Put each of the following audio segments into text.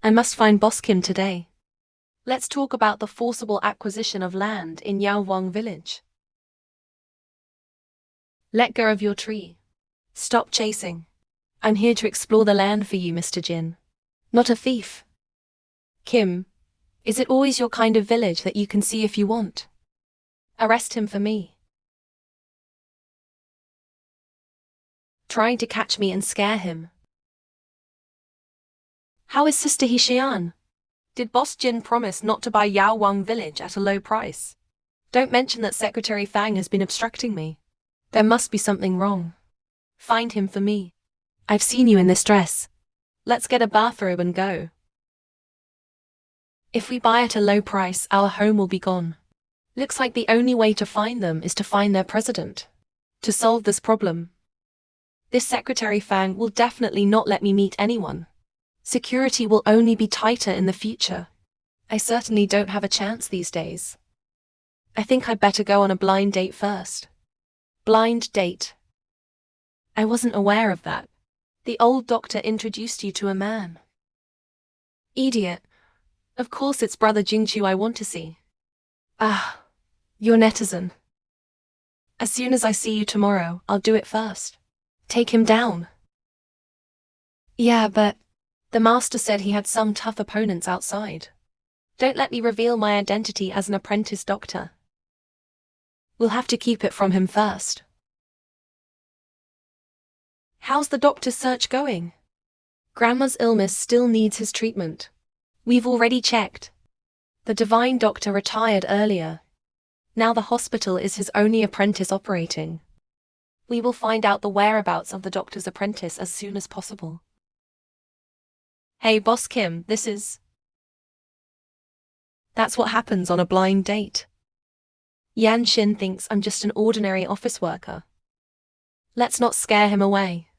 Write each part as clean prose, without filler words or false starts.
I must find Boss Kim today. Let's talk about the forcible acquisition of land in Yaowang village. Let go of your tree. Stop chasing. I'm here to explore the land for you, Mr. Jin. Not a thief. Kim, is it always your kind of village that you can see if you want? Arrest him for me. Trying to catch me and scare him. How is Sister Hishian? Did Boss Jin promise not to buy Yaowang village at a low price? Don't mention that Secretary Fang has been obstructing me. There must be something wrong. Find him for me. I've seen you in this dress. Let's get a bathrobe and go. If we buy at a low price, our home will be gone. Looks like the only way to find them is to find their president. To solve this problem, this Secretary Fang will definitely not let me meet anyone. Security will only be tighter in the future. I certainly don't have a chance these days. I think I'd better go on a blind date first. Blind date. I wasn't aware of that. The old doctor introduced you to a man. Idiot. Of course it's Brother Jingchu I want to see. Ah, you're netizen. As soon as I see you tomorrow, I'll do it first. Take him down. Yeah, but the master said he had some tough opponents outside. Don't let me reveal my identity as an apprentice doctor. We'll have to keep it from him first. How's the doctor's search going? Grandma's illness still needs his treatment. We've already checked. The divine doctor retired earlier. Now the hospital is his only apprentice operating. We will find out the whereabouts of the doctor's apprentice as soon as possible. Hey, Boss Kim, That's what happens on a blind date. Yan Xin thinks I'm just an ordinary office worker. Let's not scare him away.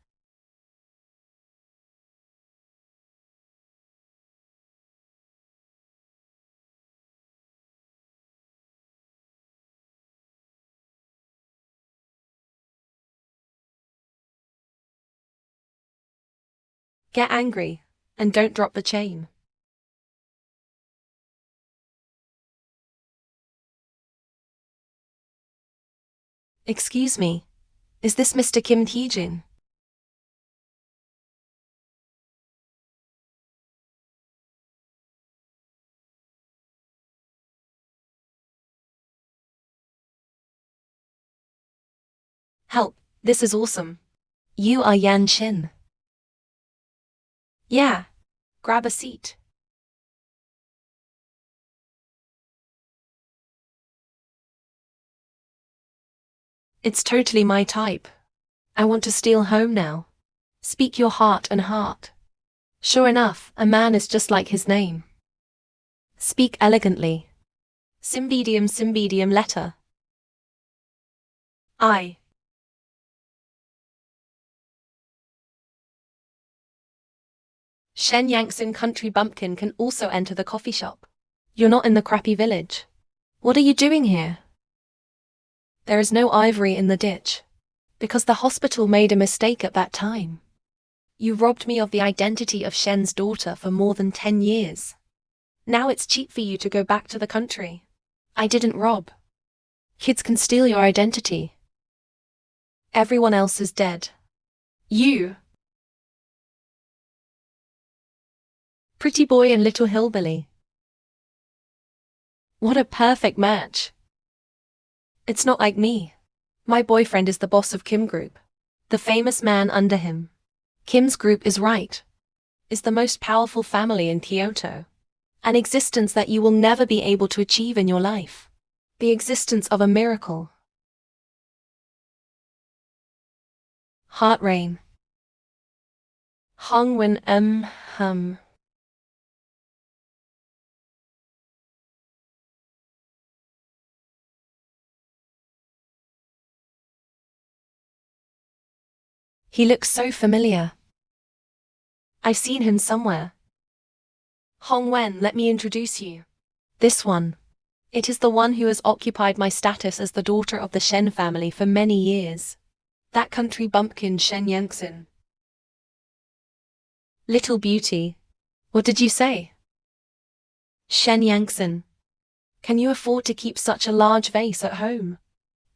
Get angry, and don't drop the chain. Excuse me, is this Mr. Kim Hee-jin? Help, this is awesome. You are Yan Xin. Yeah, grab a seat. It's totally my type. I want to steal home now. Speak your heart and heart. Sure enough, a man is just like his name. Speak elegantly. Symbedium letter. I. Shen Yangtsin Country Bumpkin can also enter the coffee shop. You're not in the crappy village. What are you doing here? There is no ivory in the ditch. Because the hospital made a mistake at that time. You robbed me of the identity of Shen's daughter for more than 10 years. Now it's cheap for you to go back to the country. I didn't rob. Kids can steal your identity. Everyone else is dead. You. Pretty boy and little hillbilly. What a perfect match. It's not like me. My boyfriend is the boss of Kim Group. The famous man under him. Kim's group is right. Is the most powerful family in Kyoto. An existence that you will never be able to achieve in your life. The existence of a miracle. Heart rain. Hongwen hum. He looks so familiar. I've seen him somewhere. Hong Wen, let me introduce you. This one. It is the one who has occupied my status as the daughter of the Shen family for many years. That country bumpkin Shen Yangtsin. Little beauty. What did you say? Shen Yangsen, can you afford to keep such a large vase at home?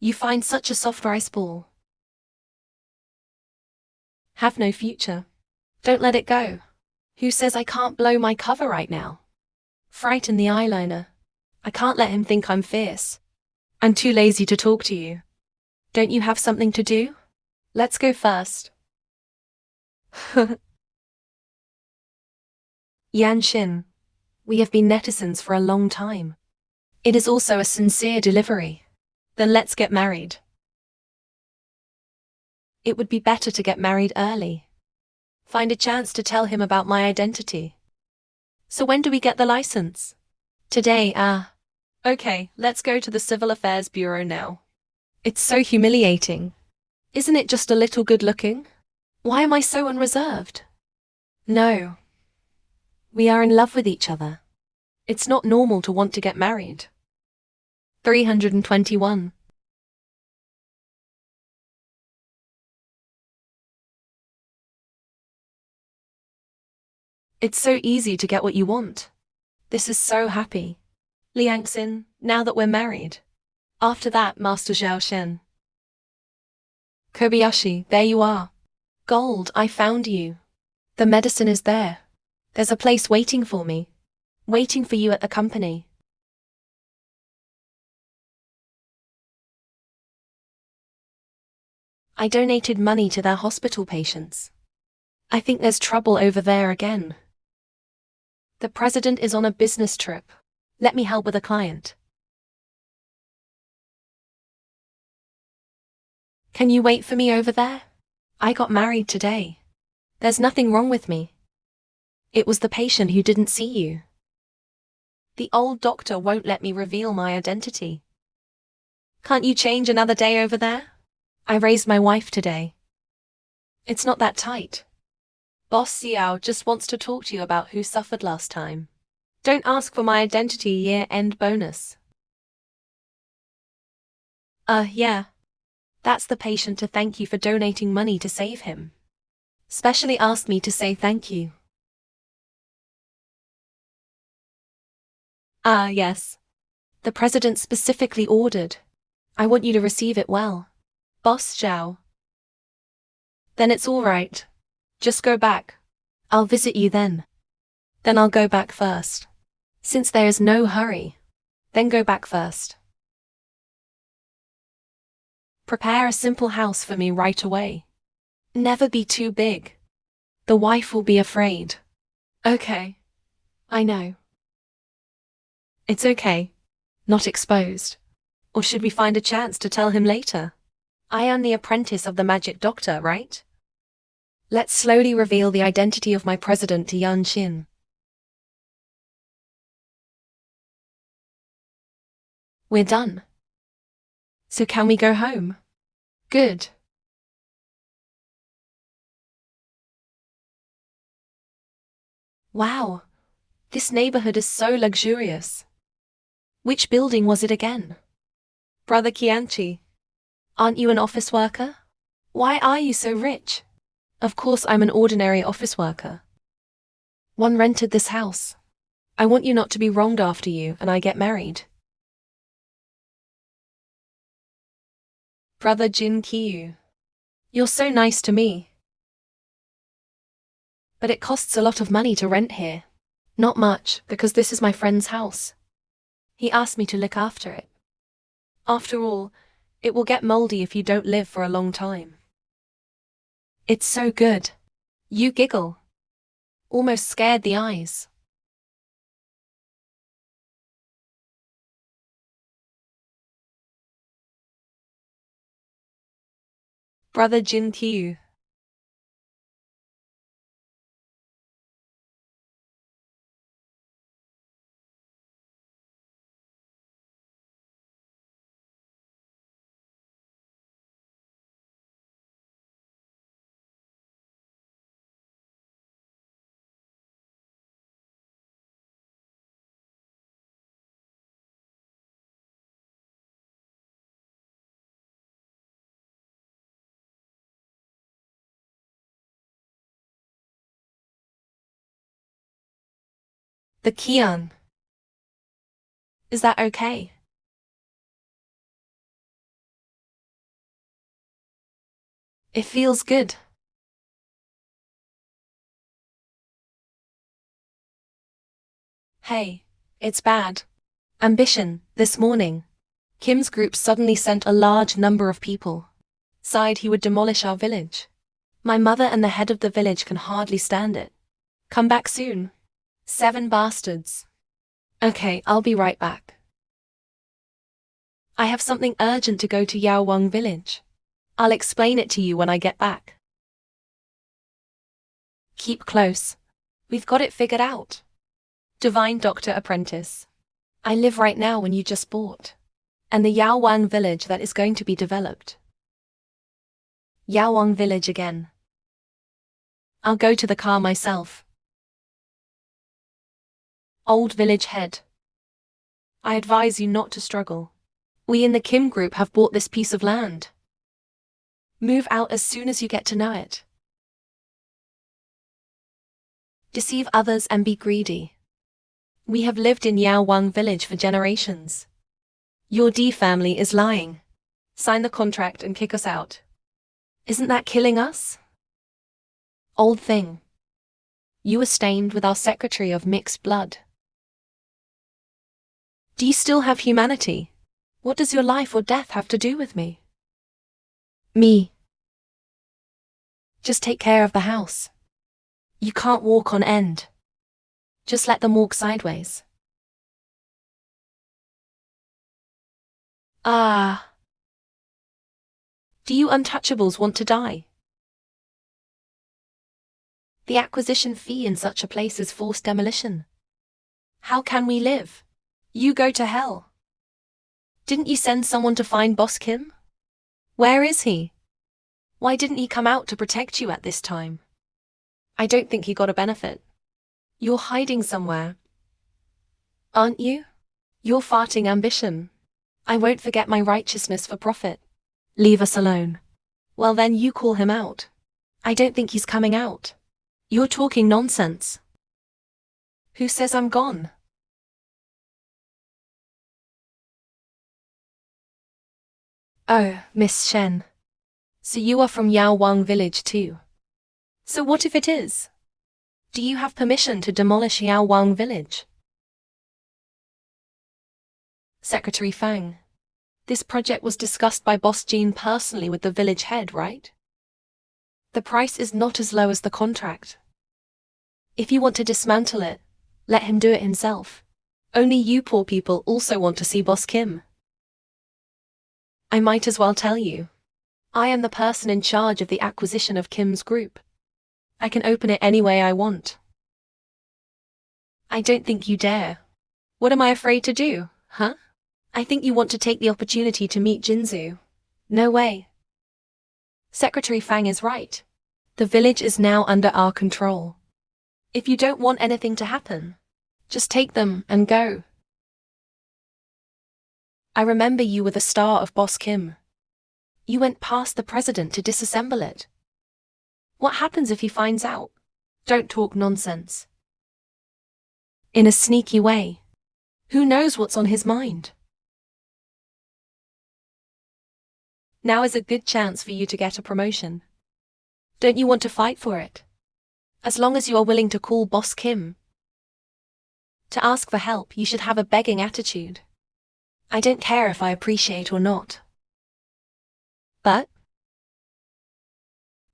You find such a soft rice ball. Have no future. Don't let it go. Who says I can't blow my cover right now? Frighten the eyeliner. I can't let him think I'm fierce. I'm too lazy to talk to you. Don't you have something to do? Let's go first. Yan Xin, we have been netizens for a long time. It is also a sincere delivery. Then let's get married. It would be better to get married early. Find a chance to tell him about my identity. So when do we get the license? Today, Okay, let's go to the Civil Affairs Bureau now. It's so humiliating. Isn't it just a little good looking? Why am I so unreserved? No. We are in love with each other. It's not normal to want to get married. 321. It's so easy to get what you want. This is so happy. Liangxin, now that we're married. After that, Master Zhao Shen. Kobayashi, there you are. Gold, I found you. The medicine is there. There's a place waiting for me. Waiting for you at the company. I donated money to their hospital patients. I think there's trouble over there again. The president is on a business trip. Let me help with a client. Can you wait for me over there? I got married today. There's nothing wrong with me. It was the patient who didn't see you. The old doctor won't let me reveal my identity. Can't you change another day over there? I raised my wife today. It's not that tight. Boss Xiao just wants to talk to you about who suffered last time. Don't ask for my identity year-end bonus. Yeah. That's the patient to thank you for donating money to save him. Specially asked me to say thank you. Yes. The president specifically ordered. I want you to receive it well. Boss Zhao. Then it's all right. Just go back. I'll visit you then. Then I'll go back first. Since there is no hurry. Then go back first. Prepare a simple house for me right away. Never be too big. The wife will be afraid. Okay. I know. It's okay. Not exposed. Or should we find a chance to tell him later? I am the apprentice of the magic doctor, right? Let's slowly reveal the identity of my president to Yan Xin. We're done. So can we go home? Good. Wow. This neighborhood is so luxurious. Which building was it again? Brother Qianqi. Aren't you an office worker? Why are you so rich? Of course I'm an ordinary office worker. One rented this house. I want you not to be wronged after you and I get married. Brother Jin Qiyu. You're so nice to me. But it costs a lot of money to rent here. Not much, because this is my friend's house. He asked me to look after it. After all, it will get moldy if you don't live for a long time. It's so good. You giggle. Almost scared the eyes. Brother Jin Qiyu. The Kian. Is that okay? It feels good. Hey, it's bad. Ambition, this morning. Kim's group suddenly sent a large number of people. Said he would demolish our village. My mother and the head of the village can hardly stand it. Come back soon. 7 bastards. Okay, I'll be right back. I have something urgent to go to Yaowang village. I'll explain it to you when I get back. Keep close. We've got it figured out. Divine Doctor Apprentice. I live right now when you just bought. And the Yaowang village that is going to be developed. Yaowang village again. I'll go to the car myself. Old village head. I advise you not to struggle. We in the Kim group have bought this piece of land. Move out as soon as you get to know it. Deceive others and be greedy. We have lived in Yaowang village for generations. Your D family is lying. Sign the contract and kick us out. Isn't that killing us? Old thing. You were stained with our secretary of mixed blood. Do you still have humanity? What does your life or death have to do with me? Me. Just take care of the house. You can't walk on end. Just let them walk sideways. Ah. Do you untouchables want to die? The acquisition fee in such a place is forced demolition. How can we live? You go to hell. Didn't you send someone to find Boss Kim? Where is he? Why didn't he come out to protect you at this time? I don't think he got a benefit. You're hiding somewhere. Aren't you? You're farting ambition. I won't forget my righteousness for profit. Leave us alone. Well then you call him out. I don't think he's coming out. You're talking nonsense. Who says I'm gone? Oh, Miss Shen. So you are from Yaowang village too. So what if it is? Do you have permission to demolish Yaowang village? Secretary Fang. This project was discussed by Boss Jean personally with the village head, right? The price is not as low as the contract. If you want to dismantle it, let him do it himself. Only you poor people also want to see Boss Kim. I might as well tell you. I am the person in charge of the acquisition of Kim's group. I can open it any way I want. I don't think you dare. What am I afraid to do, huh? I think you want to take the opportunity to meet Jinzu. No way. Secretary Fang is right. The village is now under our control. If you don't want anything to happen, just take them and go. I remember you were the star of Boss Kim. You went past the president to disassemble it. What happens if he finds out? Don't talk nonsense. In a sneaky way. Who knows what's on his mind? Now is a good chance for you to get a promotion. Don't you want to fight for it? As long as you are willing to call Boss Kim. To ask for help, you should have a begging attitude. I don't care if I appreciate or not. But?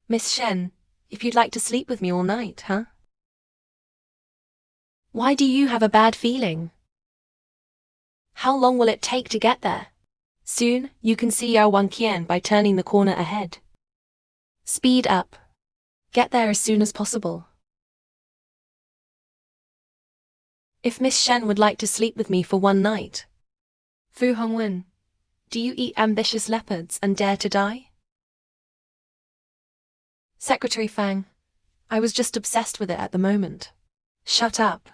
Miss Shen, if you'd like to sleep with me all night, huh? Why do you have a bad feeling? How long will it take to get there? Soon, you can see Yaowang Qian by turning the corner ahead. Speed up. Get there as soon as possible. If Miss Shen would like to sleep with me for one night. Fu Hongwen, do you eat ambitious leopards and dare to die? Secretary Fang, I was just obsessed with it at the moment. Shut up.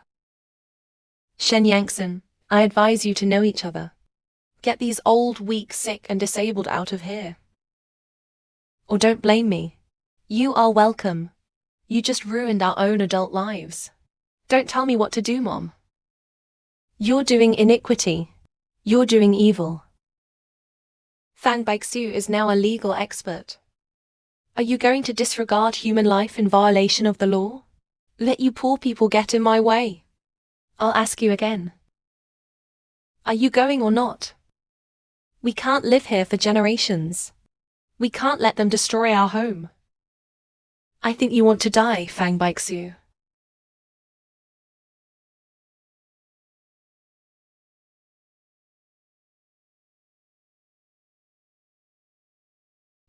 Shen Yangsen, I advise you to know each other. Get these old, weak, sick and disabled out of here. Or don't blame me. You are welcome. You just ruined our own adult lives. Don't tell me what to do, Mom. You're doing iniquity. You're doing evil. Fang Baixiu is now a legal expert. Are you going to disregard human life in violation of the law? Let you poor people get in my way? I'll ask you again. Are you going or not? We can't live here for generations. We can't let them destroy our home. I think you want to die, Fang Baixiu.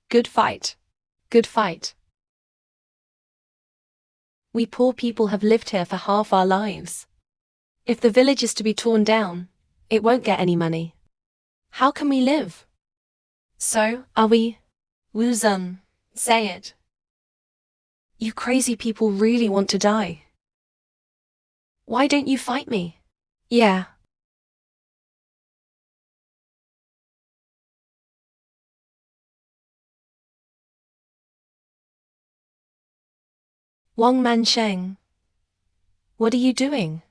Good fight. Good fight. We poor people have lived here for half our lives. If the village is to be torn down, it won't get any money. How can we live? So, are we? Wu Zun, say it. You crazy people really want to die. Why don't you fight me? Yeah. Wang Mansheng. What are you doing?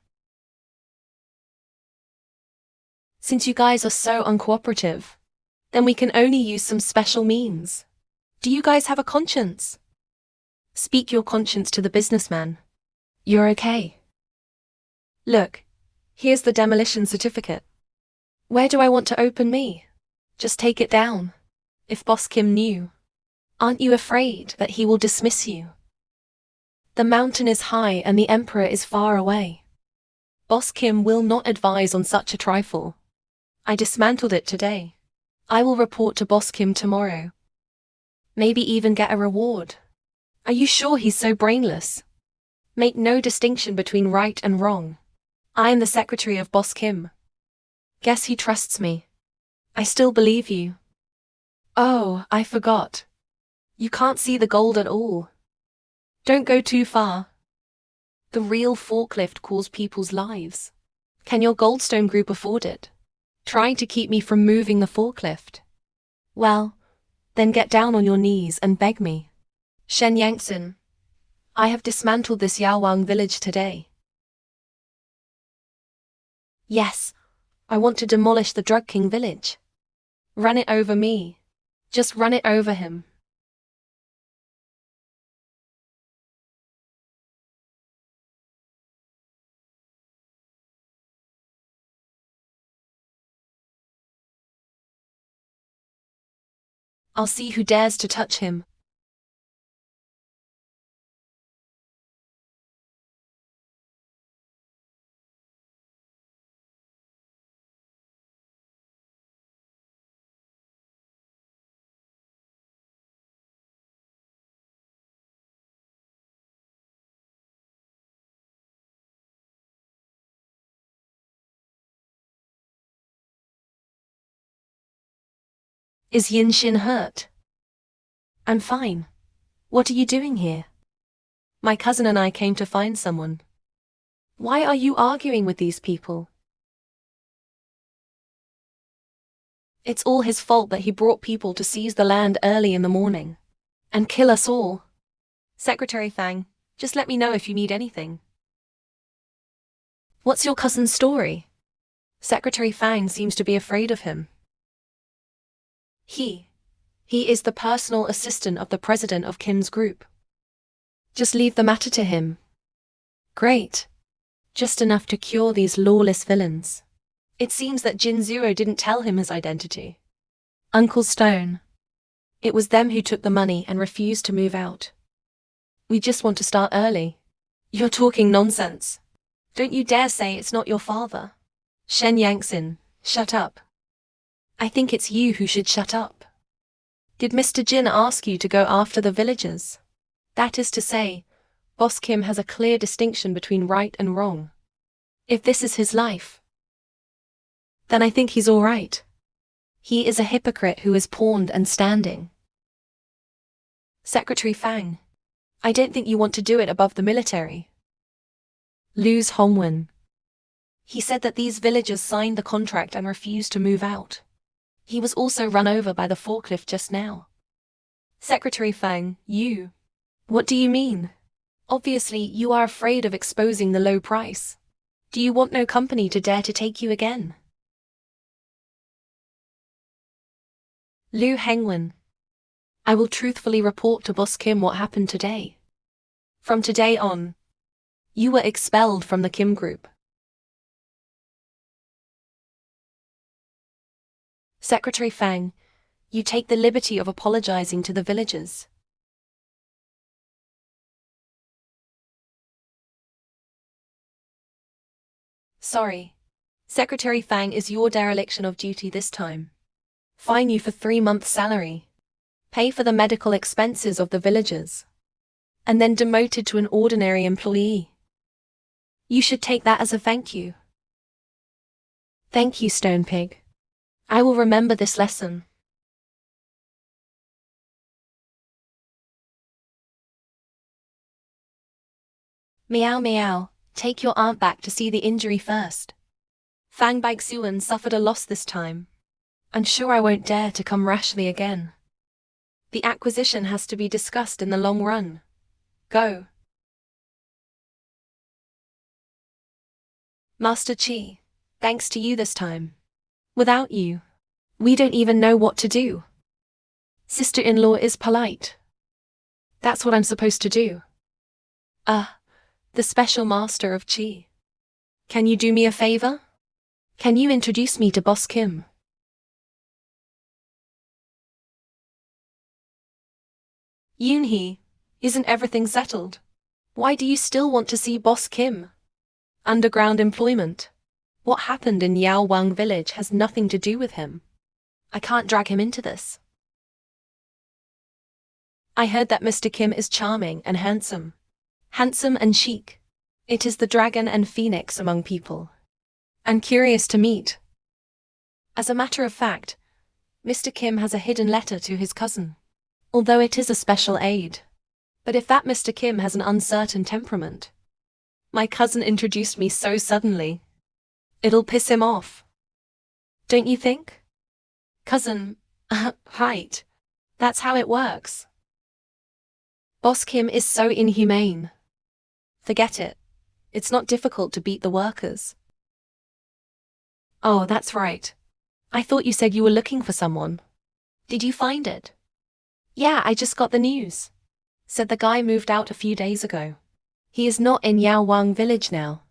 Since you guys are so uncooperative, then we can only use some special means. Do you guys have a conscience? Speak your conscience to the businessman. You're okay. Look, here's the demolition certificate. Where do I want to open me? Just take it down. If Boss Kim knew. Aren't you afraid that he will dismiss you? The mountain is high and the emperor is far away. Boss Kim will not advise on such a trifle. I dismantled it today. I will report to Boss Kim tomorrow. Maybe even get a reward. Are you sure he's so brainless? Make no distinction between right and wrong. I am the secretary of Boss Kim. Guess he trusts me. I still believe you. Oh, I forgot. You can't see the gold at all. Don't go too far. The real forklift calls people's lives. Can your Goldstone group afford it? Trying to keep me from moving the forklift? Well, then get down on your knees and beg me. Shen Yangtsin, I have dismantled this Yaowang village today. Yes, I want to demolish the Drug King village. Run it over me. Just run it over him. I'll see who dares to touch him. Is Yin Xin hurt? I'm fine. What are you doing here? My cousin and I came to find someone. Why are you arguing with these people? It's all his fault that he brought people to seize the land early in the morning. And kill us all. Secretary Fang, just let me know if you need anything. What's your cousin's story? Secretary Fang seems to be afraid of him. He is the personal assistant of the president of Kim's group. Just leave the matter to him. Great. Just enough to cure these lawless villains. It seems that Jin Zero didn't tell him his identity. Uncle Stone. It was them who took the money and refused to move out. We just want to start early. You're talking nonsense. Don't you dare say it's not your father. Shen Yangtsin, shut up. I think it's you who should shut up. Did Mr. Jin ask you to go after the villagers? That is to say, Boss Kim has a clear distinction between right and wrong. If this is his life, then I think he's all right. He is a hypocrite who is pawned and standing. Secretary Fang, I don't think you want to do it above the military. Lose Hongwen. He said that these villagers signed the contract and refused to move out. He was also run over by the forklift just now. Secretary Fang, you. What do you mean? Obviously, you are afraid of exposing the low price. Do you want no company to dare to take you again? Liu Hengwen. I will truthfully report to Boss Kim what happened today. From today on, you were expelled from the Kim Group. Secretary Fang, you take the liberty of apologizing to the villagers. Sorry. Secretary Fang, is your dereliction of duty this time. Fine you for 3 months' salary. Pay for the medical expenses of the villagers. And then demoted to an ordinary employee. You should take that as a thank you. Thank you, Stone Pig. I will remember this lesson. Meow meow, take your aunt back to see the injury first. Fang Baixuan suffered a loss this time. I'm sure I won't dare to come rashly again. The acquisition has to be discussed in the long run. Go. Master Qi, thanks to you this time. Without you, we don't even know what to do. Sister-in-law is polite. That's what I'm supposed to do. The special master of Qi. Can you do me a favor? Can you introduce me to Boss Kim? Yoonhee, isn't everything settled? Why do you still want to see Boss Kim? Underground employment. What happened in Yaowang village has nothing to do with him. I can't drag him into this. I heard that Mr. Kim is charming and handsome. Handsome and chic. It is the dragon and phoenix among people. And curious to meet. As a matter of fact, Mr. Kim has a hidden letter to his cousin. Although it is a special aid. But if that Mr. Kim has an uncertain temperament. My cousin introduced me so suddenly. It'll piss him off. Don't you think? Cousin, right. That's how it works. Boss Kim is so inhumane. Forget it. It's not difficult to beat the workers. Oh, that's right. I thought you said you were looking for someone. Did you find it? Yeah, I just got the news. Said the guy moved out a few days ago. He is not in Yaowang village now.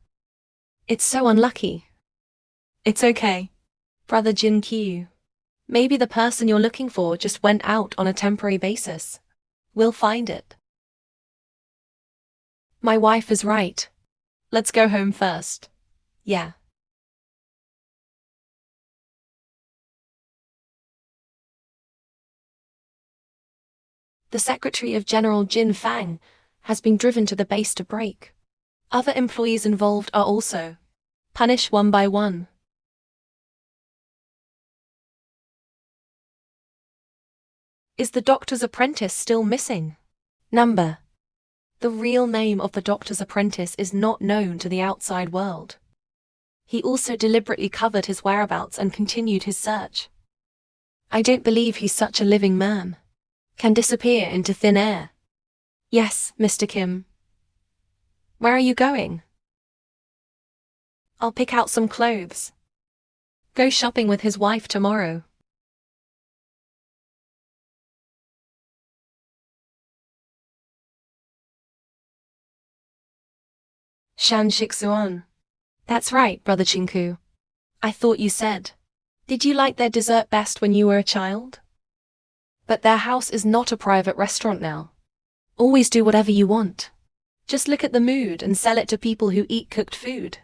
It's so unlucky. It's okay. Brother Jin Qiu. Maybe the person you're looking for just went out on a temporary basis. We'll find it. My wife is right. Let's go home first. Yeah. The secretary of General Jin Fang has been driven to the base to break. Other employees involved are also punished one by one. Is the doctor's apprentice still missing? Number. The real name of the doctor's apprentice is not known to the outside world. He also deliberately covered his whereabouts and continued his search. I don't believe he's such a living man. Can disappear into thin air. Yes, Mr. Kim. Where are you going? I'll pick out some clothes. Go shopping with his wife tomorrow. Shan Shixuan. That's right, Brother Chinku. I thought you said. Did you like their dessert best when you were a child? But their house is not a private restaurant now. Always do whatever you want. Just look at the mood and sell it to people who eat cooked food.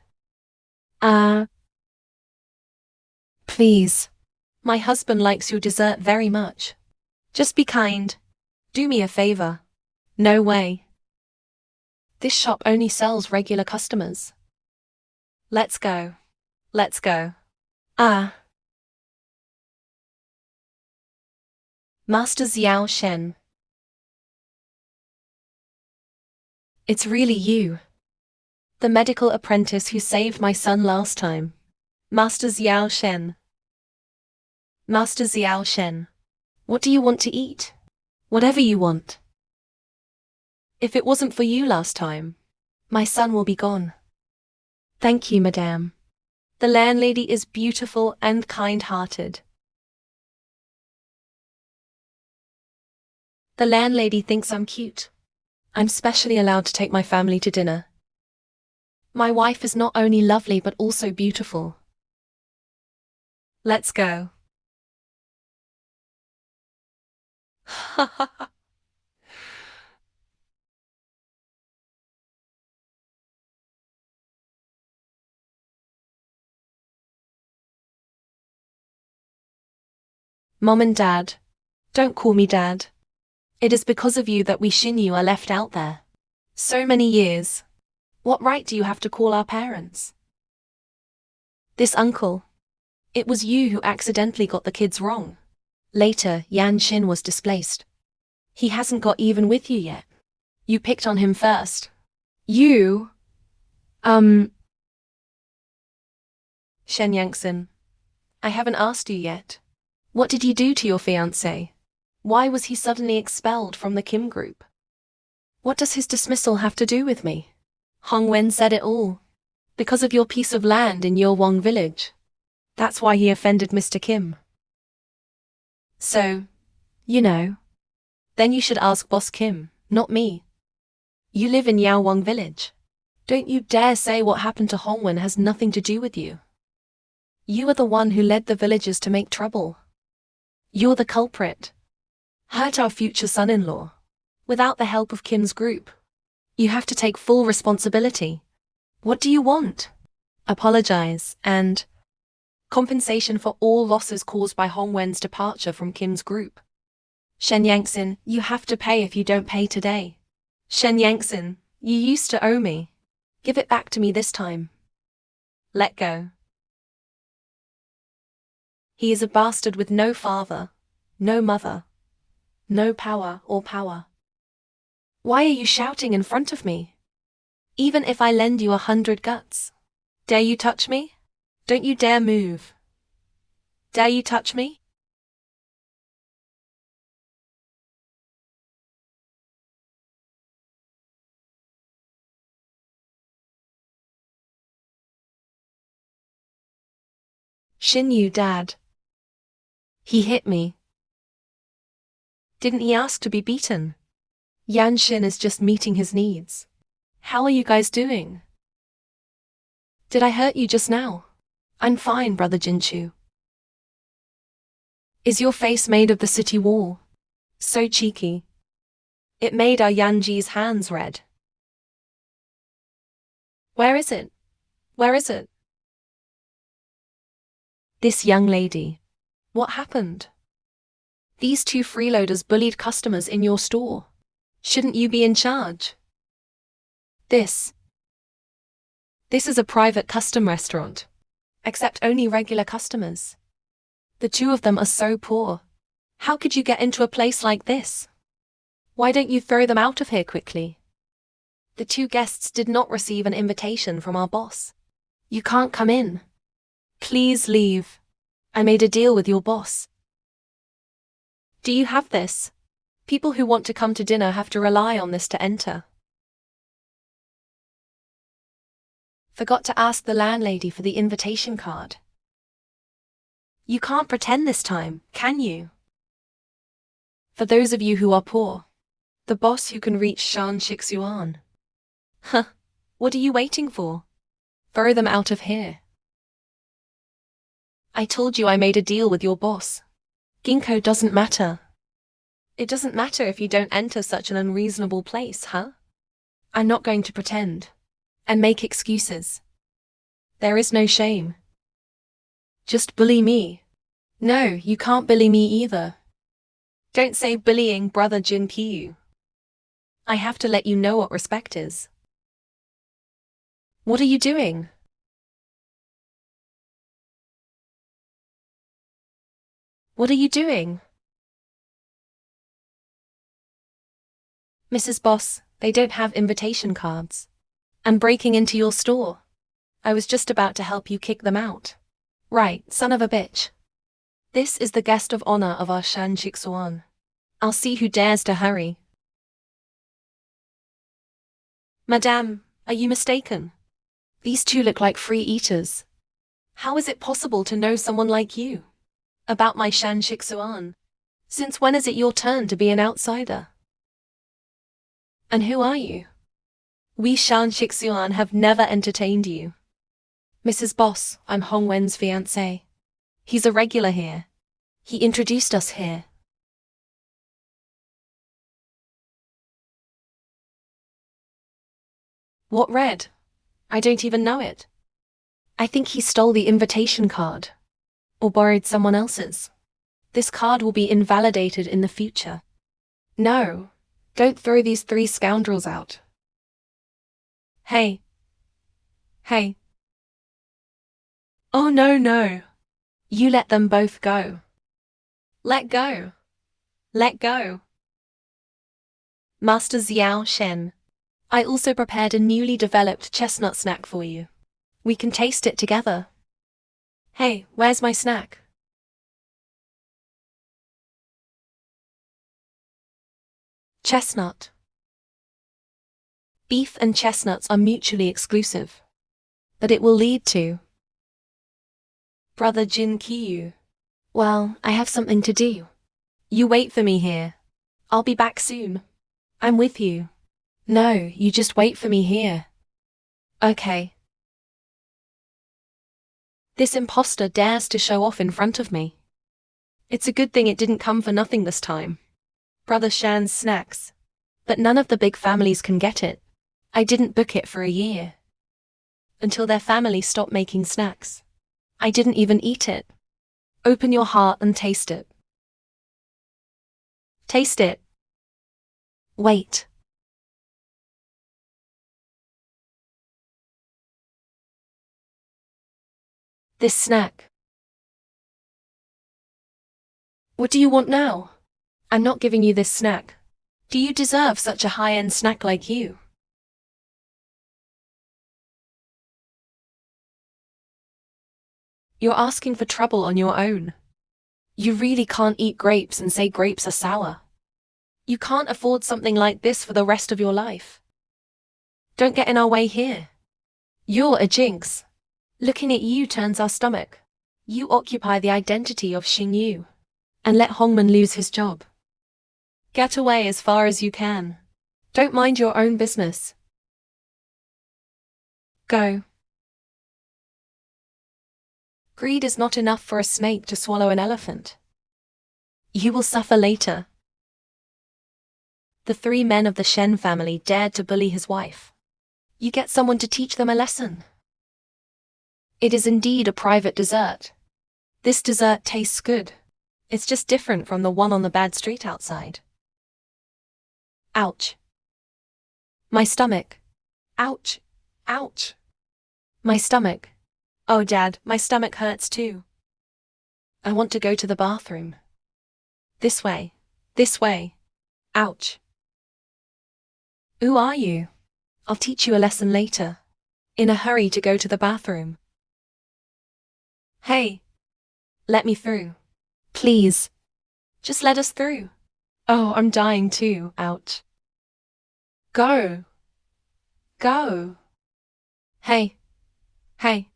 Please. My husband likes your dessert very much. Just be kind. Do me a favor. No way. This shop only sells regular customers. Let's go. Let's go. Master Xiao Shen. It's really you. The medical apprentice who saved my son last time. Master Xiao Shen. Master Xiao Shen. What do you want to eat? Whatever you want. If it wasn't for you last time, my son will be gone. Thank you, madame. The landlady is beautiful and kind-hearted. The landlady thinks I'm cute. I'm specially allowed to take my family to dinner. My wife is not only lovely but also beautiful. Let's go. Ha ha ha. Mom and Dad. Don't call me Dad. It is because of you that we Shinyu are left out there. So many years. What right do you have to call our parents? This uncle. It was you who accidentally got the kids wrong. Later, Yan Shin was displaced. He hasn't got even with you yet. You picked on him first. You? Shen Yangsen. I haven't asked you yet. What did you do to your fiancé? Why was he suddenly expelled from the Kim group? What does his dismissal have to do with me? Hong Wen said it all. Because of your piece of land in Yowong village. That's why he offended Mr. Kim. So, you know. Then you should ask Boss Kim, not me. You live in Yowong village. Don't you dare say what happened to Hong Wen has nothing to do with you. You are the one who led the villagers to make trouble. You're the culprit. Hurt our future son-in-law. Without the help of Kim's group. You have to take full responsibility. What do you want? Apologize and compensation for all losses caused by Hong Wen's departure from Kim's group. Shen Yangsen, you have to pay if you don't pay today. Shen Yangsen, you used to owe me. Give it back to me this time. Let go. He is a bastard with no father, no mother, no power or power. Why are you shouting in front of me? Even if I lend you 100 guts. Dare you touch me? Don't you dare move. Dare you touch me? Shinyu, Dad. He hit me. Didn't he ask to be beaten? Yan Shin is just meeting his needs. How are you guys doing? Did I hurt you just now? I'm fine, Brother Jinchu. Is your face made of the city wall? So cheeky. It made our Yanji's hands red. Where is it? Where is it? This young lady. What happened? These two freeloaders bullied customers in your store. Shouldn't you be in charge? This is a private custom restaurant. Accept only regular customers. The two of them are so poor. How could you get into a place like this? Why don't you throw them out of here quickly? The two guests did not receive an invitation from our boss. You can't come in. Please leave. I made a deal with your boss. Do you have this? People who want to come to dinner have to rely on this to enter. Forgot to ask the landlady for the invitation card. You can't pretend this time, can you? For those of you who are poor, the boss who can reach Shan Shixuan. Huh, what are you waiting for? Throw them out of here. I told you I made a deal with your boss. Ginkgo doesn't matter. It doesn't matter if you don't enter such an unreasonable place, huh? I'm not going to pretend and make excuses. There is no shame. Just bully me. No, you can't bully me either. Don't say bullying, Brother Jin Piyu. I have to let you know what respect is. What are you doing? What are you doing? Mrs. Boss, they don't have invitation cards. I'm breaking into your store. I was just about to help you kick them out. Right, son of a bitch. This is the guest of honor of our Shan Shixuan. I'll see who dares to hurry. Madame, are you mistaken? These two look like free eaters. How is it possible to know someone like you? About my Shan Shixuan. Since when is it your turn to be an outsider? And who are you? We Shan Shixuan have never entertained you. Mrs. Boss, I'm Hong Wen's fiancé. He's a regular here. He introduced us here. What red? I don't even know it. I think he stole the invitation card. Or borrowed someone else's. This card will be invalidated in the future. No, don't throw these three scoundrels out. Hey. Hey. Oh no. You let them both go. Let go. Let go. Master Xiao Shen. I also prepared a newly developed chestnut snack for you. We can taste it together. Hey, where's my snack? Chestnut. Beef and chestnuts are mutually exclusive. But it will lead to... Brother Jin Qiyu. Well, I have something to do. You wait for me here. I'll be back soon. I'm with you. No, you just wait for me here. Okay. This imposter dares to show off in front of me. It's a good thing it didn't come for nothing this time. Brother Shan's snacks. But none of the big families can get it. I didn't book it for a year. Until their family stopped making snacks. I didn't even eat it. Open your heart and taste it. Taste it. Wait. This snack. What do you want now? I'm not giving you this snack. Do you deserve such a high-end snack like you? You're asking for trouble on your own. You really can't eat grapes and say grapes are sour. You can't afford something like this for the rest of your life. Don't get in our way here. You're a jinx. Looking at you turns our stomach. You occupy the identity of Xing Yu. And let Hongman lose his job. Get away as far as you can. Don't mind your own business. Go. Greed is not enough for a snake to swallow an elephant. You will suffer later. The three men of the Shen family dared to bully his wife. You get someone to teach them a lesson. It is indeed a private dessert. This dessert tastes good. It's just different from the one on the bad street outside. Ouch. My stomach. Ouch. Ouch. My stomach. Oh, Dad, my stomach hurts too. I want to go to the bathroom. This way. This way. Ouch. Who are you? I'll teach you a lesson later. In a hurry to go to the bathroom. Hey. Let me through. Please. Just let us through. Oh, I'm dying too. Ouch. Go. Go. Hey. Hey.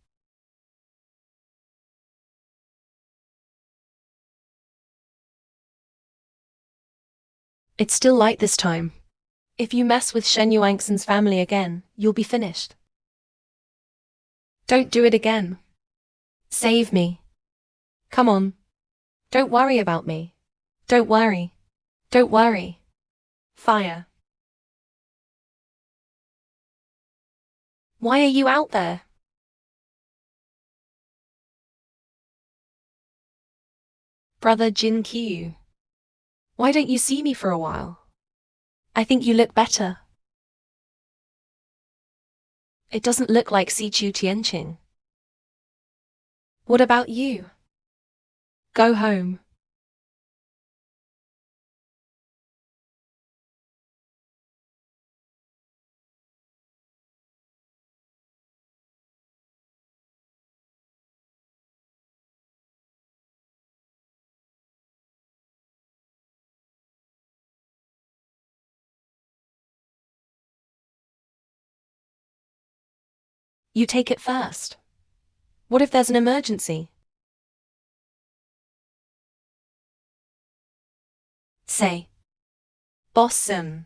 It's still light this time. If you mess with Shen Yuangson's family again, you'll be finished. Don't do it again. Save me. Come on. Don't worry about me. Don't worry. Don't worry. Fire. Why are you out there? Brother Jin Qiyu. Why don't you see me for a while? I think you look better. It doesn't look like Si Chu Tianqing. What about you? Go home. You take it first. What if there's an emergency? Say, Boss, am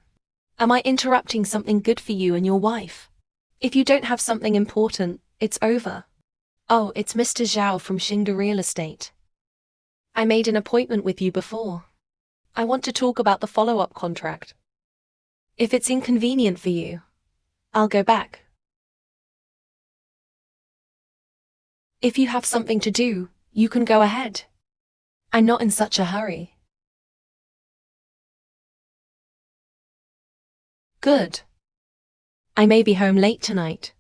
I interrupting something good for you and your wife? If you don't have something important, it's over. Oh, it's Mr. Zhao from Xingda Real Estate. I made an appointment with you before. I want to talk about the follow-up contract. If it's inconvenient for you, I'll go back. If you have something to do, you can go ahead. I'm not in such a hurry. Good. I may be home late tonight.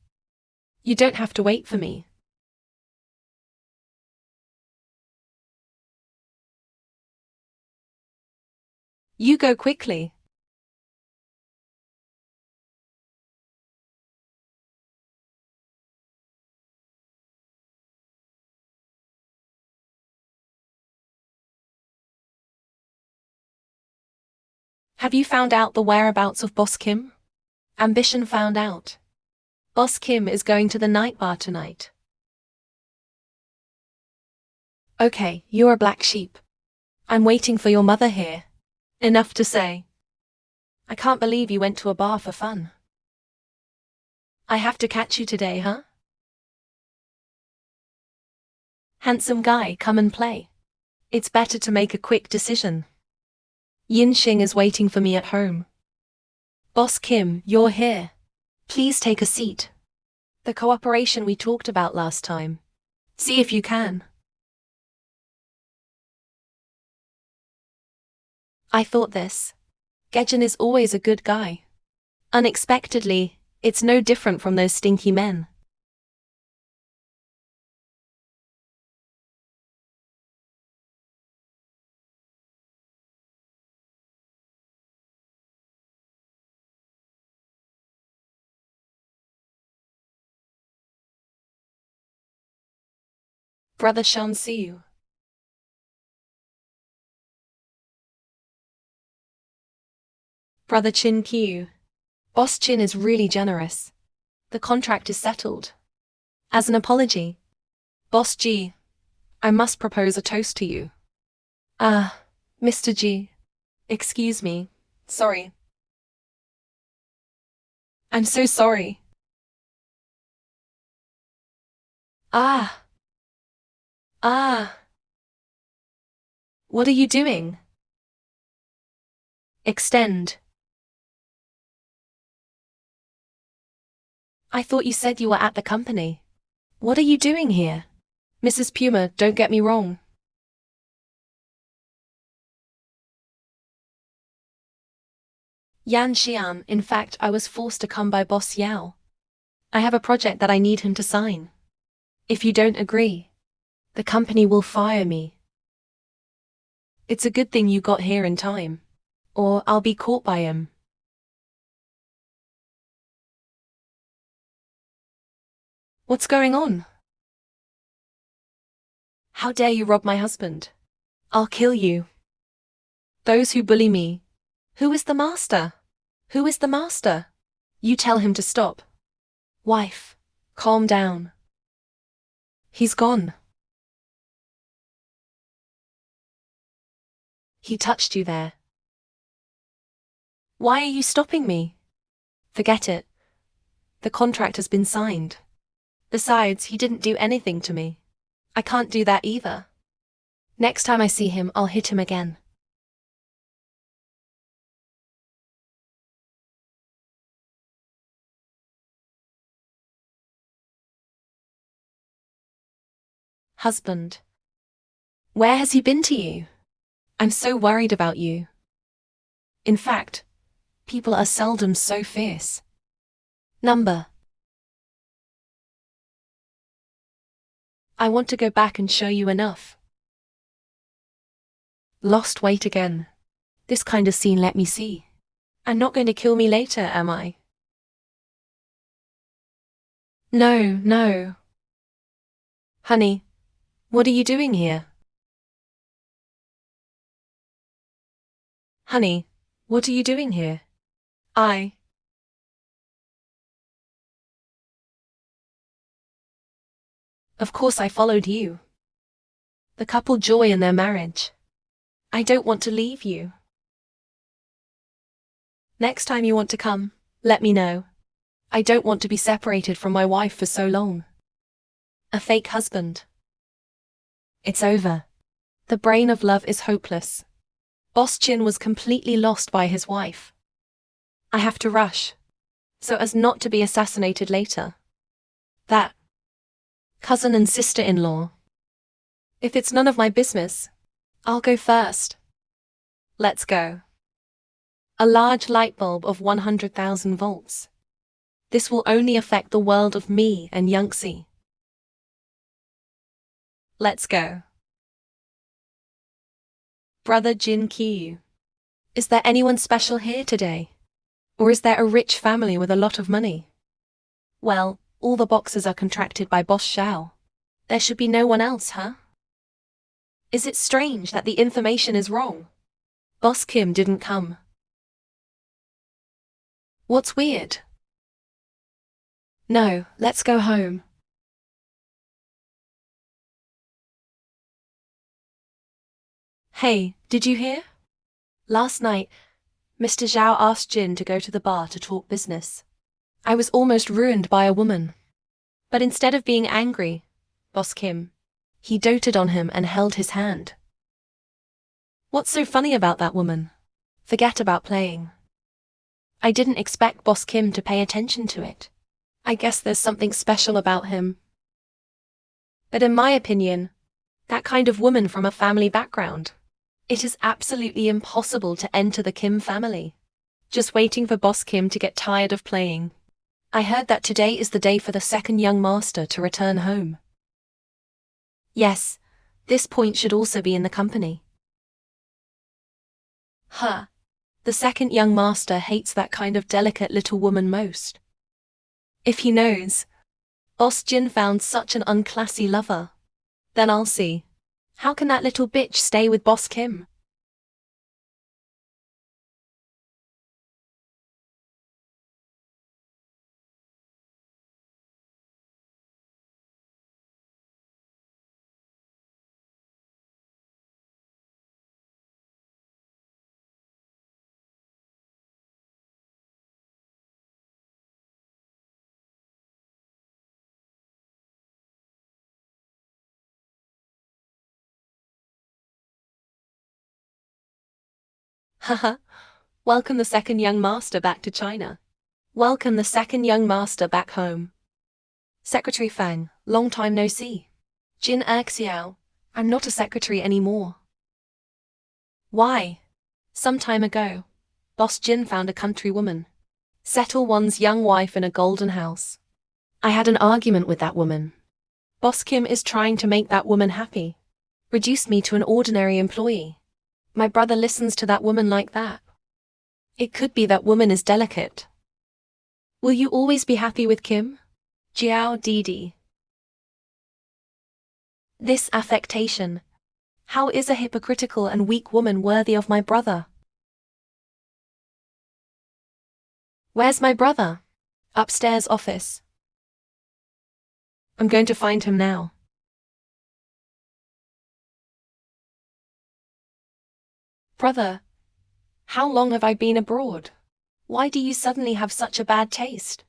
You don't have to wait for me. You go quickly. Have you found out the whereabouts of Boss Kim? Ambition found out. Boss Kim is going to the night bar tonight. Okay, you're a black sheep. I'm waiting for your mother here. Enough to say. I can't believe you went to a bar for fun. I have to catch you today, huh? Handsome guy, come and play. It's better to make a quick decision. Yin Xing is waiting for me at home. Boss Kim, you're here. Please take a seat. The cooperation we talked about last time. See if you can. I thought this. Gejin is always a good guy. Unexpectedly, it's no different from those stinky men. Brother Shan, see you. Brother Chin Q. Boss Chin is really generous. The contract is settled. As an apology, Boss G, I must propose a toast to you. Mr. G. Excuse me. Sorry. I'm so sorry. Ah. What are you doing? Extend. I thought you said you were at the company. What are you doing here? Mrs. Puma, don't get me wrong. Yan Xian, in fact, I was forced to come by Boss Yao. I have a project that I need him to sign. If you don't agree, the company will fire me. It's a good thing you got here in time, or I'll be caught by him. What's going on? How dare you rob my husband? I'll kill you. Those who bully me. Who is the master? Who is the master? You tell him to stop. Wife, calm down. He's gone. He touched you there. Why are you stopping me? Forget it. The contract has been signed. Besides, he didn't do anything to me. I can't do that either. Next time I see him, I'll hit him again. Husband. Where has he been to you? I'm so worried about you. In fact, people are seldom so fierce. Number. I want to go back and show you enough. Lost weight again. This kind of scene let me see. I'm not going to kill me later, am I? No. Honey, what are you doing here? Honey, what are you doing here? I Of course I followed you. The couple joy in their marriage. I don't want to leave you. Next time you want to come, let me know. I don't want to be separated from my wife for so long. A fake husband. It's over. The brain of love is hopeless. Boss Jin was completely lost by his wife. I have to rush, so as not to be assassinated later. That cousin and sister-in-law. If it's none of my business, I'll go first. Let's go. A large light bulb of 100,000 volts. This will only affect the world of me and Yangtze. Let's go. Brother Jin Kyu. Is there anyone special here today? Or is there a rich family with a lot of money? Well, all the boxes are contracted by Boss Xiao. There should be no one else, huh? Is it strange that the information is wrong? Boss Kim didn't come. What's weird? No, let's go home. Hey, did you hear? Last night, Mr. Zhao asked Jin to go to the bar to talk business. I was almost ruined by a woman. But instead of being angry, Boss Kim, he doted on him and held his hand. What's so funny about that woman? Forget about playing. I didn't expect Boss Kim to pay attention to it. I guess there's something special about him. But in my opinion, that kind of woman from a family background, it is absolutely impossible to enter the Kim family. Just waiting for Boss Kim to get tired of playing. I heard that today is the day for the second young master to return home. Yes, this point should also be in the company. Huh. The second young master hates that kind of delicate little woman most. If he knows, Boss Jin found such an unclassy lover, then I'll see. How can that little bitch stay with Boss Kim? Haha. Welcome the second young master back to China. Welcome the second young master back home. Secretary Fang, long time no see. Jin Erxiao, I'm not a secretary anymore. Why? Some time ago, Boss Jin found a country woman. Settle one's young wife in a golden house. I had an argument with that woman. Boss Kim is trying to make that woman happy. Reduced me to an ordinary employee. My brother listens to that woman like that. It could be that woman is delicate. Will you always be happy with Kim? Jiao Didi. This affectation. How is a hypocritical and weak woman worthy of my brother? Where's my brother? Upstairs office. I'm going to find him now. Brother, how long have I been abroad? Why do you suddenly have such a bad taste?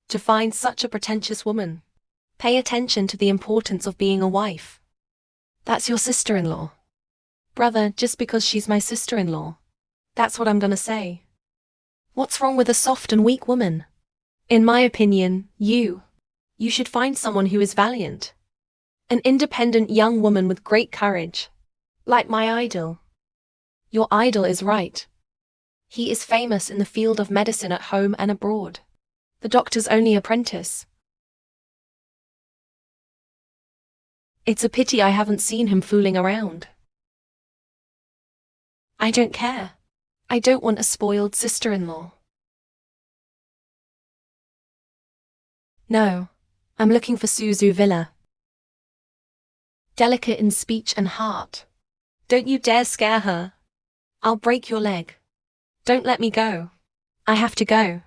To find such a pretentious woman. Pay attention to the importance of being a wife. That's your sister-in-law. Brother, just because she's my sister-in-law. That's what I'm gonna say. What's wrong with a soft and weak woman? In my opinion, you should find someone who is valiant. An independent young woman with great courage. Like my idol. Your idol is right. He is famous in the field of medicine at home and abroad. The doctor's only apprentice. It's a pity I haven't seen him fooling around. I don't care. I don't want a spoiled sister-in-law. No, I'm looking for Suzu Villa. Delicate in speech and heart. Don't you dare scare her. I'll break your leg. Don't let me go. I have to go.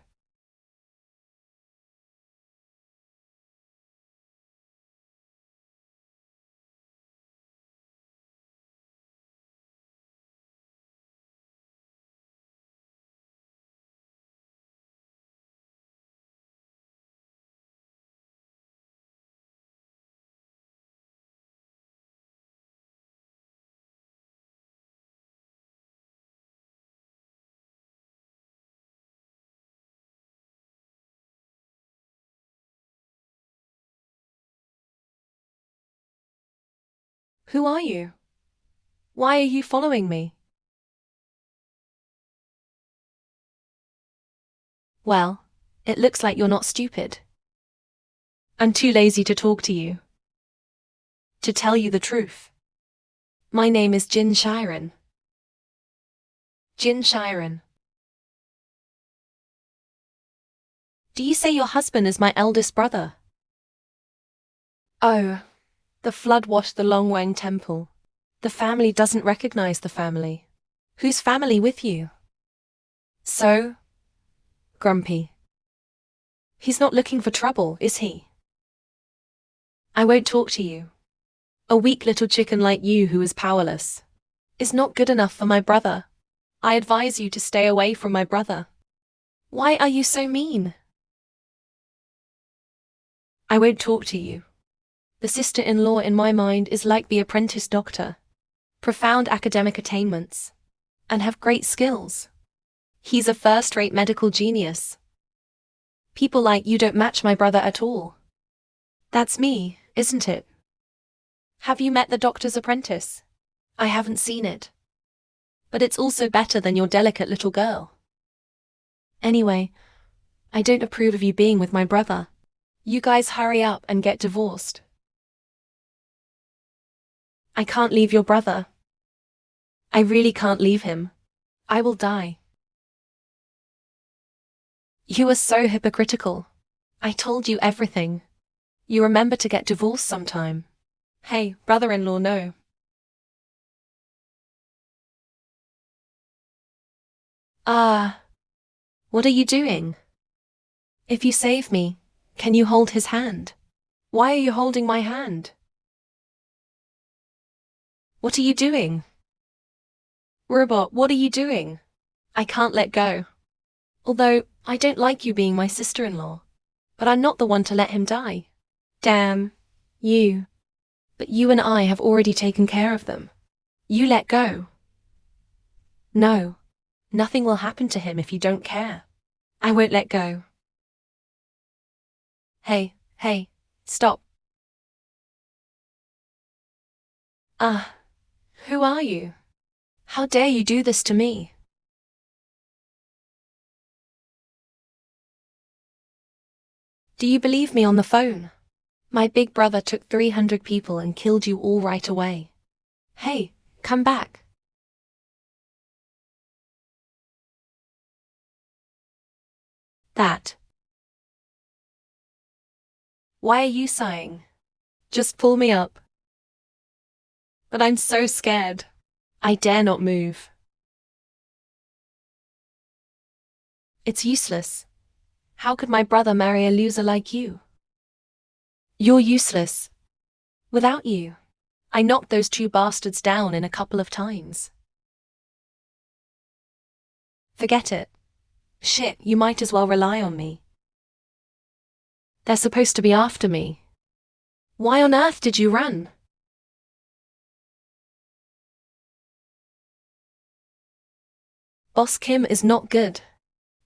Who are you? Why are you following me? Well, it looks like you're not stupid. I'm too lazy to talk to you. To tell you the truth. My name is Jin Shiren. Jin Shiren. Do you say your husband is my eldest brother? Oh, the flood washed the Longwang temple. The family doesn't recognize the family. Whose family with you? So? Grumpy. He's not looking for trouble, is he? I won't talk to you. A weak little chicken like you who is powerless is not good enough for my brother. I advise you to stay away from my brother. Why are you so mean? I won't talk to you. The sister-in-law in my mind is like the apprentice doctor. Profound academic attainments. And have great skills. He's a first-rate medical genius. People like you don't match my brother at all. That's me, isn't it? Have you met the doctor's apprentice? I haven't seen it. But it's also better than your delicate little girl. Anyway, I don't approve of you being with my brother. You guys hurry up and get divorced. I can't leave your brother. I really can't leave him. I will die. You are so hypocritical. I told you everything. You remember to get divorced sometime. Hey, brother-in-law, no. Ah. What are you doing? If you save me, can you hold his hand? Why are you holding my hand? What are you doing? Robot, what are you doing? I can't let go. Although, I don't like you being my sister-in-law. But I'm not the one to let him die. Damn. You. But you and I have already taken care of them. You let go. No. Nothing will happen to him if you don't care. I won't let go. Hey, stop. Who are you? How dare you do this to me? Do you believe me on the phone? My big brother took 300 people and killed you all right away. Hey, come back. That. Why are you sighing? Just pull me up. But I'm so scared. I dare not move. It's useless. How could my brother marry a loser like you? You're useless. Without you, I knocked those two bastards down in a couple of times. Forget it. Shit, you might as well rely on me. They're supposed to be after me. Why on earth did you run? Boss Kim is not good.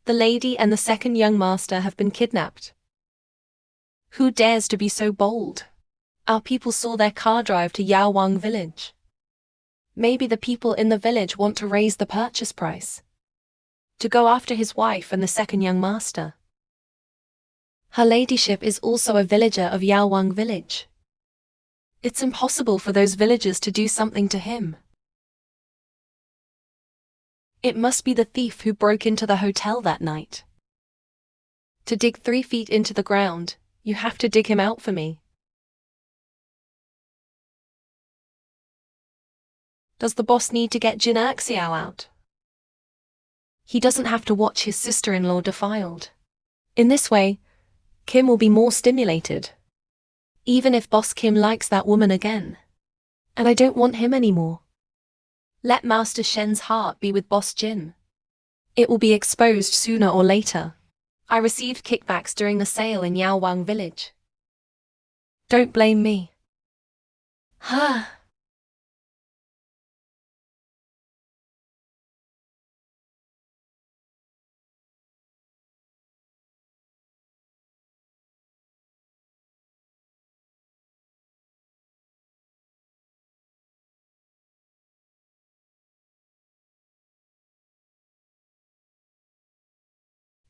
The lady and the second young master have been kidnapped. Who dares to be so bold? Our people saw their car drive to Yaowang village. Maybe the people in the village want to raise the purchase price. To go after his wife and the second young master. Her ladyship is also a villager of Yaowang village. It's impossible for those villagers to do something to him. It must be the thief who broke into the hotel that night. To dig 3 feet into the ground, you have to dig him out for me. Does the boss need to get Jin Xiao out? He doesn't have to watch his sister-in-law defiled. In this way, Kim will be more stimulated. Even if Boss Kim likes that woman again. And I don't want him anymore. Let Master Shen's heart be with Boss Jin. It will be exposed sooner or later. I received kickbacks during the sale in Yaowang village. Don't blame me. Huh.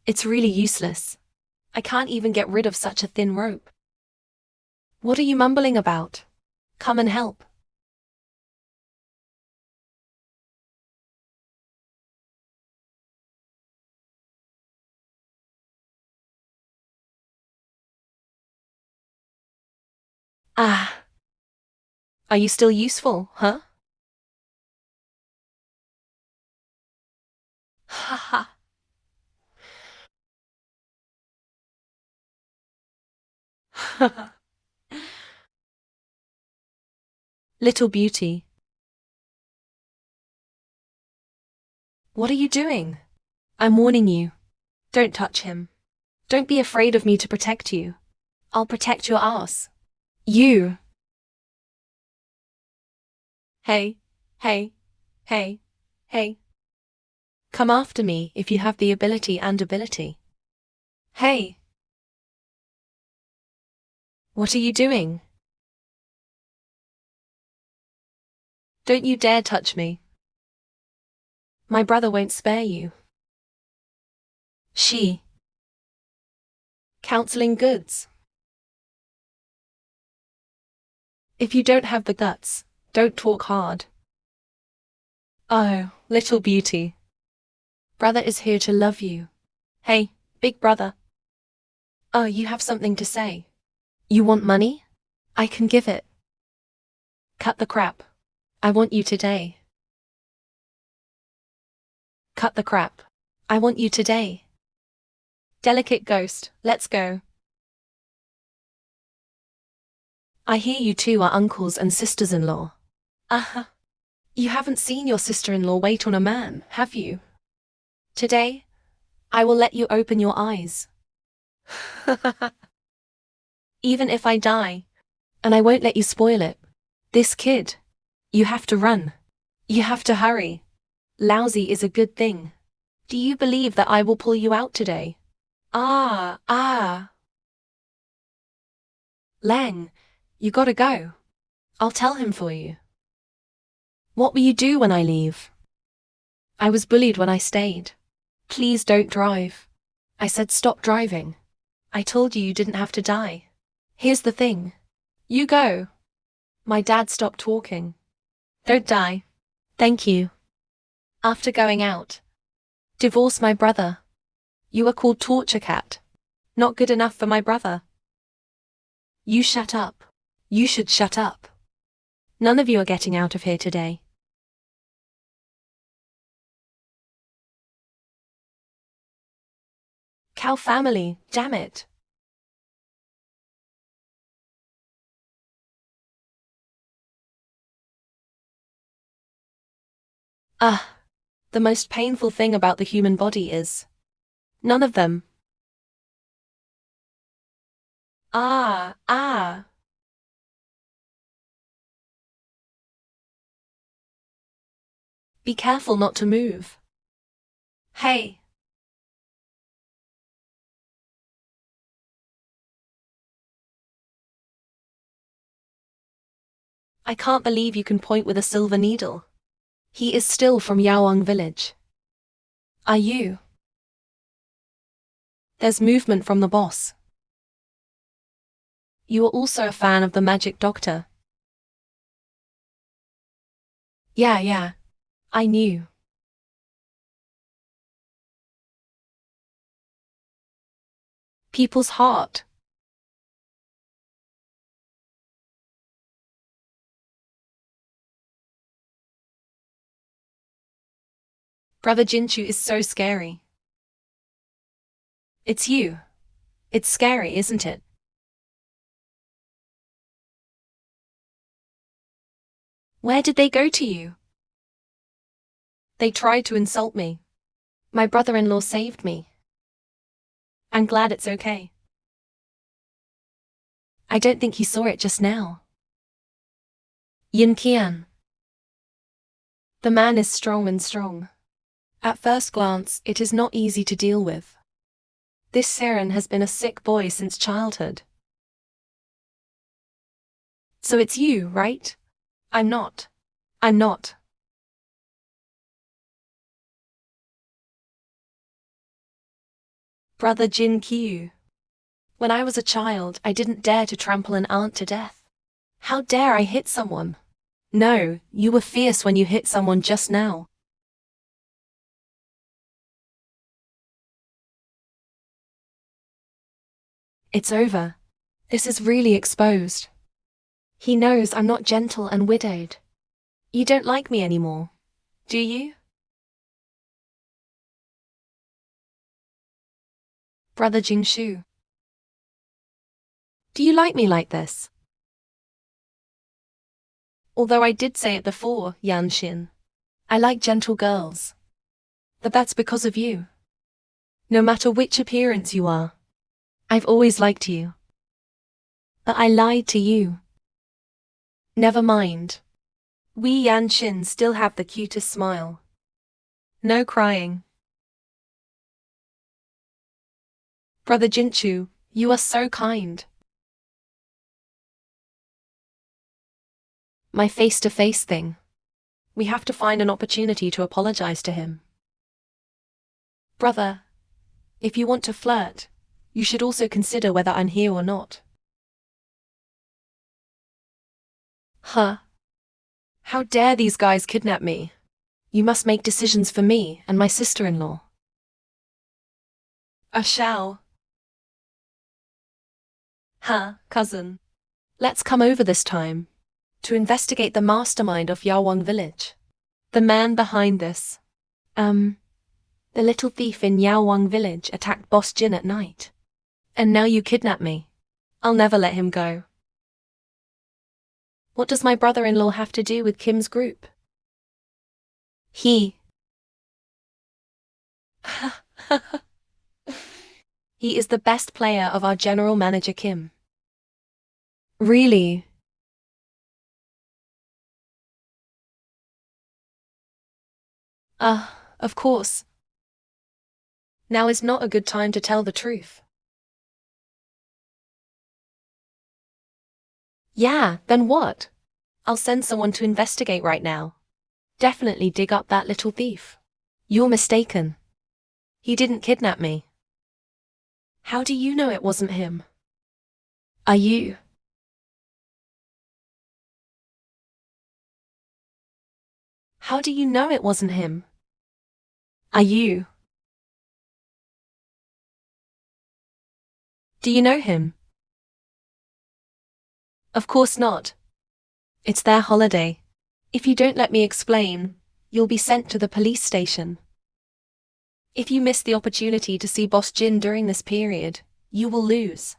It's really useless. I can't even get rid of such a thin rope. What are you mumbling about? Come and help. Ah. Are you still useful, huh? Ha ha. Little beauty. What are you doing? I'm warning you. Don't touch him. Don't be afraid of me to protect you. I'll protect your ass. You. Hey, hey, hey, hey. Come after me if you have the ability and ability. Hey. What are you doing? Don't you dare touch me. My brother won't spare you. She. Counseling goods. If you don't have the guts, don't talk hard. Oh, little beauty. Brother is here to love you. Hey, big brother. Oh, you have something to say. You want money? I can give it. Cut the crap. I want you today. Cut the crap. I want you today. Delicate ghost, let's go. I hear you two are uncles and sisters-in-law. Uh-huh. You haven't seen your sister-in-law wait on a man, have you? Today, I will let you open your eyes. Even if I die, and I won't let you spoil it. This kid. You have to run. You have to hurry. Lousy is a good thing. Do you believe that I will pull you out today? Ah. Lang, you gotta go. I'll tell him for you. What will you do when I leave? I was bullied when I stayed. Please don't drive. I said stop driving. I told you you didn't have to die. Here's the thing. You go. My dad stopped talking. Don't die. Thank you. After going out. Divorce my brother. You are called torture cat. Not good enough for my brother. You shut up. You should shut up. None of you are getting out of here today. Cow family, damn it. The most painful thing about the human body is none of them. Ah. Be careful not to move. Hey. I can't believe you can point with a silver needle. He is still from Yaoang village. Are you? There's movement from the boss. You are also a fan of the magic doctor. Yeah. I knew. People's heart. Brother Jinchu is so scary. It's you. It's scary, isn't it? Where did they go to you? They tried to insult me. My brother-in-law saved me. I'm glad it's okay. I don't think he saw it just now. Yin Qian. The man is strong and strong. At first glance, it is not easy to deal with. This Seren has been a sick boy since childhood. So it's you, right? I'm not. Brother Jin Kyu. When I was a child, I didn't dare to trample an aunt to death. How dare I hit someone? No, you were fierce when you hit someone just now. It's over. This is really exposed. He knows I'm not gentle and widowed. You don't like me anymore, do you? Brother Jingshu. Do you like me like this? Although I did say it before, Yan Xin. I like gentle girls. But that's because of you. No matter which appearance you are, I've always liked you. But I lied to you. Never mind. We Yan Xin still have the cutest smile. No crying. Brother Jinchu, you are so kind. My face-to-face thing. We have to find an opportunity to apologize to him. Brother, if you want to flirt, you should also consider whether I'm here or not. Huh? How dare these guys kidnap me? You must make decisions for me and my sister-in-law. I shall. Huh, cousin? Let's come over this time to investigate the mastermind of Yawang village. The man behind this. The little thief in Yawang village attacked Boss Jin at night. And now you kidnap me. I'll never let him go. What does my brother-in-law have to do with Kim's group? He is the best player of our general manager Kim. Really? Of course. Now is not a good time to tell the truth. Yeah, then what? I'll send someone to investigate right now. Definitely dig up that little thief. You're mistaken. He didn't kidnap me. How do you know it wasn't him? Are you? How do you know it wasn't him? Are you? Do you know him? Of course not. It's their holiday. If you don't let me explain, you'll be sent to the police station. If you miss the opportunity to see Boss Jin during this period, you will lose.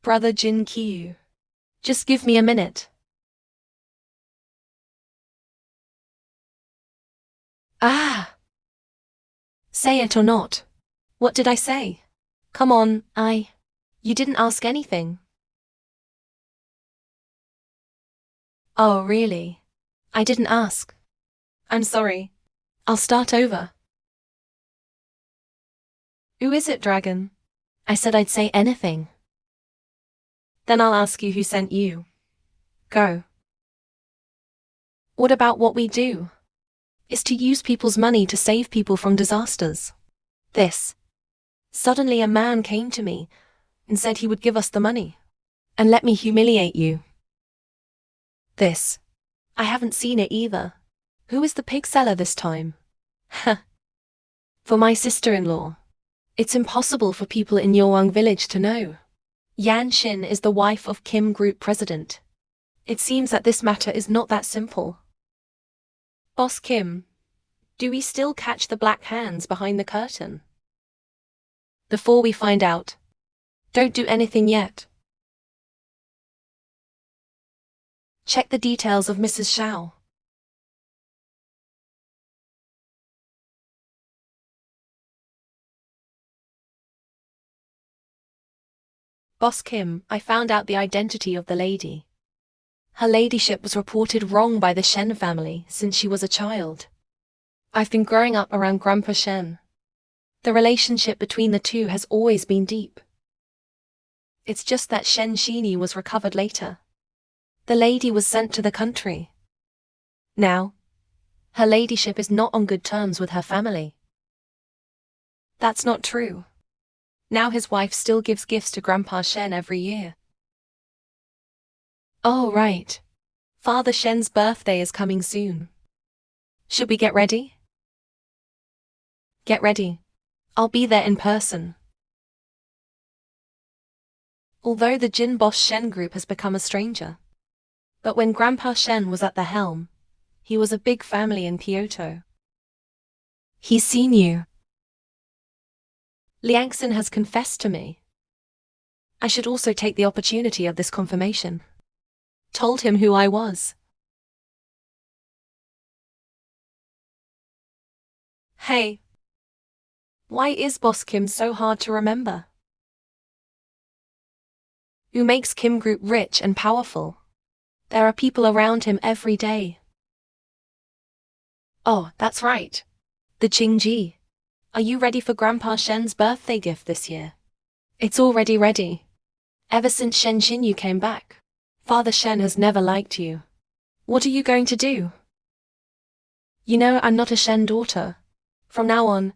Brother Jin Kyu. Just give me a minute. Ah! Say it or not. What did I say? Come on, You didn't ask anything. Oh, really? I didn't ask. I'm sorry. I'll start over. Who is it, Dragon? I said I'd say anything. Then I'll ask you who sent you. Go. What about what we do? Is to use people's money to save people from disasters. Suddenly a man came to me and said he would give us the money and let me humiliate you. I haven't seen it either. Who is the pig seller this time? For my sister-in-law. It's impossible for people in Yawang village to know. Yan Xin is the wife of Kim Group president. It seems that this matter is not that simple. Boss Kim, do we still catch the black hands behind the curtain? Before we find out, don't do anything yet. Check the details of Mrs. Xiao. Boss Kim, I found out the identity of the lady. Her ladyship was reported wrong by the Shen family since she was a child. I've been growing up around Grandpa Shen. The relationship between the two has always been deep. It's just that Shen Shini was recovered later. The lady was sent to the country. Now, her ladyship is not on good terms with her family. That's not true. Now his wife still gives gifts to Grandpa Shen every year. Oh, right. Father Shen's birthday is coming soon. Should we get ready? Get ready. I'll be there in person. Although the Jin Boss Shen group has become a stranger. But when Grandpa Shen was at the helm, he was a big family in Kyoto. He's seen you. Liangxin has confessed to me. I should also take the opportunity of this confirmation. Told him who I was. Hey. Why is Boss Kim so hard to remember? Who makes Kim Group rich and powerful? There are people around him every day. Oh, that's right. The Qingji. Are you ready for Grandpa Shen's birthday gift this year? It's already ready. Ever since Shen Xinyu came back, Father Shen has never liked you. What are you going to do? You know, I'm not a Shen daughter. From now on,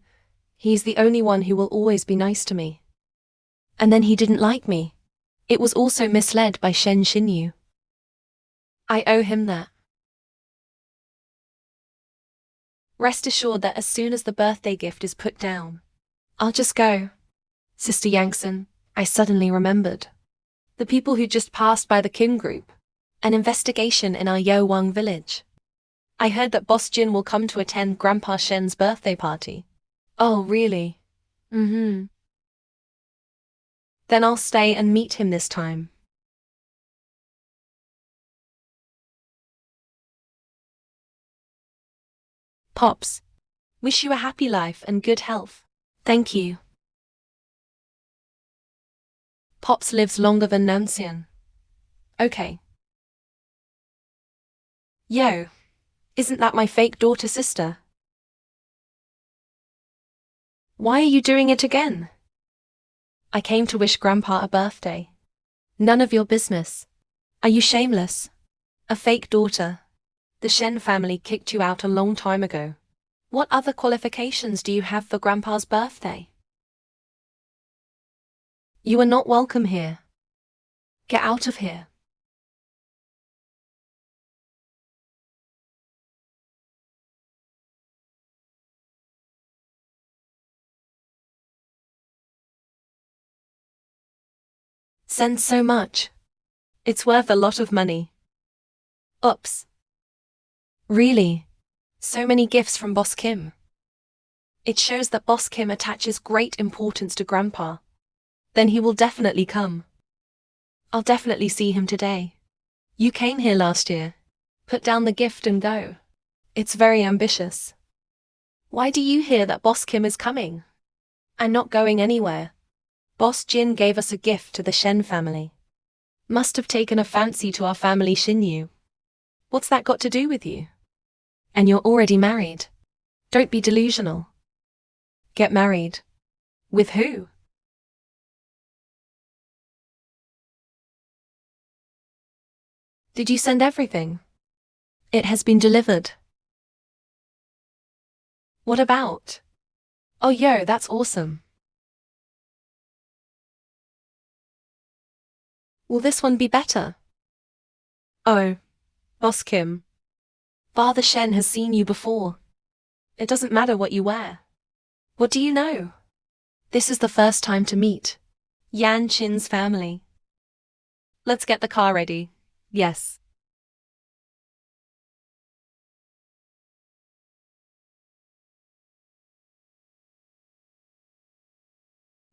he's the only one who will always be nice to me. And then he didn't like me. It was also misled by Shen Xinyu. I owe him that. Rest assured that as soon as the birthday gift is put down, I'll just go. Sister Yangsen, I suddenly remembered. The people who just passed by the Kim Group. An investigation in our Yowang village. I heard that Boss Jin will come to attend Grandpa Shen's birthday party. Oh, really? Then I'll stay and meet him this time. Pops, wish you a happy life and good health. Thank you. Pops lives longer than Nanxian. Okay. Yo, isn't that my fake daughter sister? Why are you doing it again? I came to wish Grandpa a birthday. None of your business. Are you shameless? A fake daughter. The Shen family kicked you out a long time ago. What other qualifications do you have for Grandpa's birthday? You are not welcome here. Get out of here. Send so much. It's worth a lot of money. Oops. Really? So many gifts from Boss Kim. It shows that Boss Kim attaches great importance to Grandpa. Then he will definitely come. I'll definitely see him today. You came here last year. Put down the gift and go. It's very ambitious. Why do you hear that Boss Kim is coming? I'm not going anywhere. Boss Jin gave us a gift to the Shen family. Must have taken a fancy to our family Xinyu. What's that got to do with you? And you're already married. Don't be delusional. Get married. With who? Did you send everything? It has been delivered. What about? Oh yo, that's awesome. Will this one be better? Oh, Boss Kim. Father Shen has seen you before. It doesn't matter what you wear. What do you know? This is the first time to meet Yan Qin's family. Let's get the car ready. Yes.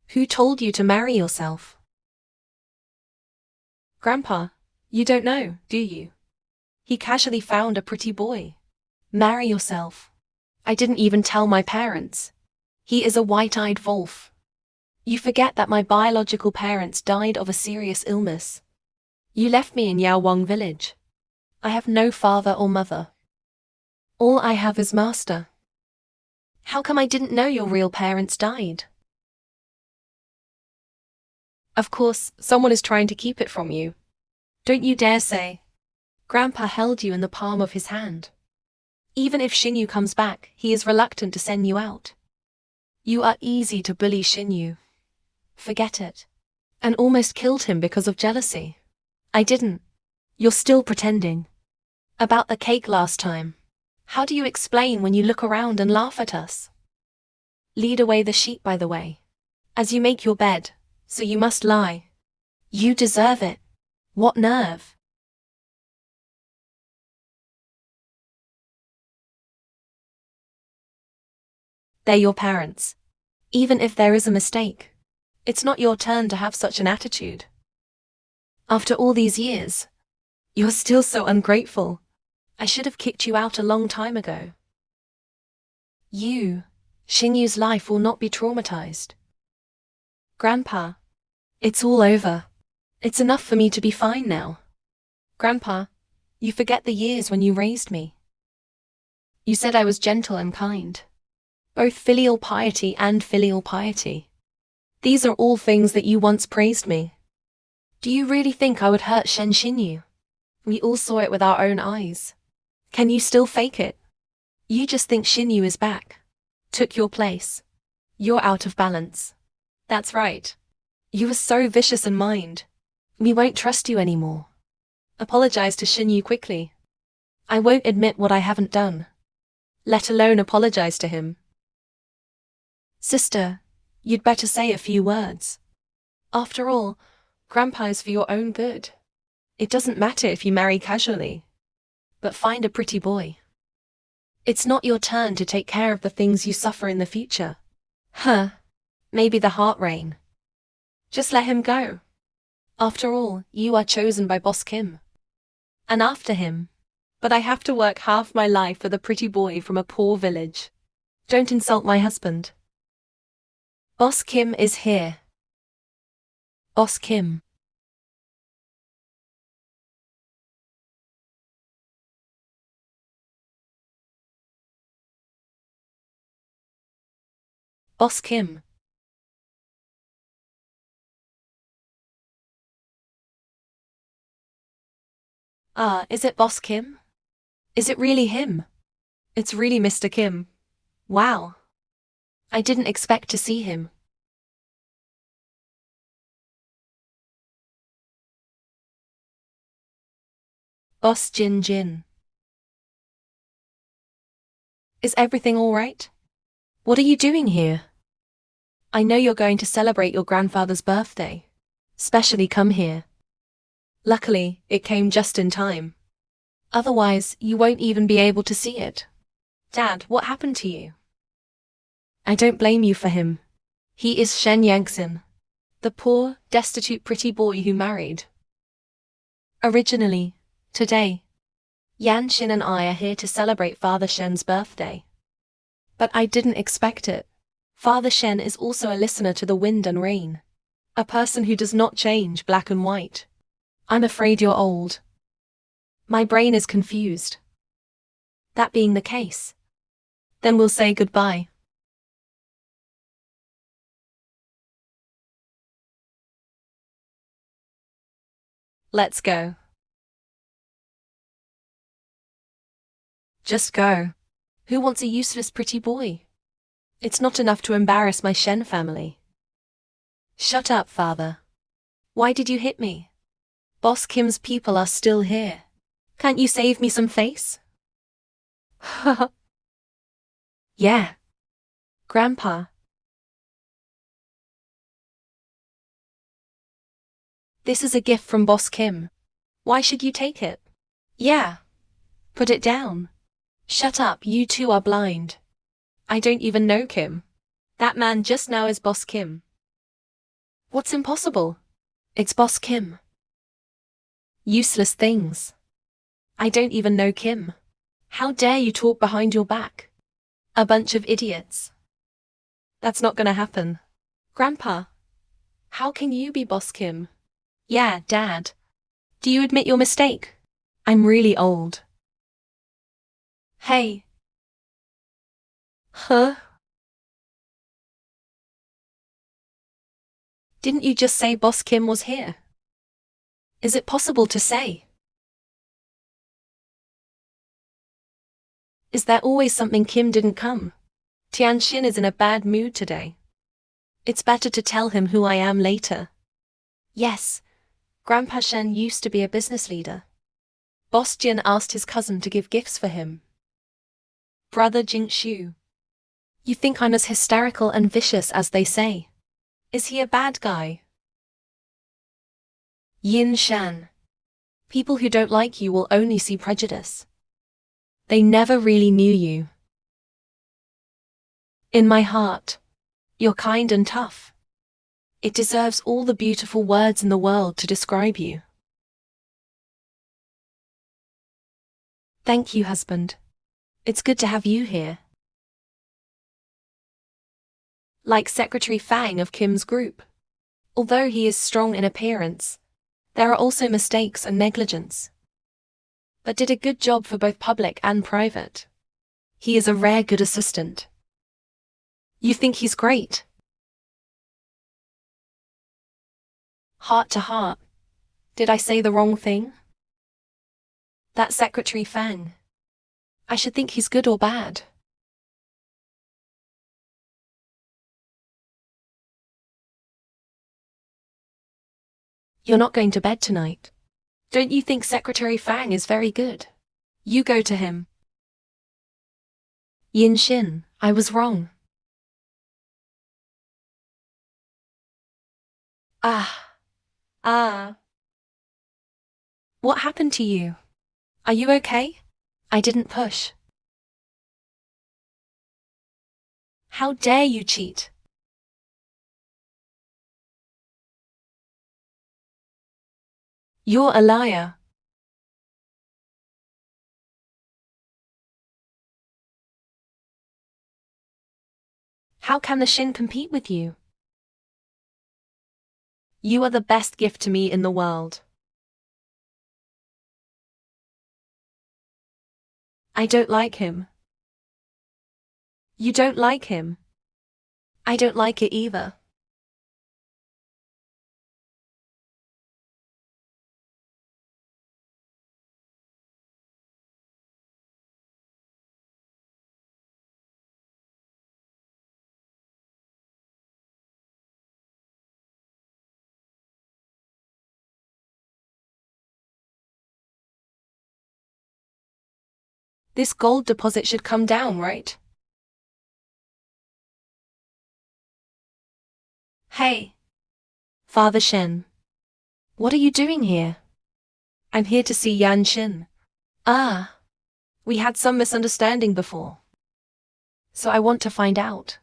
Who told you to marry yourself? Grandpa, you don't know, do you? He casually found a pretty boy. Marry yourself. I didn't even tell my parents. He is a white-eyed wolf. You forget that my biological parents died of a serious illness. You left me in Yaowang village. I have no father or mother. All I have is master. How come I didn't know your real parents died? Of course, someone is trying to keep it from you. Don't you dare say. Grandpa held you in the palm of his hand. Even if Xinyu comes back, he is reluctant to send you out. You are easy to bully, Shinyu. Forget it. And almost killed him because of jealousy. I didn't. You're still pretending. About the cake last time. How do you explain when you look around and laugh at us? Lead away the sheep, by the way. As you make your bed, so you must lie. You deserve it. What nerve? They're your parents. Even if there is a mistake, it's not your turn to have such an attitude. After all these years, you're still so ungrateful. I should have kicked you out a long time ago. Shinyu's life will not be traumatized. Grandpa, it's all over. It's enough for me to be fine now. Grandpa, you forget the years when you raised me. You said I was gentle and kind. Both filial piety and filial piety. These are all things that you once praised me. Do you really think I would hurt Shinyu? We all saw it with our own eyes. Can you still fake it? You just think Shinyu is back. Took your place. You're out of balance. That's right. You were so vicious in mind. We won't trust you anymore. Apologize to Shinyu quickly. I won't admit what I haven't done. Let alone apologize to him. Sister, you'd better say a few words. After all, Grandpa is for your own good. It doesn't matter if you marry casually. But find a pretty boy. It's not your turn to take care of the things you suffer in the future. Maybe the heart rain. Just let him go. After all, you are chosen by Boss Kim. And after him. But I have to work half my life with a pretty boy from a poor village. Don't insult my husband. Boss Kim is here. Boss Kim. Boss Kim. Is it Boss Kim? Is it really him? It's really Mr. Kim. Wow. I didn't expect to see him. Boss Jin. Is everything all right? What are you doing here? I know you're going to celebrate your grandfather's birthday. Specially come here. Luckily, it came just in time. Otherwise, you won't even be able to see it. Dad, what happened to you? I don't blame you for him. He is Shen Yangxin, the poor, destitute pretty boy who married. Originally, today, Yan Xin and I are here to celebrate Father Shen's birthday. But I didn't expect it. Father Shen is also a listener to the wind and rain. A person who does not change black and white. I'm afraid you're old. My brain is confused. That being the case, then we'll say goodbye. Let's go. Just go. Who wants a useless pretty boy? It's not enough to embarrass my Shen family. Shut up, father. Why did you hit me? Boss Kim's people are still here. Can't you save me some face? Yeah. Grandpa. This is a gift from Boss Kim. Why should you take it? Yeah. Put it down. Shut up, you two are blind. I don't even know Kim. That man just now is Boss Kim. What's impossible? It's Boss Kim. Useless things. I don't even know Kim. How dare you talk behind your back? A bunch of idiots. That's not gonna happen. Grandpa, how can you be Boss Kim? Yeah, Dad. Do you admit your mistake? I'm really old. Hey. Huh? Didn't you just say Boss Kim was here? Is it possible to say? Is there always something Kim didn't come? Tianxin is in a bad mood today. It's better to tell him who I am later. Yes, Grandpa Shen used to be a business leader. Boss Jin asked his cousin to give gifts for him. Brother Jingshu. You think I'm as hysterical and vicious as they say? Is he a bad guy? Yin Shan. People who don't like you will only see prejudice. They never really knew you. In my heart, you're kind and tough. It deserves all the beautiful words in the world to describe you. Thank you, husband. It's good to have you here. Like Secretary Fang of Kim's group. Although he is strong in appearance, there are also mistakes and negligence. But did a good job for both public and private. He is a rare good assistant. You think he's great? Heart to heart. Did I say the wrong thing? That Secretary Fang. I should think he's good or bad. You're not going to bed tonight. Don't you think Secretary Fang is very good? You go to him. Yin Xin, I was wrong. Ah. What happened to you? Are you okay? I didn't push. How dare you cheat? You're a liar. How can the Shin compete with you? You are the best gift to me in the world. I don't like him. You don't like him. I don't like it either. This gold deposit should come down, right? Hey, Father Shen. What are you doing here? I'm here to see Yan Shin. Ah, we had some misunderstanding before. So I want to find out.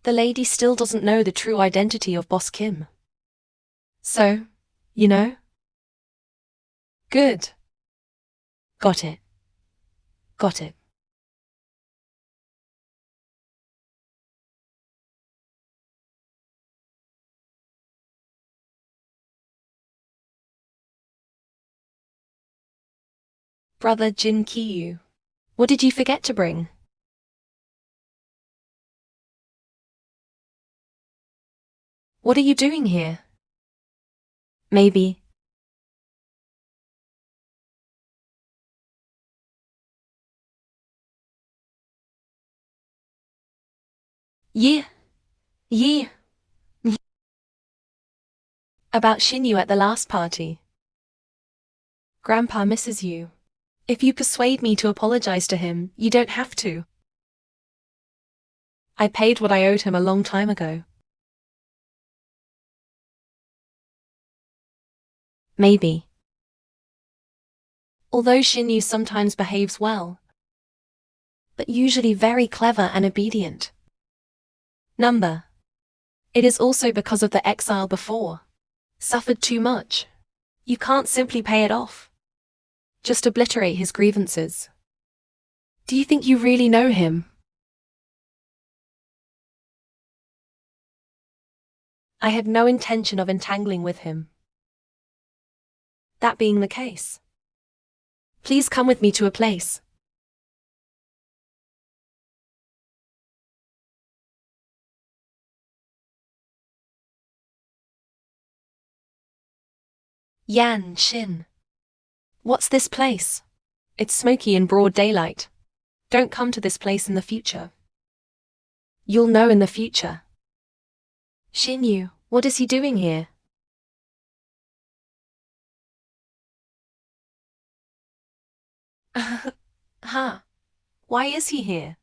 The lady still doesn't know the true identity of Boss Kim. So, you know? Good. Got it. Got it. Brother Jin Kiyu. What did you forget to bring? What are you doing here? Maybe. Yeah. Yeah. About Shinyu at the last party. Grandpa misses you. If you persuade me to apologize to him, you don't have to. I paid what I owed him a long time ago. Maybe. Although Shinyu sometimes behaves well, but usually very clever and obedient. Number. It is also because of the exile before. Suffered too much. You can't simply pay it off. Just obliterate his grievances. Do you think you really know him? I had no intention of entangling with him. That being the case, please come with me to a place. Yan Shin. What's this place? It's smoky in broad daylight. Don't come to this place in the future. You'll know in the future. Xinyu, what is he doing here? Huh? Why is he here?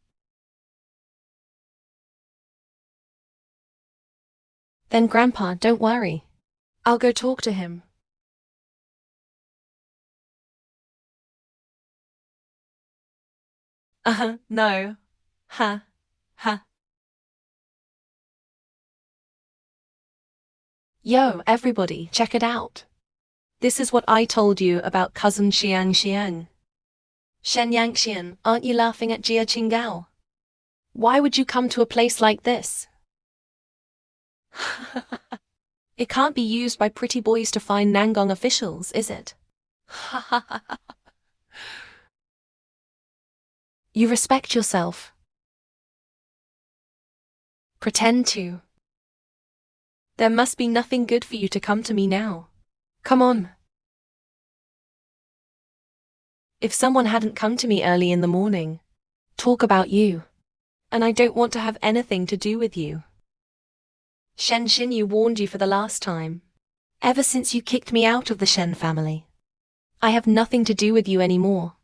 Then Grandpa, don't worry. I'll go talk to him. No. Huh. Huh. Yo, everybody, check it out. This is what I told you about cousin Xiang Xiang. Shen Yang Xian, aren't you laughing at Jia Qinggao? Why would you come to a place like this? It can't be used by pretty boys to find Nangong officials, is it? You respect yourself. Pretend to. There must be nothing good for you to come to me now. Come on. If someone hadn't come to me early in the morning, talk about you. And I don't want to have anything to do with you. Shen Xinyu warned you for the last time. Ever since you kicked me out of the Shen family, I have nothing to do with you anymore.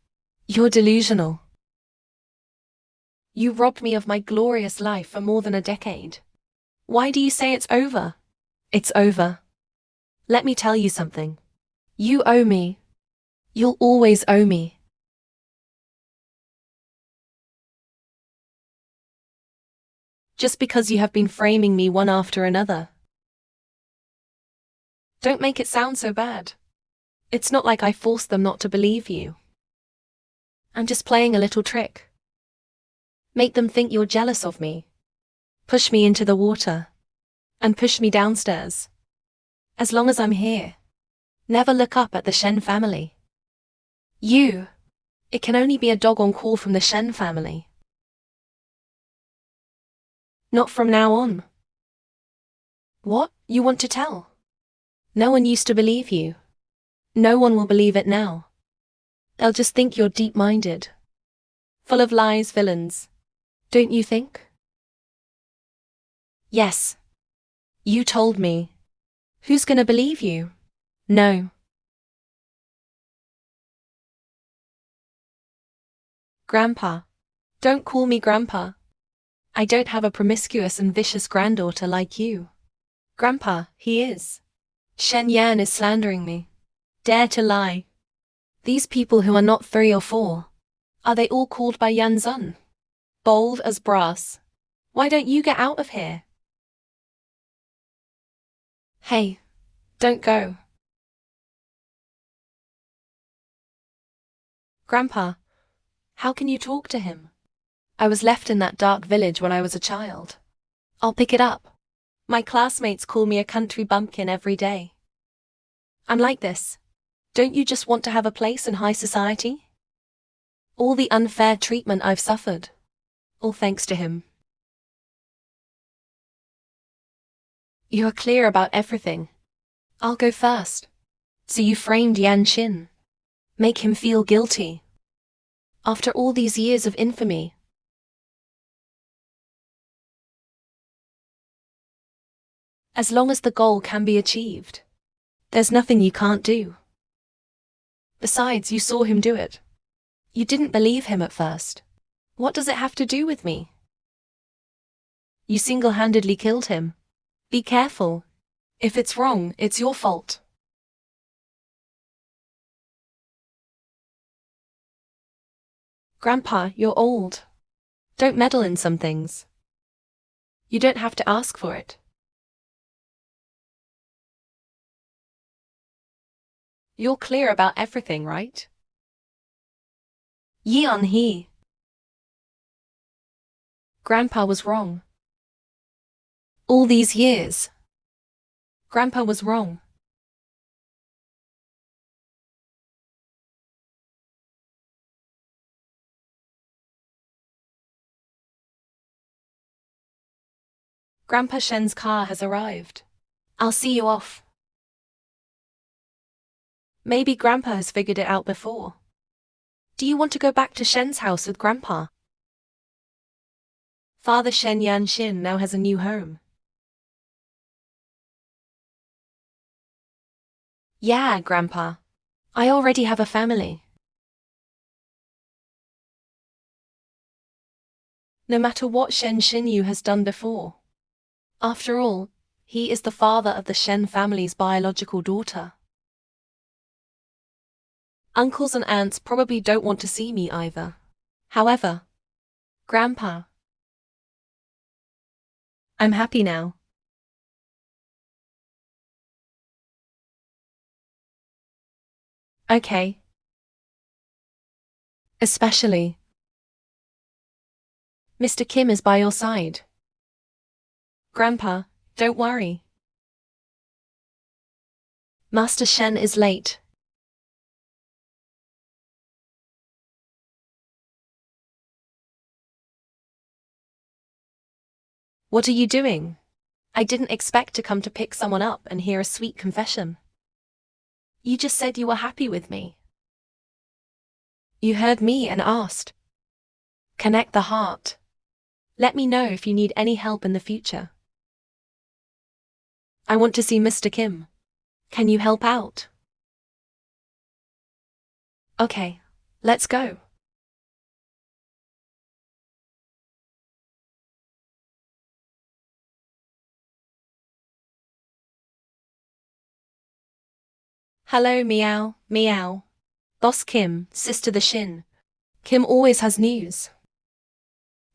You're delusional. You robbed me of my glorious life for more than a decade. Why do you say it's over? It's over. Let me tell you something. You owe me. You'll always owe me. Just because you have been framing me one after another. Don't make it sound so bad. It's not like I forced them not to believe you. I'm just playing a little trick. Make them think you're jealous of me. Push me into the water. And push me downstairs. As long as I'm here. Never look up at the Shen family. It can only be a dog on call from the Shen family. Not from now on. What? You want to tell? No one used to believe you. No one will believe it now. They'll just think you're deep-minded. Full of lies, villains. Don't you think? Yes. You told me. Who's gonna believe you? No. Grandpa. Don't call me Grandpa. I don't have a promiscuous and vicious granddaughter like you. Grandpa, he is. Shen Yan is slandering me. Dare to lie. These people who are not 3 or 4, are they all called by Yan Zun? Bold as brass. Why don't you get out of here? Hey, don't go. Grandpa, how can you talk to him? I was left in that dark village when I was a child. I'll pick it up. My classmates call me a country bumpkin every day. I'm like this. Don't you just want to have a place in high society? All the unfair treatment I've suffered. All thanks to him. You are clear about everything. I'll go first. So you framed Yan Xin. Make him feel guilty. After all these years of infamy. As long as the goal can be achieved, there's nothing you can't do. Besides, you saw him do it. You didn't believe him at first. What does it have to do with me? You single-handedly killed him. Be careful. If it's wrong, it's your fault. Grandpa, you're old. Don't meddle in some things. You don't have to ask for it. You're clear about everything, right? Yeon Hee. Grandpa was wrong. All these years. Grandpa was wrong. Grandpa Shen's car has arrived. I'll see you off. Maybe Grandpa has figured it out before. Do you want to go back to Shen's house with Grandpa? Father Shen Yanshin now has a new home. Yeah, Grandpa. I already have a family. No matter what Shen Xinyu has done before. After all, he is the father of the Shen family's biological daughter. Uncles and aunts probably don't want to see me either. However, Grandpa, I'm happy now. Okay. Especially, Mr. Kim is by your side. Grandpa, don't worry. Master Shen is late. What are you doing? I didn't expect to come to pick someone up and hear a sweet confession. You just said you were happy with me. You heard me and asked. Connect the heart. Let me know if you need any help in the future. I want to see Mr. Kim. Can you help out? Okay, let's go. Hello, meow, meow. Boss Kim, sister the Shin. Kim always has news.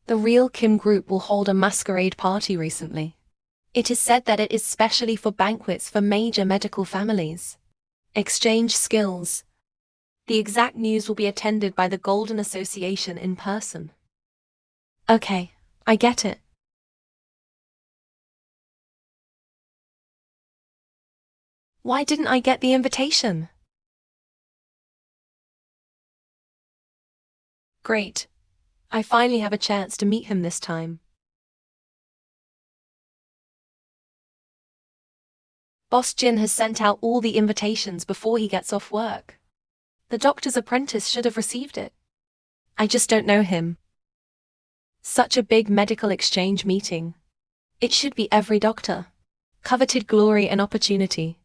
The real Kim group will hold a masquerade party recently. It is said that it is specially for banquets for major medical families. Exchange skills. The exact news will be attended by the Golden Association in person. Okay, I get it. Why didn't I get the invitation? Great. I finally have a chance to meet him this time. Boss Jin has sent out all the invitations before he gets off work. The doctor's apprentice should have received it. I just don't know him. Such a big medical exchange meeting. It should be every doctor. Coveted glory and opportunity.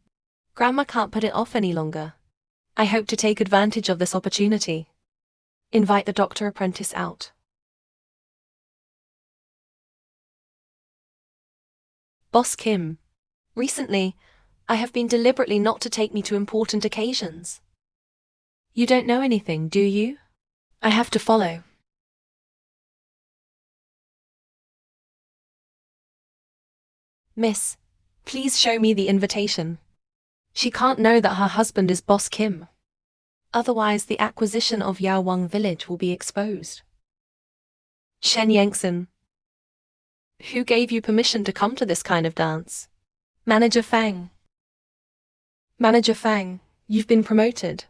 Grandma can't put it off any longer. I hope to take advantage of this opportunity. Invite the doctor apprentice out. Boss Kim. Recently, I have been deliberately not to take me to important occasions. You don't know anything, do you? I have to follow. Miss, please show me the invitation. She can't know that her husband is Boss Kim. Otherwise, the acquisition of Yaowang village will be exposed. Shen Yangsen. Who gave you permission to come to this kind of dance? Manager Fang. Manager Fang, you've been promoted.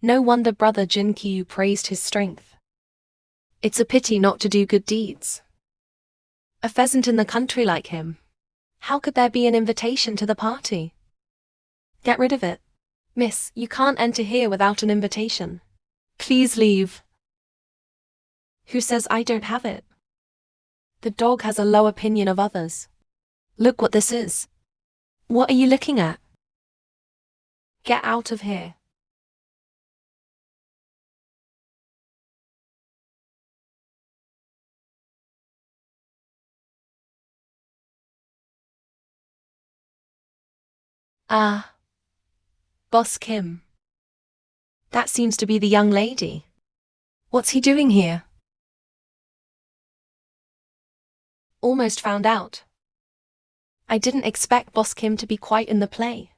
No wonder brother Jin Qiu praised his strength. It's a pity not to do good deeds. A pheasant in the country like him. How could there be an invitation to the party? Get rid of it. Miss, you can't enter here without an invitation. Please leave. Who says I don't have it? The dog has a low opinion of others. Look what this is. What are you looking at? Get out of here. Ah. Boss Kim. That seems to be the young lady. What's he doing here? Almost found out. I didn't expect Boss Kim to be quite in the play.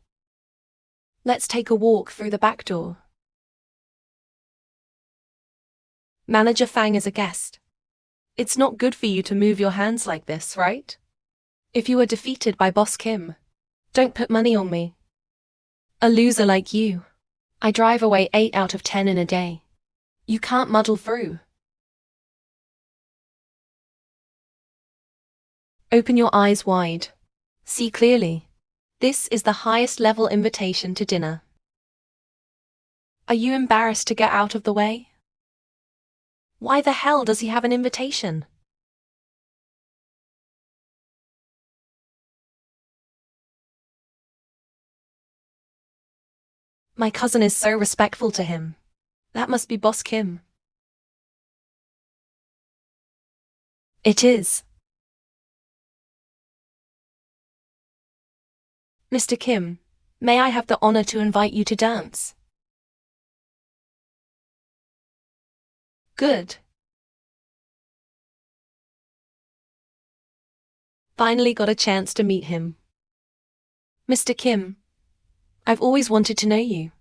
Let's take a walk through the back door. Manager Fang is a guest. It's not good for you to move your hands like this, right? If you were defeated by Boss Kim, don't put money on me. A loser like you. I drive away 8 out of 10 in a day. You can't muddle through. Open your eyes wide. See clearly. This is the highest level invitation to dinner. Are you embarrassed to get out of the way? Why the hell does he have an invitation? My cousin is so respectful to him. That must be Boss Kim. It is. Mr. Kim, may I have the honor to invite you to dance? Good. Finally got a chance to meet him. Mr. Kim, I've always wanted to know you.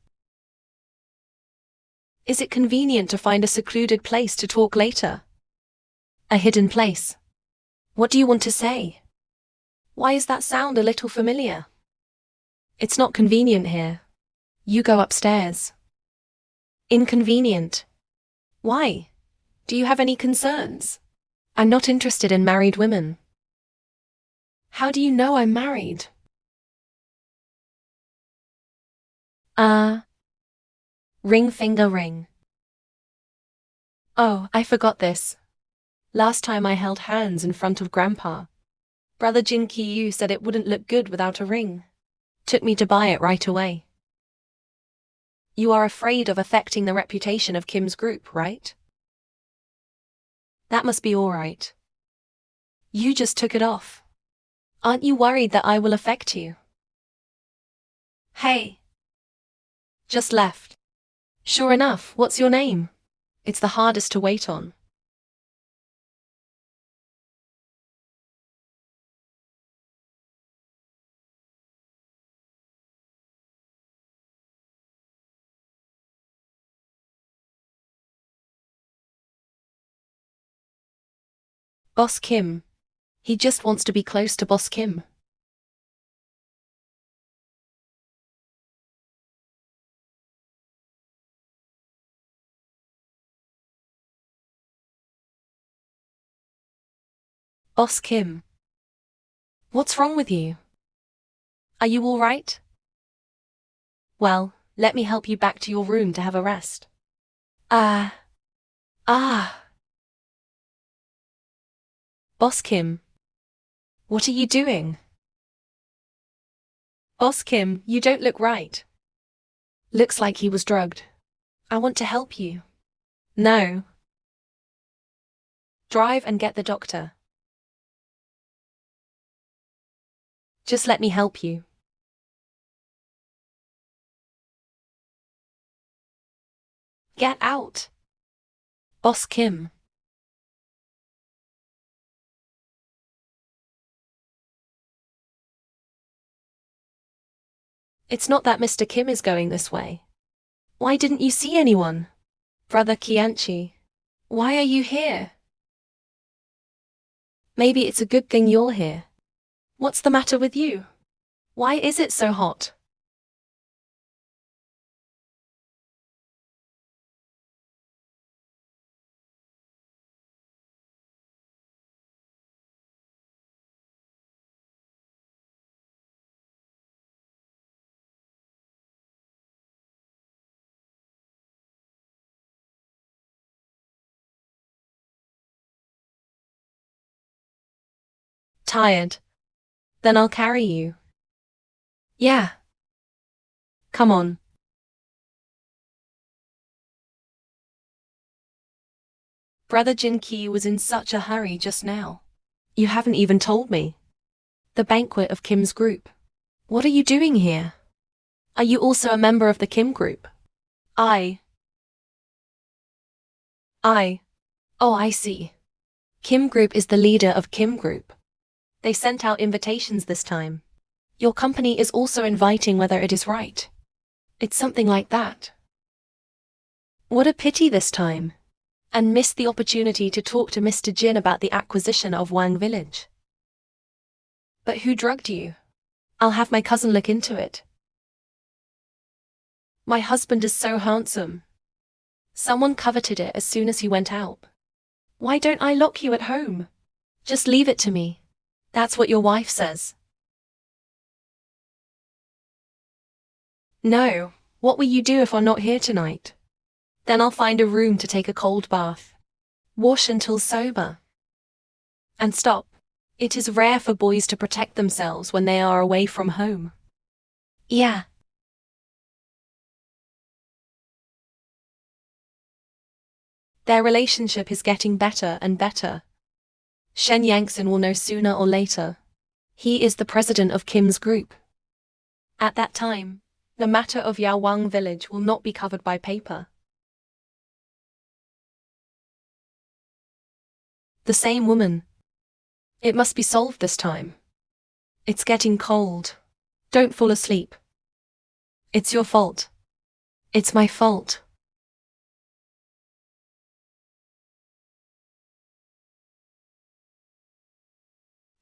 Is it convenient to find a secluded place to talk later? A hidden place? What do you want to say? Why does that sound a little familiar? It's not convenient here. You go upstairs. Inconvenient? Why? Do you have any concerns? I'm not interested in married women. How do you know I'm married? Ring finger ring. Oh, I forgot this. Last time I held hands in front of Grandpa. Brother Jin Ki-yu said it wouldn't look good without a ring. Took me to buy it right away. You are afraid of affecting the reputation of Kim's group, right? That must be all right. You just took it off. Aren't you worried that I will affect you? Hey. Just left. Sure enough, what's your name? It's the hardest to wait on. Boss Kim. He just wants to be close to Boss Kim. Boss Kim. What's wrong with you? Are you all right? Well, let me help you back to your room to have a rest. Boss Kim. What are you doing? Boss Kim, you don't look right. Looks like he was drugged. I want to help you. No. Drive and get the doctor. Just let me help you. Get out. Boss Kim. It's not that Mr. Kim is going this way. Why didn't you see anyone? Brother Kianchi. Why are you here? Maybe it's a good thing you're here. What's the matter with you? Why is it so hot? Tired. Then I'll carry you. Yeah. Come on. Brother Jin-ki was in such a hurry just now. You haven't even told me. The banquet of Kim's group. What are you doing here? Are you also a member of the Kim group? I. Oh, I see. Kim group is the leader of Kim group. They sent out invitations this time. Your company is also inviting whether it is right. It's something like that. What a pity this time. And missed the opportunity to talk to Mr. Jin about the acquisition of Wang Village. But who drugged you? I'll have my cousin look into it. My husband is so handsome. Someone coveted it as soon as he went out. Why don't I lock you at home? Just leave it to me. That's what your wife says. No, what will you do if I'm not here tonight? Then I'll find a room to take a cold bath. Wash until sober. And stop. It is rare for boys to protect themselves when they are away from home. Yeah. Their relationship is getting better and better. Shen Yangsen will know sooner or later. He is the president of Kim's group. At that time, the matter of Yaowang village will not be covered by paper. The same woman. It must be solved this time. It's getting cold. Don't fall asleep. It's your fault. It's my fault.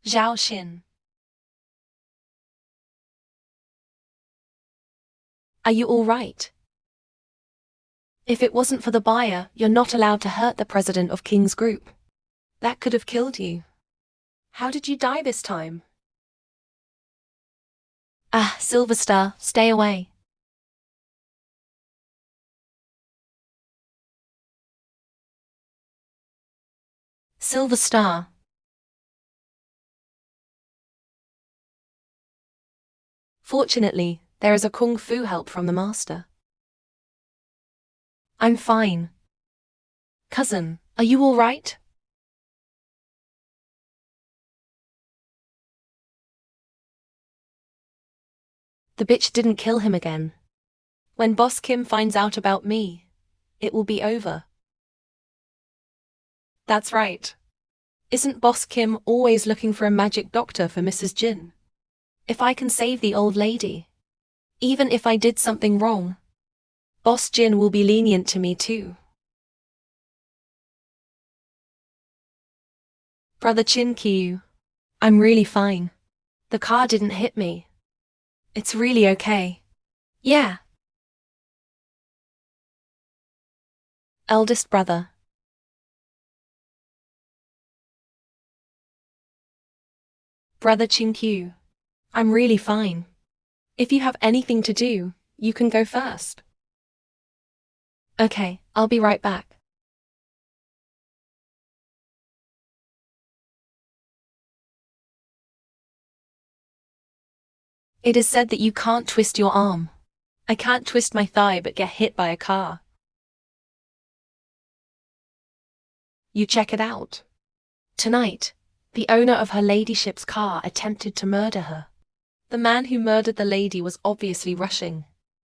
Zhao Xin. Are you all right? If it wasn't for the buyer, you're not allowed to hurt the president of King's group. That could have killed you. How did you die this time? Ah, Silver Star, stay away. Silver Star. Fortunately, there is a kung fu help from the master. I'm fine. Cousin, are you all right? The bitch didn't kill him again. When Boss Kim finds out about me, it will be over. That's right. Isn't Boss Kim always looking for a magic doctor for Mrs. Jin? If I can save the old lady, even if I did something wrong, Boss Jin will be lenient to me too. Brother Chin Kyu, I'm really fine. The car didn't hit me. It's really okay. Yeah. Eldest brother. Brother Chin Kyu, I'm really fine. If you have anything to do, you can go first. Okay, I'll be right back. It is said that you can't twist your arm. I can't twist my thigh but get hit by a car. You check it out. Tonight, the owner of her ladyship's car attempted to murder her. The man who murdered the lady was obviously rushing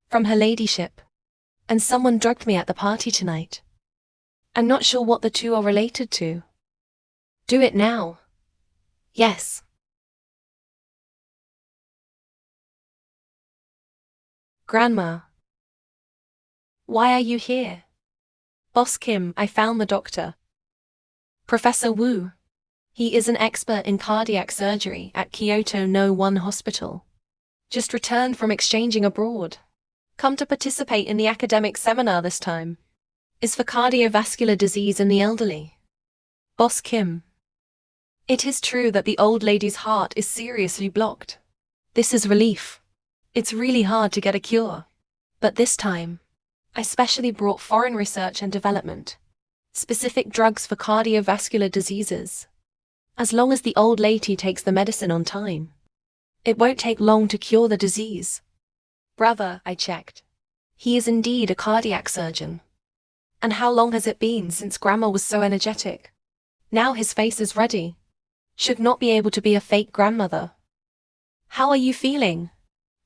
from her ladyship. And someone drugged me at the party tonight. I'm not sure what the two are related to. Do it now. Yes. Grandma. Why are you here? Boss Kim, I found the doctor. Professor Wu. He is an expert in cardiac surgery at Kyoto No 1 Hospital. Just returned from exchanging abroad. Come to participate in the academic seminar this time. Is for cardiovascular disease in the elderly. Boss Kim. It is true that the old lady's heart is seriously blocked. This is relief. It's really hard to get a cure. But this time, I specially brought foreign research and development. Specific drugs for cardiovascular diseases. As long as the old lady takes the medicine on time, it won't take long to cure the disease. Brother, I checked. He is indeed a cardiac surgeon. And how long has it been since Grandma was so energetic? Now his face is ready. Should not be able to be a fake grandmother. How are you feeling?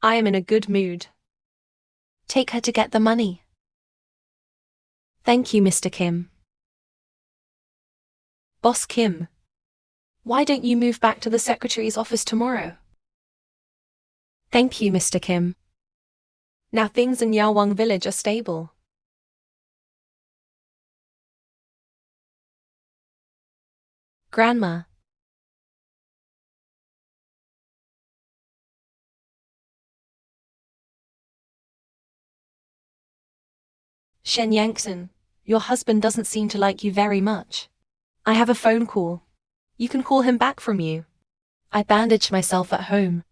I am in a good mood. Take her to get the money. Thank you, Mr. Kim. Boss Kim. Why don't you move back to the secretary's office tomorrow? Thank you, Mr. Kim. Now things in Yaowang village are stable. Grandma. Shen Yangsen, your husband doesn't seem to like you very much. I have a phone call. You can call him back from you. I bandaged myself at home.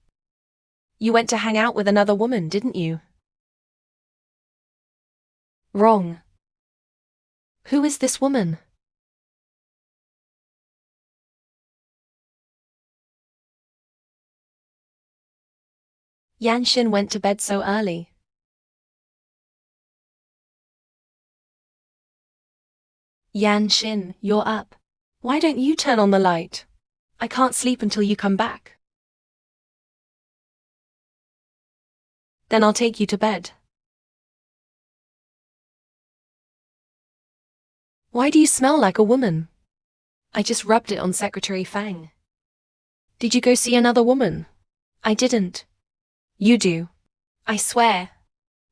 You went to hang out with another woman, didn't you? Wrong. Who is this woman? Yan Xin went to bed so early. Yan Xin, you're up. Why don't you turn on the light? I can't sleep until you come back. Then I'll take you to bed. Why do you smell like a woman? I just rubbed it on Secretary Fang. Did you go see another woman? I didn't. You do. I swear.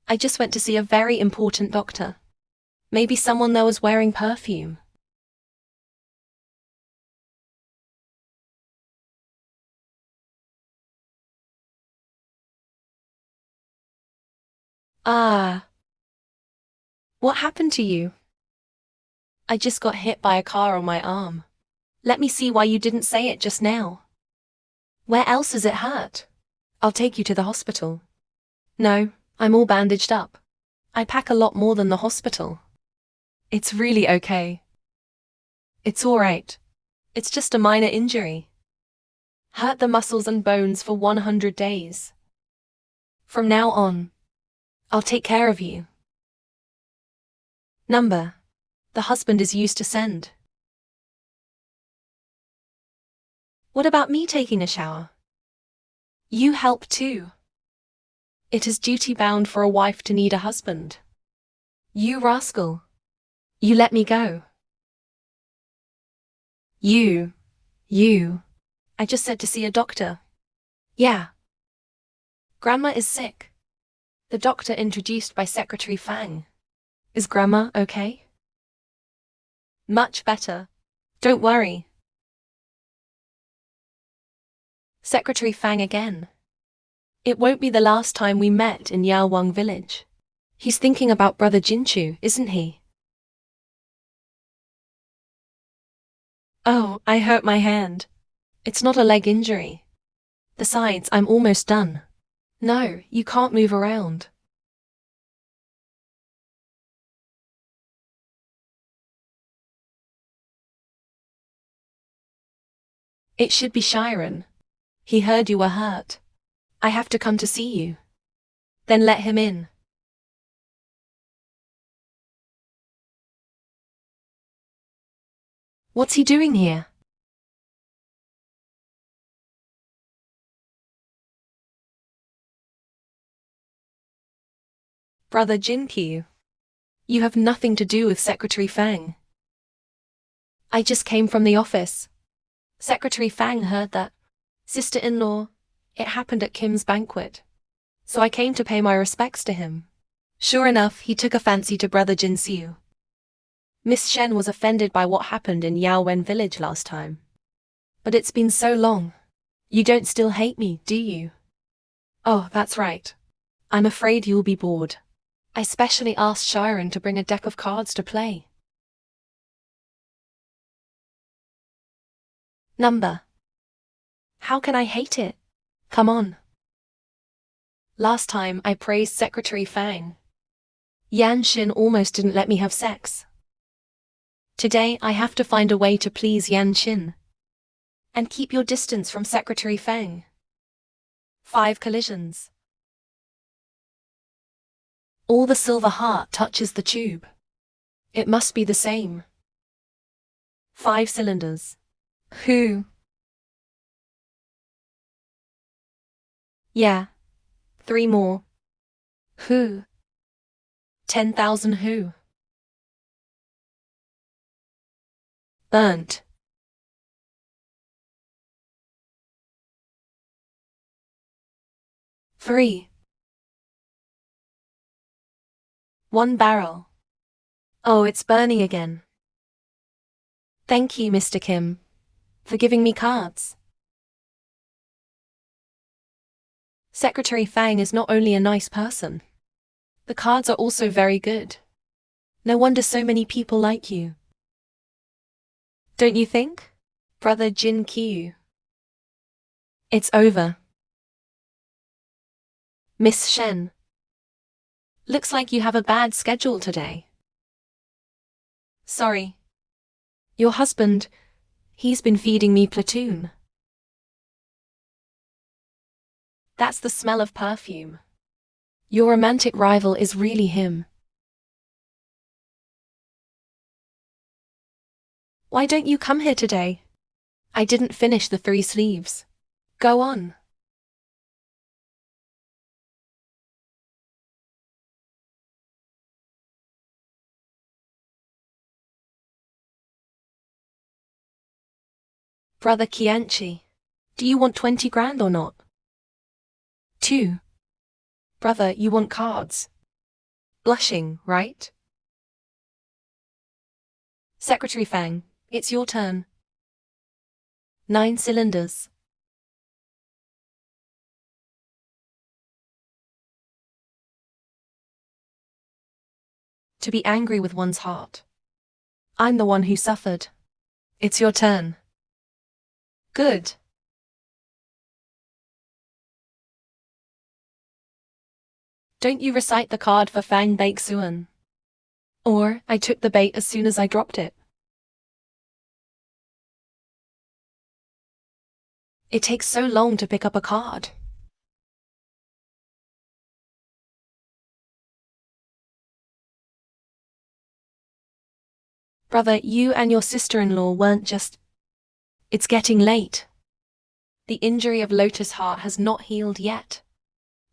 I just went to see a very important doctor. Maybe someone there was wearing perfume. Ah. What happened to you? I just got hit by a car on my arm. Let me see why you didn't say it just now. Where else is it hurt? I'll take you to the hospital. No, I'm all bandaged up. I pack a lot more than the hospital. It's really okay. It's alright. It's just a minor injury. Hurt the muscles and bones for 100 days. From now on, I'll take care of you. Number. The husband is used to send. What about me taking a shower? You help too. It is duty-bound for a wife to need a husband. You rascal. You let me go. You. I just said to see a doctor. Yeah. Grandma is sick. The doctor introduced by Secretary Fang. Is Grandma okay? Much better. Don't worry. Secretary Fang again. It won't be the last time we met in Yaowang village. He's thinking about brother Jinchu, isn't he? Oh, I hurt my hand. It's not a leg injury. Besides, I'm almost done. No, you can't move around. It should be Shiren. He heard you were hurt. I have to come to see you. Then let him in. What's he doing here? Brother Jinkyu. You have nothing to do with Secretary Fang. I just came from the office. Secretary Fang heard that. Sister-in-law, it happened at Kim's banquet. So I came to pay my respects to him. Sure enough, he took a fancy to brother Jinxiu. Miss Shen was offended by what happened in Yaowen village last time. But it's been so long. You don't still hate me, do you? Oh, that's right. I'm afraid you'll be bored. I specially asked Shiren to bring a deck of cards to play. Number. How can I hate it? Come on. Last time I praised Secretary Fang. Yan Xin almost didn't let me have sex. Today I have to find a way to please Yan Xin. And keep your distance from Secretary Fang. 5 collisions. All the silver heart touches the tube. It must be the same. 5 cylinders. Who? Yeah. 3 more. Who? 10,000 who? Burnt. Three. 1 barrel. Oh, it's burning again. Thank you, Mr. Kim, for giving me cards. Secretary Fang is not only a nice person. The cards are also very good. No wonder so many people like you. Don't you think? Brother Jin Kyu. It's over. Miss Shen. Looks like you have a bad schedule today. Sorry. Your husband, he's been feeding me platoon. That's the smell of perfume. Your romantic rival is really him. Why don't you come here today? I didn't finish the 3 sleeves. Go on. Brother Kianchi, do you want 20 grand or not? 2. Brother, you want cards. Blushing, right? Secretary Fang, it's your turn. 9 cylinders. To be angry with one's heart. I'm the one who suffered. It's your turn. Good. Don't you recite the card for Fang Bake Suan. Or, I took the bait as soon as I dropped it. It takes so long to pick up a card. Brother, you and your sister-in-law weren't just... It's getting late. The injury of Lotus Heart has not healed yet.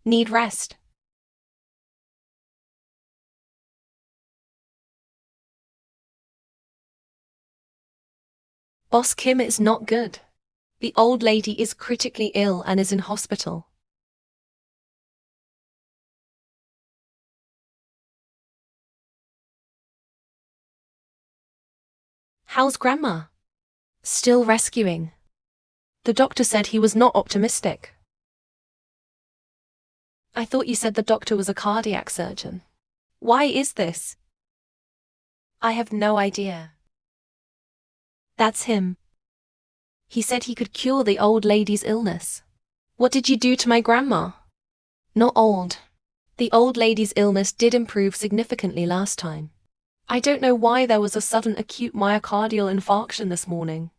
Need rest. Boss Kim is not good. The old lady is critically ill and is in hospital. How's Grandma? Still rescuing. The doctor said he was not optimistic. I thought you said the doctor was a cardiac surgeon. Why is this? I have no idea. That's him. He said he could cure the old lady's illness. What did you do to my grandma? Not old. The old lady's illness did improve significantly last time. I don't know why there was a sudden acute myocardial infarction this morning.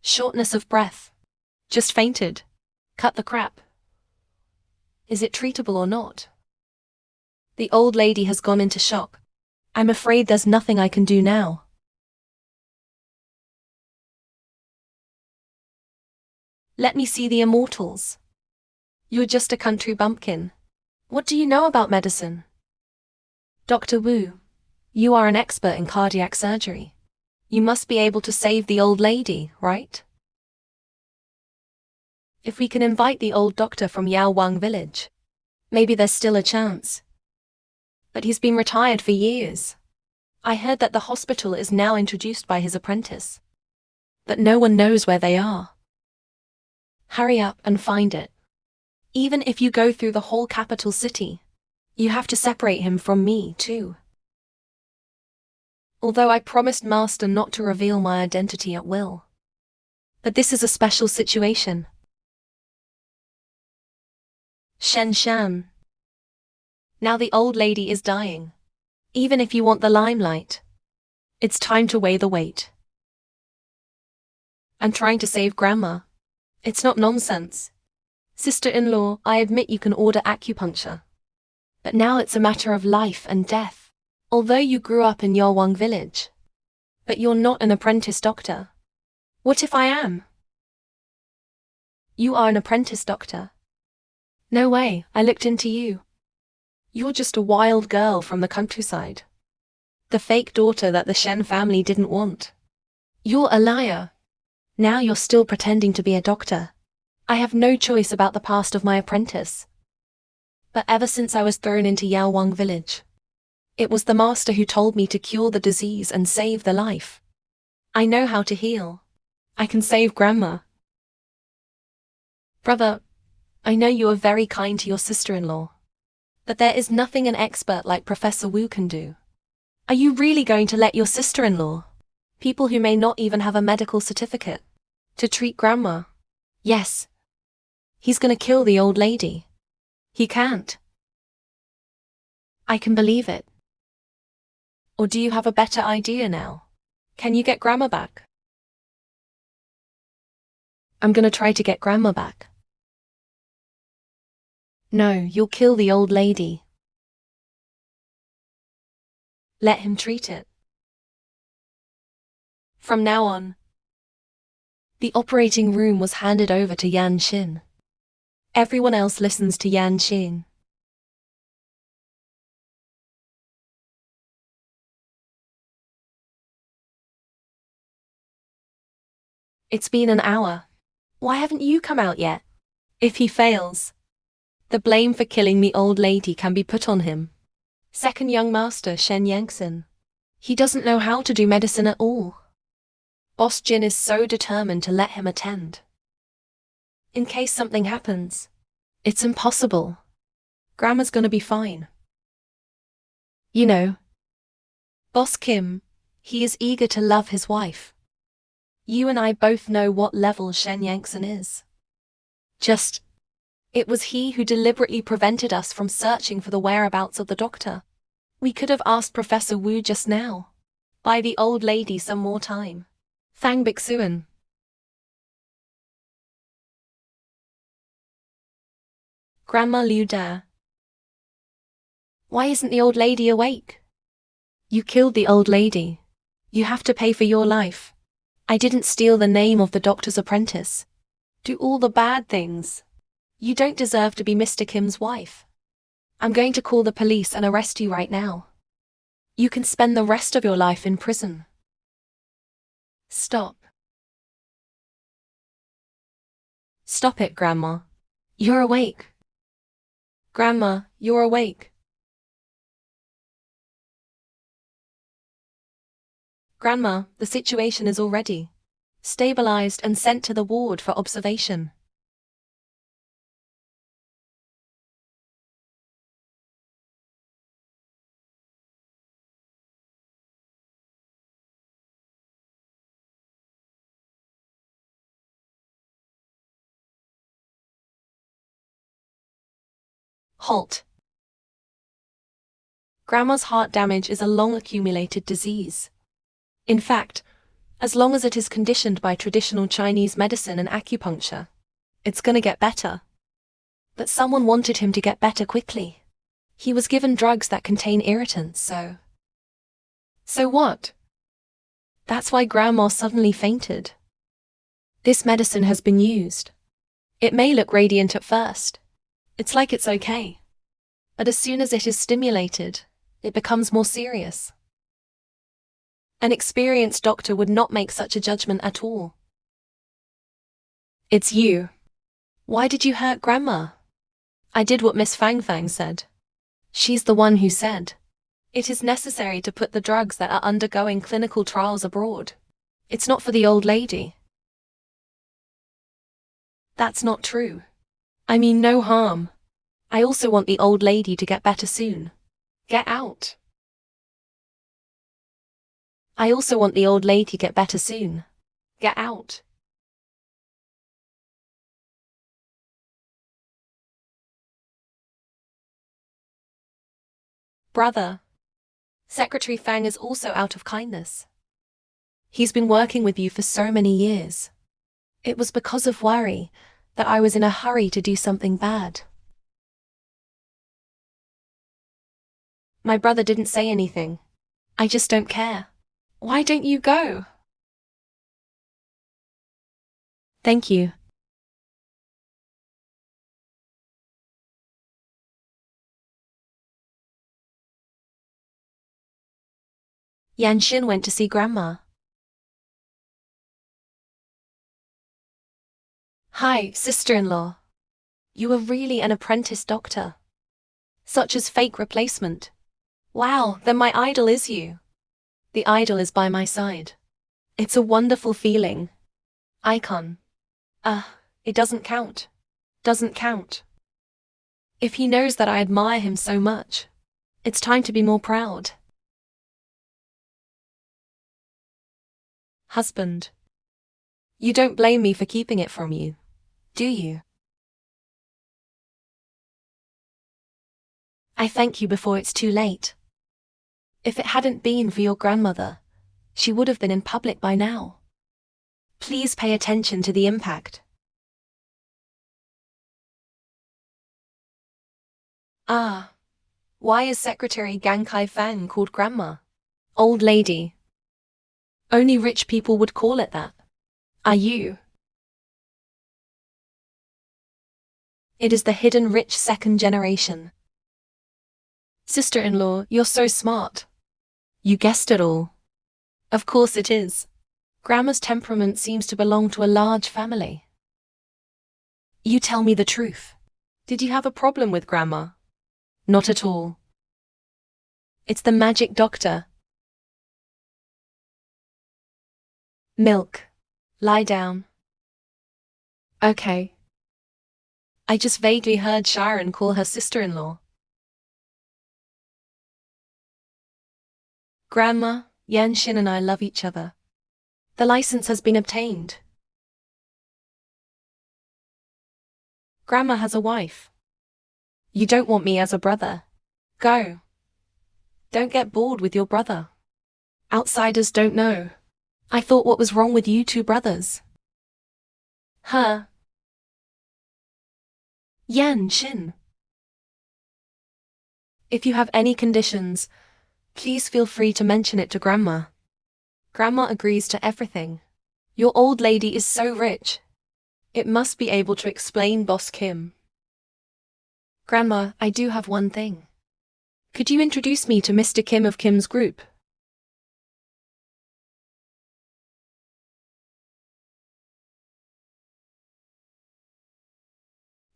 Shortness of breath. Just fainted. Cut the crap. Is it treatable or not? The old lady has gone into shock. I'm afraid there's nothing I can do now. Let me see the immortals. You're just a country bumpkin. What do you know about medicine? Dr. Wu, you are an expert in cardiac surgery. You must be able to save the old lady, right? If we can invite the old doctor from Yaowang village, maybe there's still a chance. But he's been retired for years. I heard that the hospital is now introduced by his apprentice. But no one knows where they are. Hurry up and find it. Even if you go through the whole capital city, you have to separate him from me, too. Although I promised Master not to reveal my identity at will. But this is a special situation. Shen Shan. Now the old lady is dying. Even if you want the limelight, it's time to weigh the weight. I'm trying to save Grandma. It's not nonsense. Sister-in-law, I admit you can order acupuncture. But now it's a matter of life and death. Although you grew up in Yaowang village. But you're not an apprentice doctor. What if I am? You are an apprentice doctor. No way, I looked into you. You're just a wild girl from the countryside. The fake daughter that the Shen family didn't want. You're a liar. Now you're still pretending to be a doctor. I have no choice about the past of my apprentice. But ever since I was thrown into Yaowang village, it was the master who told me to cure the disease and save the life. I know how to heal. I can save Grandma. Brother, I know you are very kind to your sister-in-law. But there is nothing an expert like Professor Wu can do. Are you really going to let your sister-in-law, people who may not even have a medical certificate, to treat Grandma? Yes. He's gonna kill the old lady. He can't. I can believe it. Or do you have a better idea now? Can you get Grandma back? I'm gonna try to get Grandma back. No, you'll kill the old lady. Let him treat it. From now on, the operating room was handed over to Yan Xin. Everyone else listens to Yan Xin. It's been an hour. Why haven't you come out yet? If he fails, the blame for killing the old lady can be put on him. Second young master Shen Yangxin. He doesn't know how to do medicine at all. Boss Jin is so determined to let him attend. In case something happens, it's impossible. Grandma's gonna be fine. You know, Boss Kim, he is eager to love his wife. You and I both know what level Shen Yangxin is. It was he who deliberately prevented us from searching for the whereabouts of the doctor. We could have asked Professor Wu just now. Buy the old lady some more time. Thang Bixuan. Grandma Liu Da. Why isn't the old lady awake? You killed the old lady. You have to pay for your life. I didn't steal the name of the doctor's apprentice. Do all the bad things. You don't deserve to be Mr. Kim's wife. I'm going to call the police and arrest you right now. You can spend the rest of your life in prison. Stop. Stop it, Grandma. You're awake. Grandma, you're awake. Grandma, the situation is already stabilized and sent to the ward for observation. Halt. Grandma's heart damage is a long accumulated disease. In fact, as long as it is conditioned by traditional Chinese medicine and acupuncture, it's gonna get better. But someone wanted him to get better quickly. He was given drugs that contain irritants, so... So what? That's why Grandma suddenly fainted. This medicine has been used. It may look radiant at first. It's like it's okay. But as soon as it is stimulated, it becomes more serious. An experienced doctor would not make such a judgment at all. It's you. Why did you hurt Grandma? I did what Miss Fang Fang said. She's the one who said it is necessary to put the drugs that are undergoing clinical trials abroad. It's not for the old lady. That's not true. I mean no harm. I also want the old lady to get better soon. Get out. I also want the old lady to get better soon. Get out. Brother. Secretary Fang is also out of kindness. He's been working with you for so many years. It was because of worry that I was in a hurry to do something bad. My brother didn't say anything. I just don't care. Why don't you go? Thank you. Yan Xin went to see Grandma. Hi, sister-in-law. You are really an apprentice doctor. Such as fake replacement. Wow, then my idol is you. The idol is by my side. It's a wonderful feeling. Icon. It doesn't count. Doesn't count. If he knows that I admire him so much, it's time to be more proud. Husband. You don't blame me for keeping it from you, do you? I thank you before it's too late. If it hadn't been for your grandmother, she would have been in public by now. Please pay attention to the impact. Ah, why is Secretary Gang Kai Fang called Grandma? Old lady. Only rich people would call it that. Are you? It is the hidden rich second generation. Sister-in-law, you're so smart. You guessed it all. Of course it is. Grandma's temperament seems to belong to a large family. You tell me the truth. Did you have a problem with Grandma? Not at all. It's the magic doctor. Milk. Lie down. Okay. I just vaguely heard Sharon call her sister-in-law. Grandma, Yan Xin and I love each other. The license has been obtained. Grandma has a wife. You don't want me as a brother. Go. Don't get bored with your brother. Outsiders don't know. I thought what was wrong with you two brothers? Huh? Yan Xin. If you have any conditions, please feel free to mention it to Grandma. Grandma agrees to everything. Your old lady is so rich. It must be able to explain Boss Kim. Grandma, I do have one thing. Could you introduce me to Mr. Kim of Kim's group?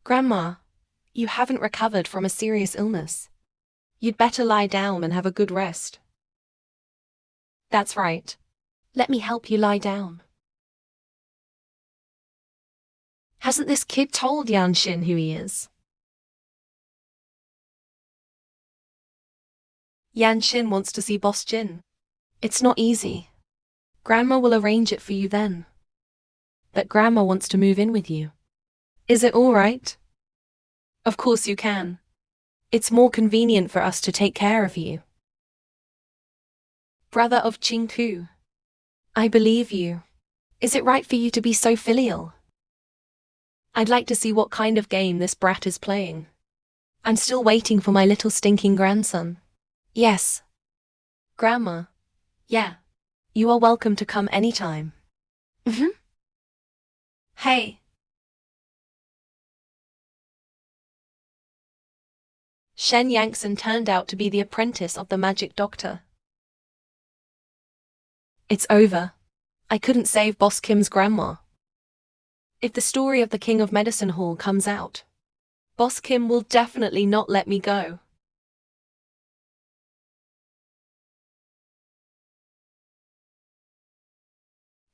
Grandma, you haven't recovered from a serious illness. You'd better lie down and have a good rest. That's right. Let me help you lie down. Hasn't this kid told Yan Xin who he is? Yan Xin wants to see Boss Jin. It's not easy. Grandma will arrange it for you then. But Grandma wants to move in with you. Is it all right? Of course you can. It's more convenient for us to take care of you. Brother of Chinku. I believe you. Is it right for you to be so filial? I'd like to see what kind of game this brat is playing. I'm still waiting for my little stinking grandson. Yes. Grandma. Yeah. You are welcome to come anytime. Hey. Shen Yangsen turned out to be the apprentice of the magic doctor. It's over. I couldn't save Boss Kim's grandma. If the story of the King of Medicine Hall comes out, Boss Kim will definitely not let me go.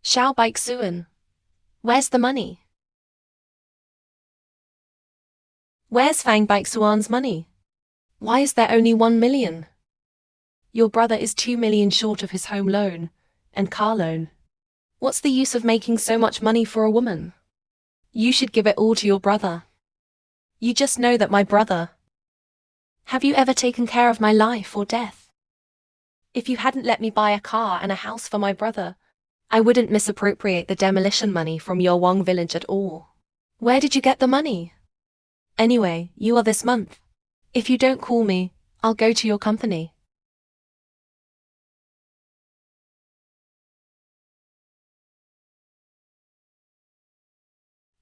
Xiao Baixuan. Where's the money? Where's Fang Baixuan's money? Why is there only 1 million? Your brother is 2 million short of his home loan and car loan. What's the use of making so much money for a woman? You should give it all to your brother. You just know that my brother. Have you ever taken care of my life or death? If you hadn't let me buy a car and a house for my brother, I wouldn't misappropriate the demolition money from your Wang village at all. Where did you get the money? Anyway, you are this month. If you don't call me, I'll go to your company.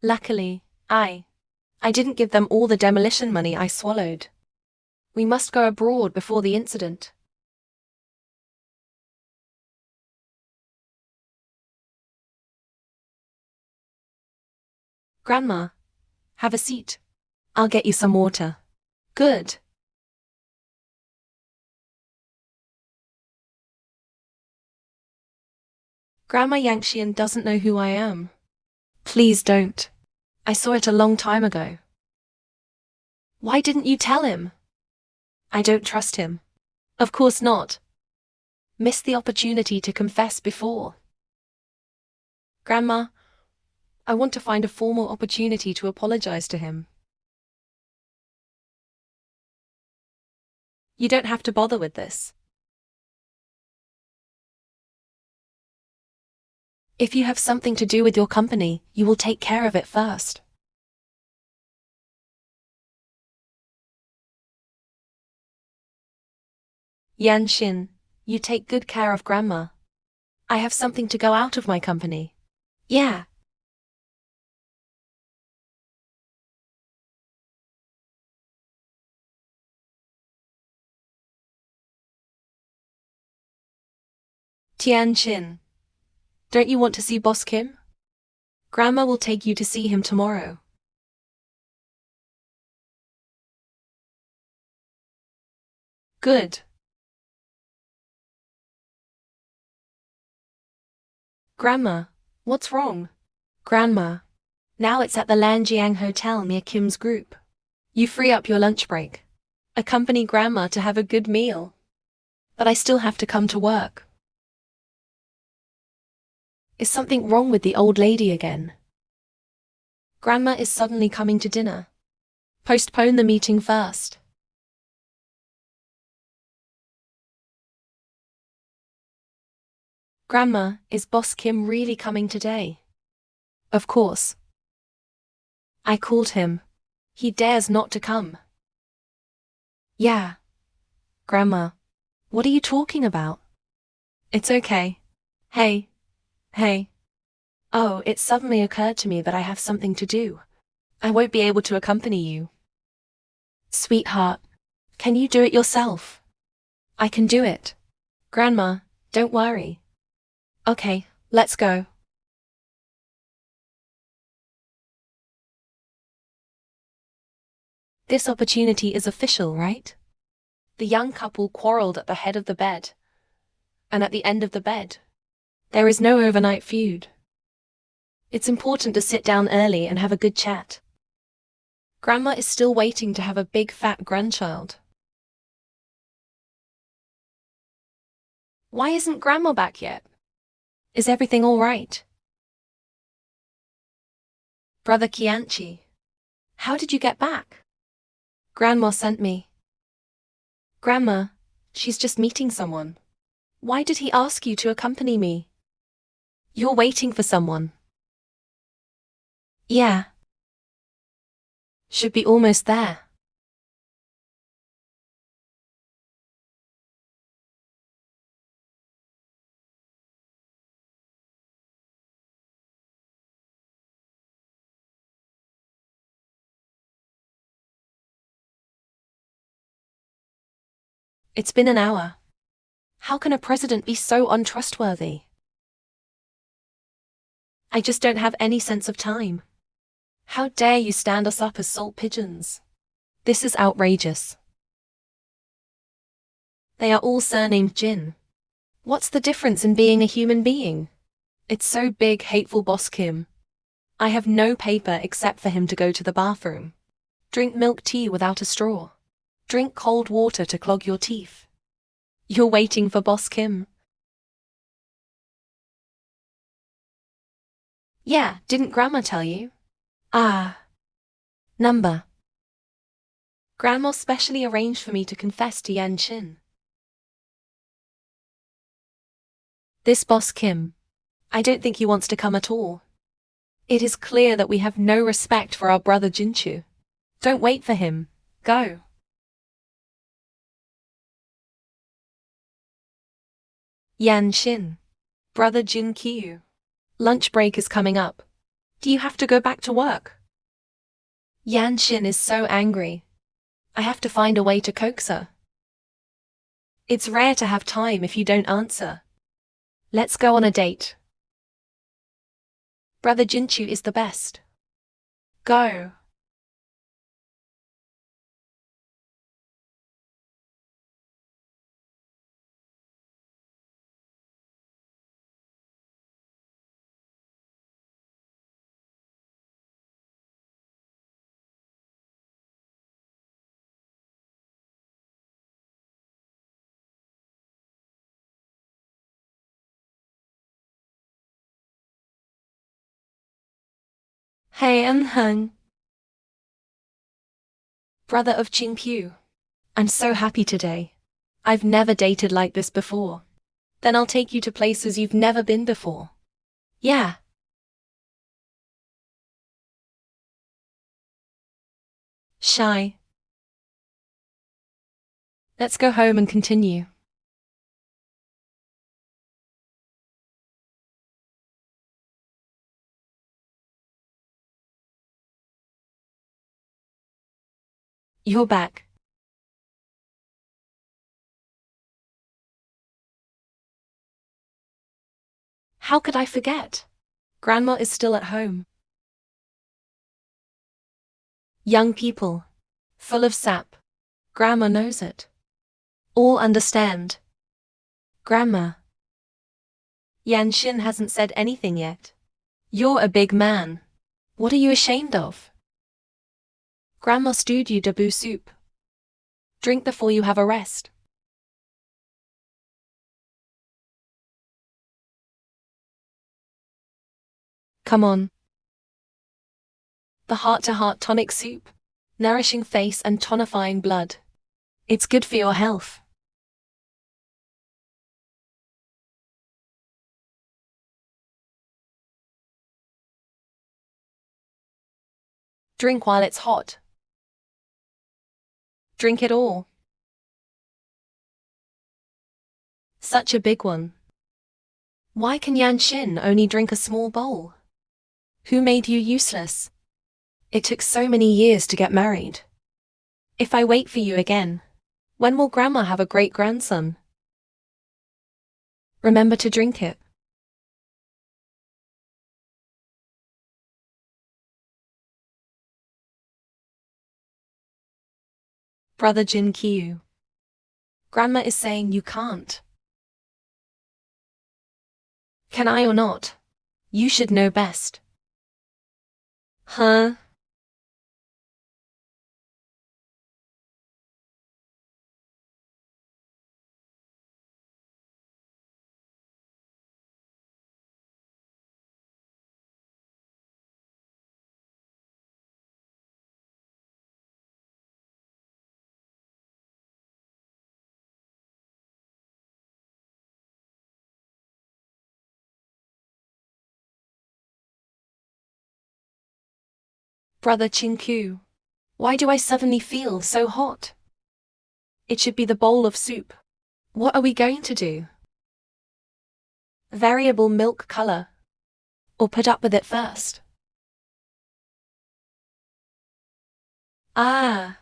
Luckily, I didn't give them all the demolition money I swallowed. We must go abroad before the incident. Grandma, have a seat. I'll get you some water. Good. Grandma Yangxian doesn't know who I am. Please don't. I saw it a long time ago. Why didn't you tell him? I don't trust him. Of course not. Missed the opportunity to confess before. Grandma, I want to find a formal opportunity to apologize to him. You don't have to bother with this. If you have something to do with your company, you will take care of it first. Yanshin, you take good care of Grandma. I have something to go out of my company. Yeah. Tianjin, don't you want to see Boss Kim? Grandma will take you to see him tomorrow. Good. Grandma, what's wrong? Grandma, now it's at the Lanjiang Hotel near Kim's group. You free up your lunch break. Accompany Grandma to have a good meal. But I still have to come to work. Is something wrong with the old lady again? Grandma is suddenly coming to dinner. Postpone the meeting first. Grandma, is Boss Kim really coming today? Of course. I called him. He dares not to come. Yeah. Grandma, what are you talking about? It's okay. Hey. Hey. Oh, it suddenly occurred to me that I have something to do. I won't be able to accompany you. Sweetheart, can you do it yourself? I can do it. Grandma, don't worry. Okay, let's go. This opportunity is official, right? The young couple quarreled at the head of the bed. And at the end of the bed. There is no overnight feud. It's important to sit down early and have a good chat. Grandma is still waiting to have a big fat grandchild. Why isn't Grandma back yet? Is everything all right? Brother Kianchi, how did you get back? Grandma sent me. Grandma, she's just meeting someone. Why did he ask you to accompany me? You're waiting for someone. Yeah. Should be almost there. It's been an hour. How can a president be so untrustworthy? I just don't have any sense of time. How dare you stand us up as salt pigeons? This is outrageous. They are all surnamed Jin. What's the difference in being a human being? It's so big, hateful Boss Kim. I have no paper except for him to go to the bathroom. Drink milk tea without a straw. Drink cold water to clog your teeth. You're waiting for Boss Kim. Yeah, didn't Grandma tell you? Ah. Number. Grandma specially arranged for me to confess to Yan Chin. This Boss Kim. I don't think he wants to come at all. It is clear that we have no respect for our brother Jinchu. Don't wait for him. Go. Yan Shin. Brother Jin Kyu. Lunch break is coming up. Do you have to go back to work? Yan Shin is so angry. I have to find a way to coax her. It's rare to have time if you don't answer. Let's go on a date. Brother Jinchu is the best. Go. Hey, Hun. Brother of Qing Pu. I'm so happy today. I've never dated like this before. Then I'll take you to places you've never been before. Yeah. Shy. Let's go home and continue. You're back. How could I forget? Grandma is still at home. Young people. Full of sap. Grandma knows it. All understand. Grandma. Yanshin hasn't said anything yet. You're a big man. What are you ashamed of? Grandma stewed you dabu soup. Drink before you have a rest. Come on. The heart-to-heart tonic soup. Nourishing face and tonifying blood. It's good for your health. Drink while it's hot. Drink it all. Such a big one. Why can Yanshin only drink a small bowl? Who made you useless? It took so many years to get married. If I wait for you again, when will Grandma have a great-grandson? Remember to drink it. Brother Jin Kyu. Grandma is saying you can't. Can I or not? You should know best. Huh? Brother Chinku. Why do I suddenly feel so hot? It should be the bowl of soup. What are we going to do? Variable milk color. Or put up with it first? Ah.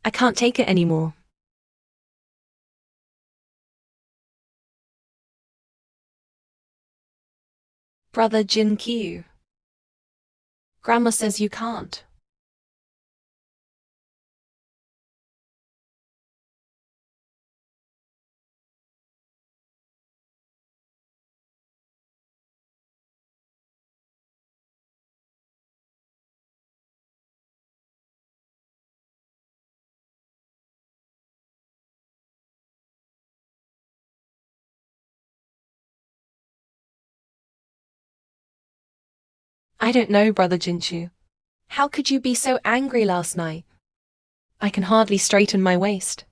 I can't take it anymore. Brother Jin Kyu. Grandma says you can't. I don't know, Brother Jinchu. How could you be so angry last night? I can hardly straighten my waist.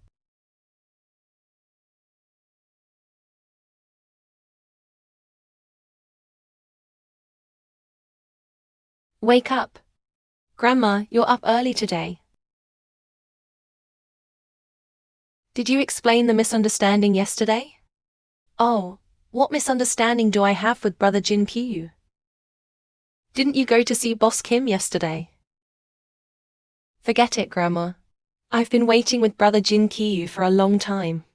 Wake up. Grandma, you're up early today. Did you explain the misunderstanding yesterday? Oh, what misunderstanding do I have with Brother Jin Kyu? Didn't you go to see Boss Kim yesterday? Forget it, Grandma. I've been waiting with Brother Jin Kyu for a long time.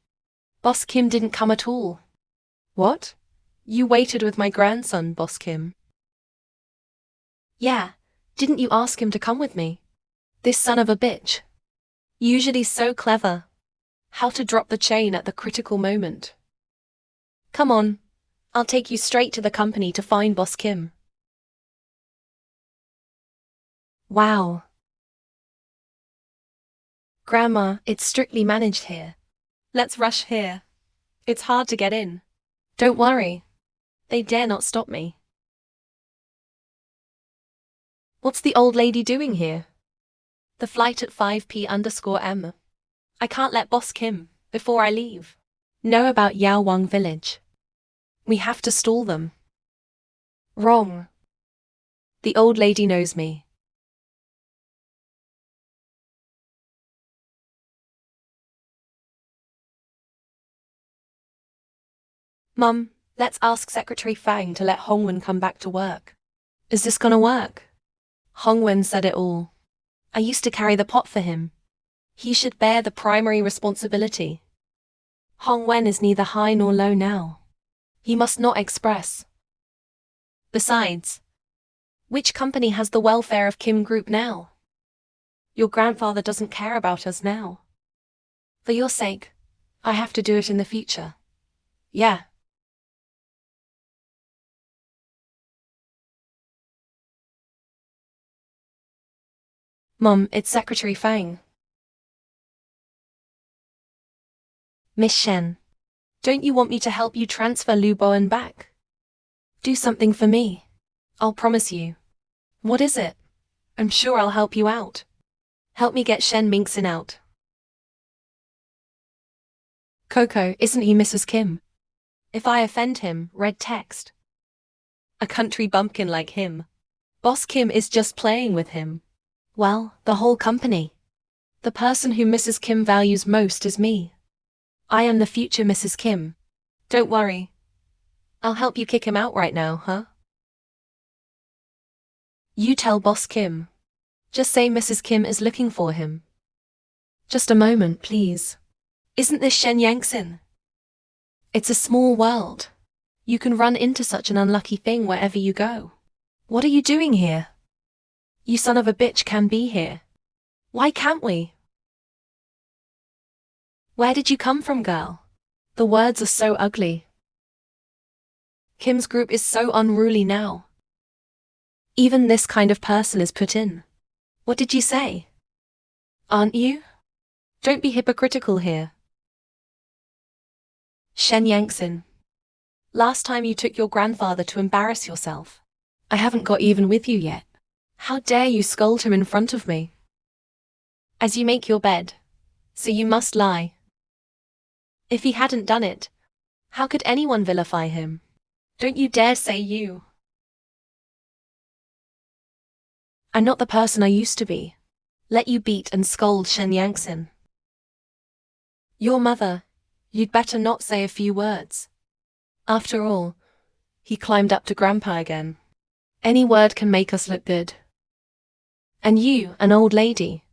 Boss Kim didn't come at all. What? You waited with my grandson, Boss Kim. Yeah, didn't you ask him to come with me? This son of a bitch. Usually so clever. How to drop the chain at the critical moment. Come on, I'll take you straight to the company to find Boss Kim. Wow. Grandma, it's strictly managed here. Let's rush here. It's hard to get in. Don't worry. They dare not stop me. What's the old lady doing here? The flight at 5p_m. I can't let Boss Kim, before I leave, know about Yaowang village. We have to stall them. Wrong. The old lady knows me. Mum, let's ask Secretary Fang to let Hongwen come back to work. Is this gonna work? Hong Wen said it all. I used to carry the pot for him. He should bear the primary responsibility. Hong Wen is neither high nor low now. He must not express. Besides, which company has the welfare of Kim Group now? Your grandfather doesn't care about us now. For your sake, I have to do it in the future. Yeah. Mom, it's Secretary Fang. Miss Shen, don't you want me to help you transfer Lu Bowen back? Do something for me. I'll promise you. What is it? I'm sure I'll help you out. Help me get Shen Mingxin out. Coco, isn't he Mrs. Kim? If I offend him, red text. A country bumpkin like him. Boss Kim is just playing with him. Well, the whole company. The person who Mrs. Kim values most is me. I am the future Mrs. Kim. Don't worry. I'll help you kick him out right now, huh? You tell Boss Kim. Just say Mrs. Kim is looking for him. Just a moment, please. Isn't this Shen Yangxin? It's a small world. You can run into such an unlucky thing wherever you go. What are you doing here? You son of a bitch can be here. Why can't we? Where did you come from, girl? The words are so ugly. Kim's group is so unruly now. Even this kind of person is put in. What did you say? Aren't you? Don't be hypocritical here. Shen Yangxin. Last time you took your grandfather to embarrass yourself. I haven't got even with you yet. How dare you scold him in front of me? As you make your bed, so you must lie. If he hadn't done it, how could anyone vilify him? Don't you dare say you. I'm not the person I used to be. Let you beat and scold Shen Yangxin. Your mother, you'd better not say a few words. After all, he climbed up to Grandpa again. Any word can make us look good. And you, an old lady.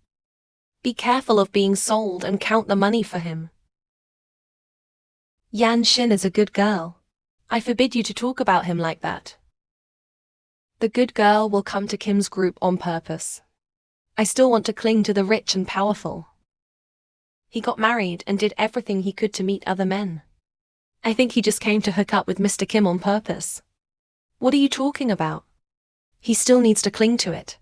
Be careful of being sold and count the money for him. Yan Xin is a good girl. I forbid you to talk about him like that. The good girl will come to Kim's group on purpose. I still want to cling to the rich and powerful. He got married and did everything he could to meet other men. I think he just came to hook up with Mr. Kim on purpose. What are you talking about? He still needs to cling to it.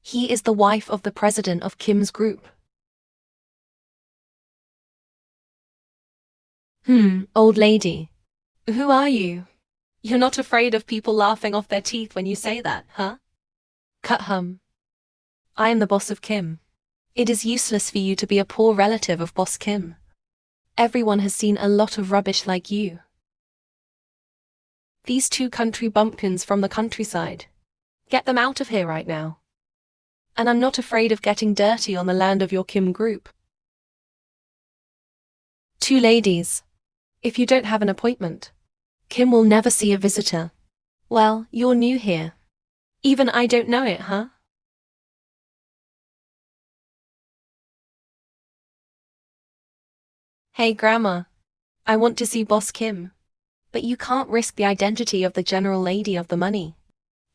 He is the wife of the president of Kim's group. Old lady. Who are you? You're not afraid of people laughing off their teeth when you say that, huh? Cut hum. I am the boss of Kim. It is useless for you to be a poor relative of Boss Kim. Everyone has seen a lot of rubbish like you. These two country bumpkins from the countryside. Get them out of here right now. And I'm not afraid of getting dirty on the land of your Kim group. Two ladies. If you don't have an appointment, Kim will never see a visitor. Well, you're new here. Even I don't know it, huh? Hey, Grandma. I want to see Boss Kim. But you can't risk the identity of the general lady of the money.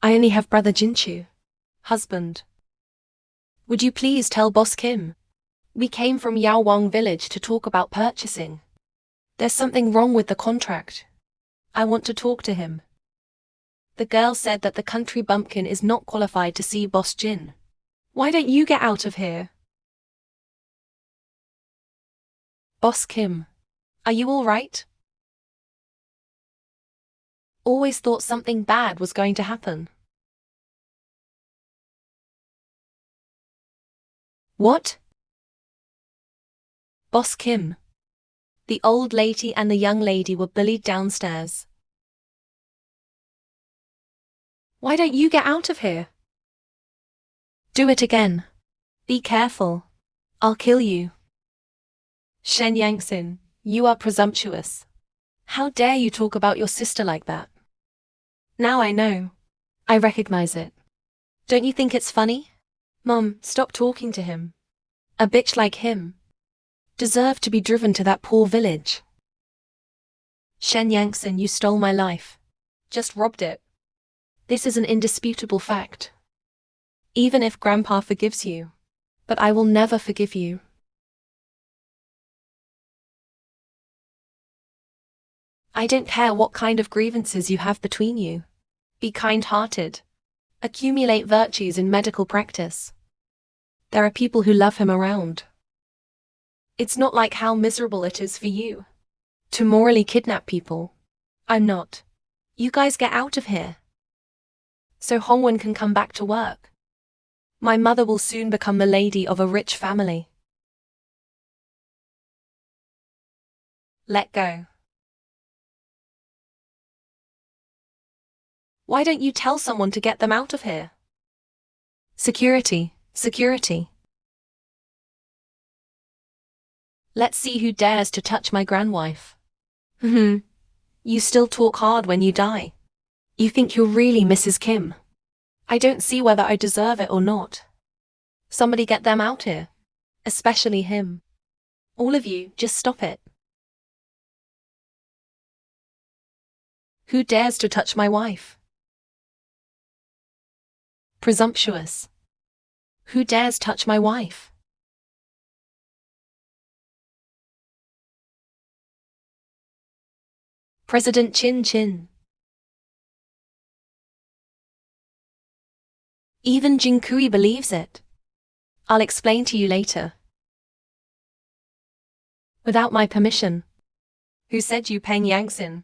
I only have Brother Jinchu. Husband. Would you please tell Boss Kim? We came from Yaowang village to talk about purchasing. There's something wrong with the contract. I want to talk to him. The girl said that the country bumpkin is not qualified to see Boss Jin. Why don't you get out of here? Boss Kim. Are you all right? Always thought something bad was going to happen. What? Boss Kim. The old lady and the young lady were bullied downstairs. Why don't you get out of here? Do it again. Be careful. I'll kill you. Shen Yangxin, you are presumptuous. How dare you talk about your sister like that? Now I know. I recognize it. Don't you think it's funny? Mom, stop talking to him. A bitch like him deserved to be driven to that poor village. Shen Yangtze, you stole my life. Just robbed it. This is an indisputable fact. Even if Grandpa forgives you. But I will never forgive you. I don't care what kind of grievances you have between you. Be kind-hearted. Accumulate virtues in medical practice. There are people who love him around. It's not like how miserable it is for you to morally kidnap people. I'm not. You guys get out of here. So Hongwen can come back to work. My mother will soon become the lady of a rich family. Let go. Why don't you tell someone to get them out of here? Security, security. Let's see who dares to touch my grandwife. You still talk hard when you die. You think you're really Mrs. Kim. I don't see whether I deserve it or not. Somebody get them out here. Especially him. All of you, just stop it. Who dares to touch my wife? Presumptuous. Who dares touch my wife? President Chin Chin. Even Jin Kui believes it. I'll explain to you later. Without my permission. Who said you Peng Yangxin?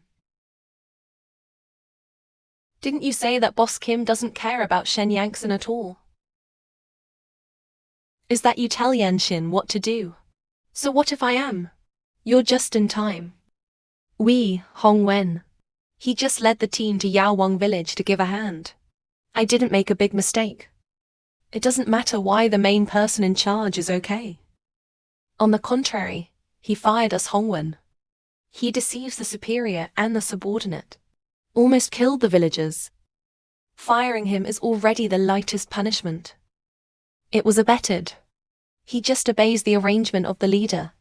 Didn't you say that Boss Kim doesn't care about Shen Yangxin at all? Is that you tell Yanshin what to do? So what if I am? You're just in time. Hong Wen. He just led the team to Yaowang village to give a hand. I didn't make a big mistake. It doesn't matter why the main person in charge is okay. On the contrary, he fired us Hongwen. He deceives the superior and the subordinate. Almost killed the villagers. Firing him is already the lightest punishment. It was abetted. He just obeys the arrangement of the leader.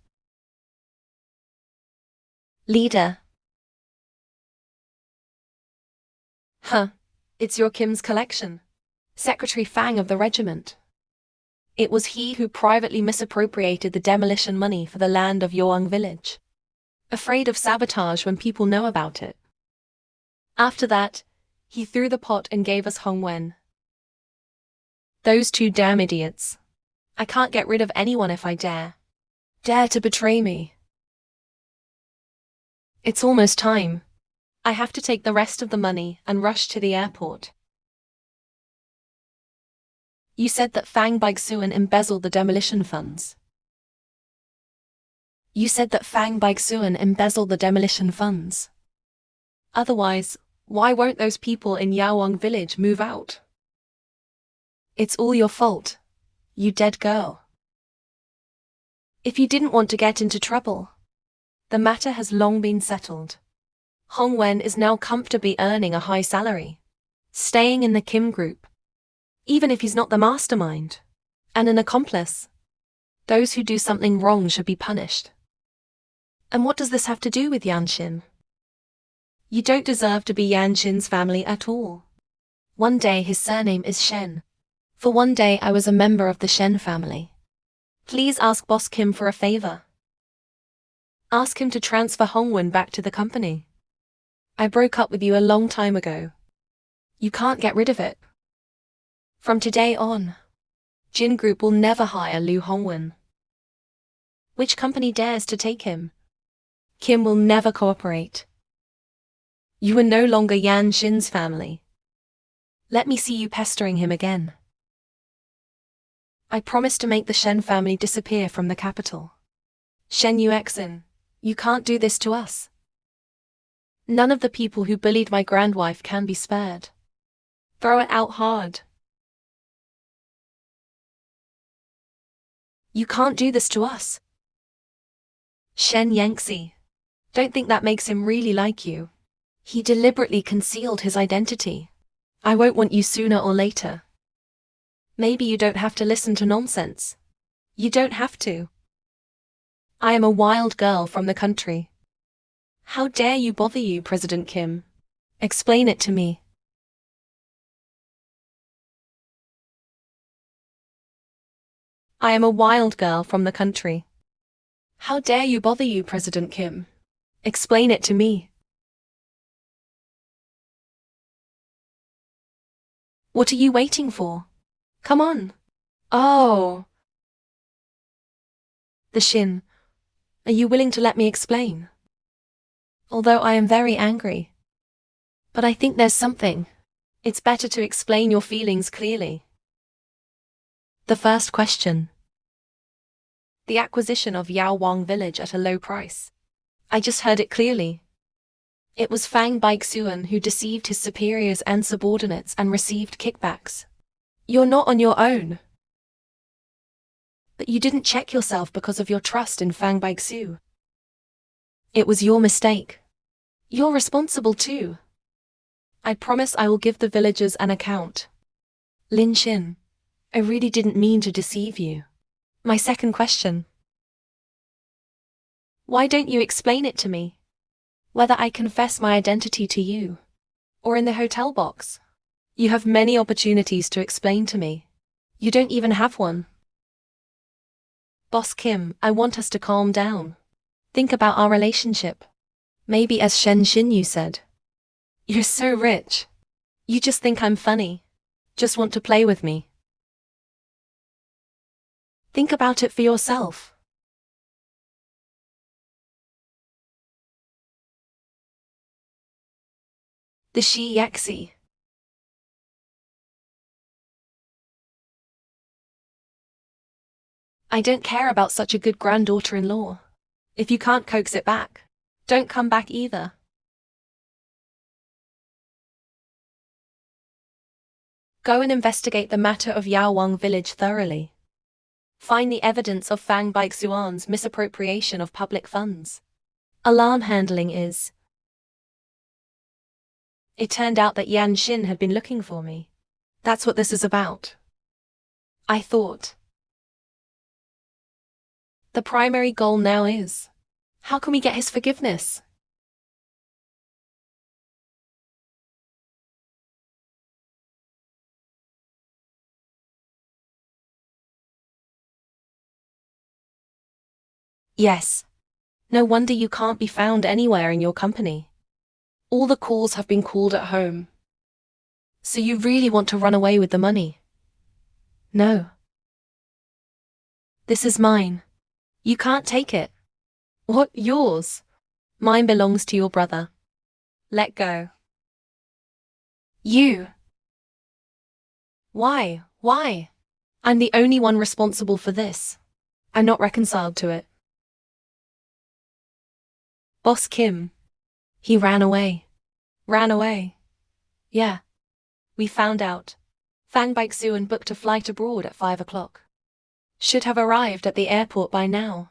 Leader. It's your Kim's collection. Secretary Fang of the regiment. It was he who privately misappropriated the demolition money for the land of Yaowang village. Afraid of sabotage when people know about it. After that, he threw the pot and gave us Hongwen. Those two damn idiots. I can't get rid of anyone if I dare. Dare to betray me. It's almost time. I have to take the rest of the money and rush to the airport. You said that Fang Baixuan embezzled the demolition funds. You said that Fang Baixuan embezzled the demolition funds. Otherwise, why won't those people in Yaowang village move out? It's all your fault, you dead girl. If you didn't want to get into trouble, the matter has long been settled. Hong Wen is now comfortably earning a high salary, staying in the Kim group, even if he's not the mastermind, and an accomplice. Those who do something wrong should be punished. And what does this have to do with Yanshin? You don't deserve to be Yanshin's family at all. One day his surname is Shen. For one day I was a member of the Shen family. Please ask Boss Kim for a favor. Ask him to transfer Hongwen back to the company. I broke up with you a long time ago. You can't get rid of it. From today on, Jin Group will never hire Liu Hongwen. Which company dares to take him? Kim will never cooperate. You are no longer Yan Shin's family. Let me see you pestering him again. I promise to make the Shen family disappear from the capital. Shen Yuexin, you can't do this to us. None of the people who bullied my grandwife can be spared. Throw it out hard. You can't do this to us. Shen Yangxi. Don't think that makes him really like you. He deliberately concealed his identity. I won't want you sooner or later. Maybe you don't have to listen to nonsense. You don't have to. I am a wild girl from the country. How dare you bother you, President Kim? Explain it to me. I am a wild girl from the country. How dare you bother you, President Kim? Explain it to me. What are you waiting for? Come on. Oh. The Shin. Are you willing to let me explain? Although I am very angry. But I think there's something. It's better to explain your feelings clearly. The first question. The acquisition of Yaowang village at a low price. I just heard it clearly. It was Fang Baixuan who deceived his superiors and subordinates and received kickbacks. You're not on your own. But you didn't check yourself because of your trust in Fang Baixu. It was your mistake. You're responsible too. I promise I will give the villagers an account. Lin Shin, I really didn't mean to deceive you. My second question. Why don't you explain it to me? Whether I confess my identity to you, or in the hotel box. You have many opportunities to explain to me. You don't even have one. Boss Kim, I want us to calm down. Think about our relationship. Maybe as Shen Xin you said. You're so rich. You just think I'm funny. Just want to play with me. Think about it for yourself. The Shi Yaxi. I don't care about such a good granddaughter-in-law. If you can't coax it back, don't come back either. Go and investigate the matter of Yaowang village thoroughly. Find the evidence of Fang Baixuan's misappropriation of public funds. Alarm handling is. It turned out that Yan Xin had been looking for me. That's what this is about. I thought. The primary goal now is, how can we get his forgiveness? Yes. No wonder you can't be found anywhere in your company. All the calls have been called at home. So you really want to run away with the money? No. This is mine. You can't take it. What, yours? Mine belongs to your brother. Let go. You. Why? Why? I'm the only one responsible for this. I'm not reconciled to it. Boss Kim. He ran away. Ran away. Yeah. We found out. Fang Baixuan booked a flight abroad at 5 o'clock. Should have arrived at the airport by now.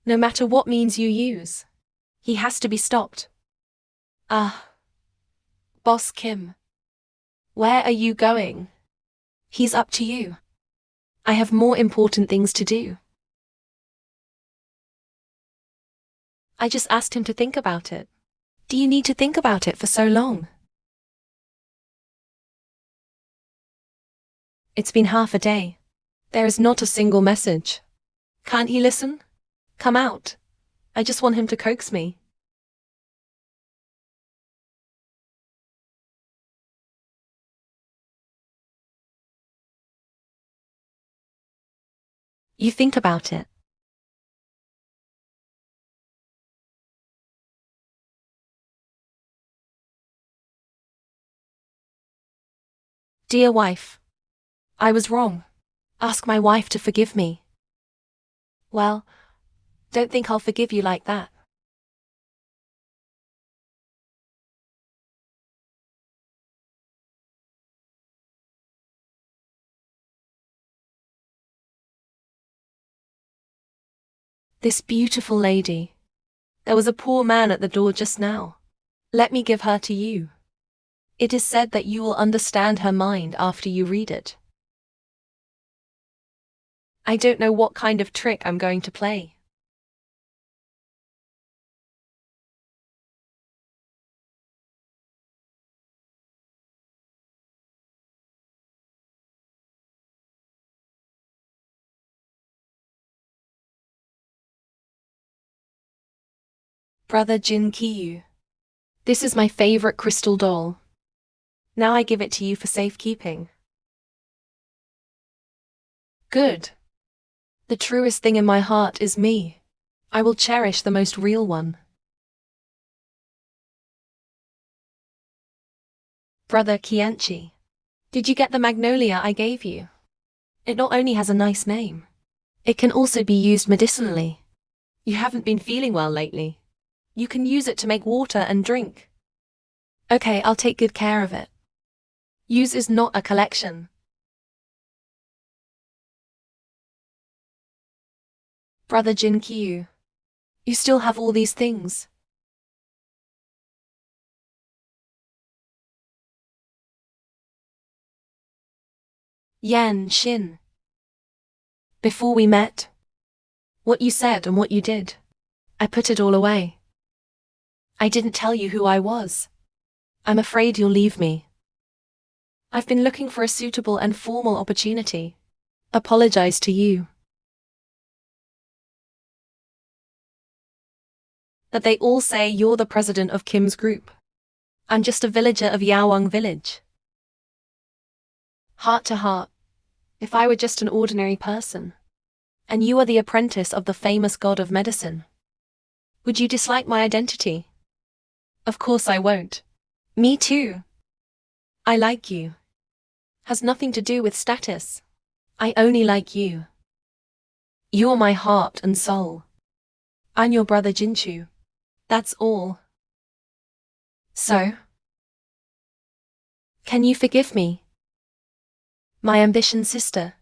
No matter what means you use. He has to be stopped. Boss Kim. Where are you going? He's up to you. I have more important things to do. I just asked him to think about it. Do you need to think about it for so long? It's been half a day. There is not a single message. Can't he listen? Come out. I just want him to coax me. You think about it. Dear wife. I was wrong. Ask my wife to forgive me. Well, don't think I'll forgive you like that. This beautiful lady. There was a poor man at the door just now. Let me give her to you. It is said that you will understand her mind after you read it. I don't know what kind of trick I'm going to play. Brother Jin Kiyu. This is my favorite crystal doll. Now I give it to you for safekeeping. Good. The truest thing in my heart is me. I will cherish the most real one. Brother Kianchi. Did you get the magnolia I gave you? It not only has a nice name, it can also be used medicinally. You haven't been feeling well lately. You can use it to make water and drink. Okay, I'll take good care of it. Use is not a collection. Brother Jin Kiyu. You still have all these things. Yan Shin. Before we met, what you said and what you did, I put it all away. I didn't tell you who I was. I'm afraid you'll leave me. I've been looking for a suitable and formal opportunity. Apologize to you. That they all say you're the president of Kim's group. I'm just a villager of Yawang village. Heart to heart, if I were just an ordinary person, and you are the apprentice of the famous god of medicine, would you dislike my identity? Of course I won't. Me too. I like you. Has nothing to do with status. I only like you. You're my heart and soul. I'm your brother Jinchu. That's all. So? Can you forgive me? My ambition sister.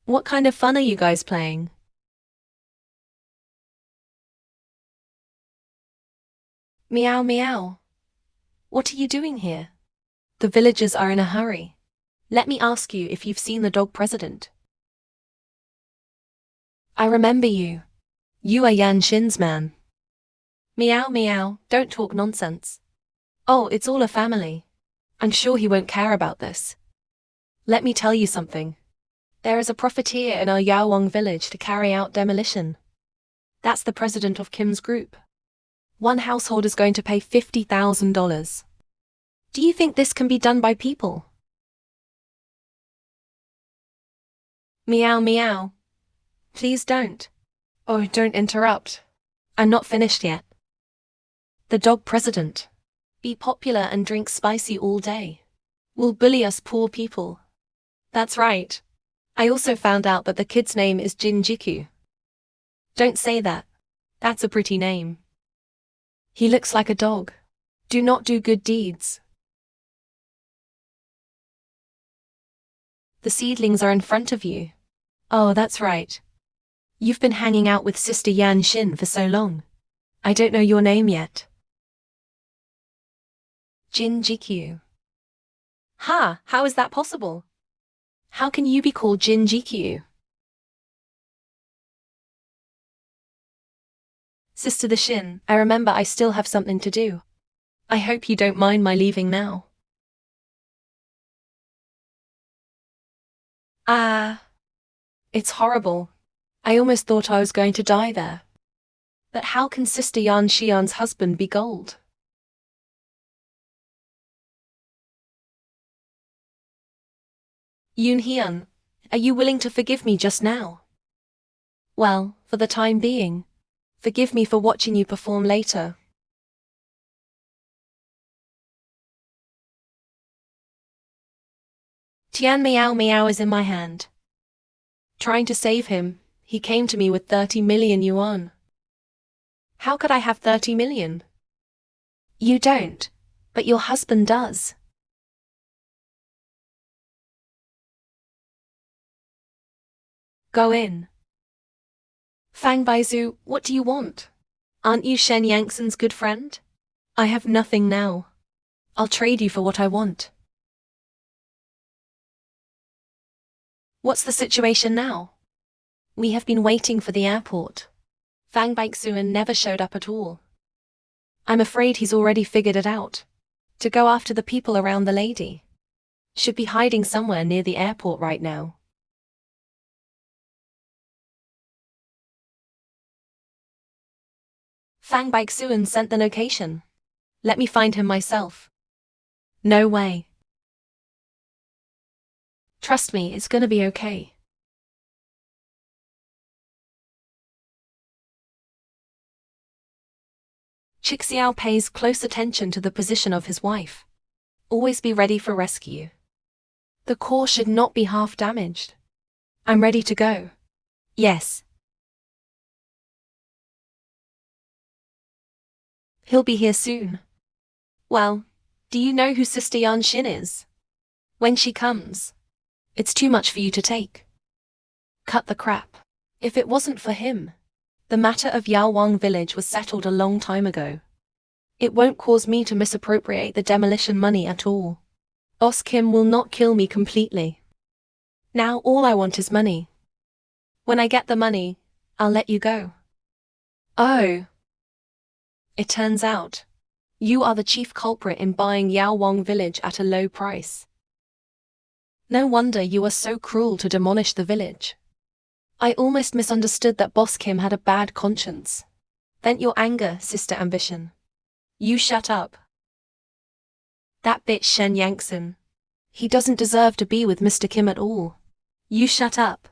What kind of fun are you guys playing? Meow meow. What are you doing here? The villagers are in a hurry. Let me ask you if you've seen the dog president. I remember you. You are Yan Shin's man. Meow meow, don't talk nonsense. Oh, it's all a family. I'm sure he won't care about this. Let me tell you something. There is a profiteer in our Yawang village to carry out demolition. That's the president of Kim's group. One household is going to pay $50,000. Do you think this can be done by people? Meow meow. Please don't. Oh, don't interrupt. I'm not finished yet. The dog president. Be popular and drink spicy all day. Will bully us poor people. That's right. I also found out that the kid's name is Jin Jiku. Don't say that. That's a pretty name. He looks like a dog. Do not do good deeds. The seedlings are in front of you. Oh, that's right. You've been hanging out with Sister Yan Shin for so long. I don't know your name yet. Jin Jikyu. Ha, how is that possible? How can you be called Jin Jikyu? Sister the Shin, I remember I still have something to do. I hope you don't mind my leaving now. It's horrible. I almost thought I was going to die there. But how can Sister Yan Xian's husband be gold? Yoon Hyun, are you willing to forgive me just now? Well, for the time being, forgive me for watching you perform later. Tian Meow Meow is in my hand. Trying to save him, he came to me with 30 million yuan. How could I have 30 million? You don't, but your husband does. Go in. Fang Baizu, what do you want? Aren't you Shen Yangtzen's good friend? I have nothing now. I'll trade you for what I want. What's the situation now? We have been waiting for the airport. Fang Baixuan never showed up at all. I'm afraid he's already figured it out. To go after the people around the lady. Should be hiding somewhere near the airport right now. Fang Baixuan sent the location. Let me find him myself. No way. Trust me, it's gonna be okay. Chixiao pays close attention to the position of his wife. Always be ready for rescue. The core should not be half damaged. I'm ready to go. Yes. He'll be here soon. Well, do you know who Sister Yan Xin is? When she comes, it's too much for you to take. Cut the crap. If it wasn't for him, the matter of Yaowang village was settled a long time ago. It won't cause me to misappropriate the demolition money at all. Boss Kim will not kill me completely. Now all I want is money. When I get the money, I'll let you go. Oh. It turns out, you are the chief culprit in buying Yaowang village at a low price. No wonder you are so cruel to demolish the village. I almost misunderstood that Boss Kim had a bad conscience. Vent your anger, Sister Ambition. You shut up. That bitch Shen Yangtsen. He doesn't deserve to be with Mr. Kim at all. You shut up.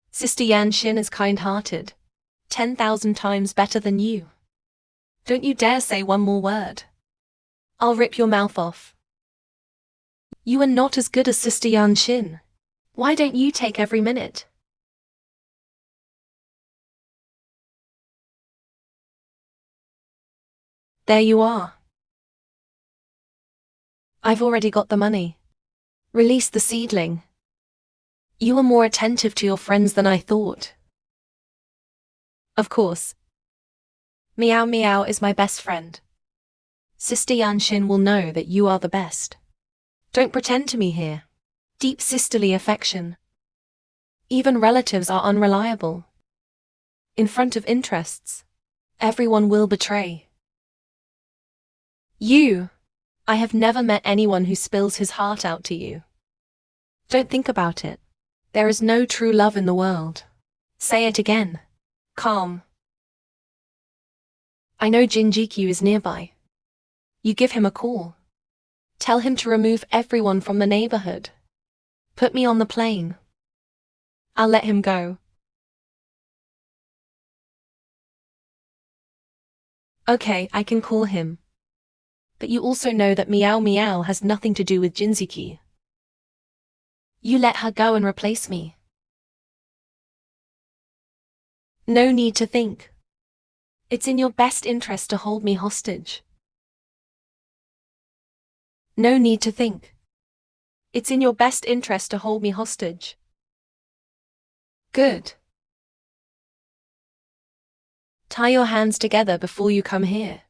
Sister Yan Xin is kind-hearted. 10,000 times better than you. Don't you dare say one more word. I'll rip your mouth off. You are not as good as Sister Yan Xin. Why don't you take every minute? There you are. I've already got the money. Release the seedling. You are more attentive to your friends than I thought. Of course. Meow Meow is my best friend. Sister Yan Xin will know that you are the best. Don't pretend to me here. Deep sisterly affection. Even relatives are unreliable. In front of interests, everyone will betray. You. I have never met anyone who spills his heart out to you. Don't think about it. There is no true love in the world. Say it again. Calm. I know Jinjikyu is nearby. You give him a call. Tell him to remove everyone from the neighborhood. Put me on the plane. I'll let him go. Okay, I can call him. But you also know that Meow Meow has nothing to do with Jinziki. You let her go and replace me. No need to think. It's in your best interest to hold me hostage. No need to think. It's in your best interest to hold me hostage. Good. Tie your hands together before you come here.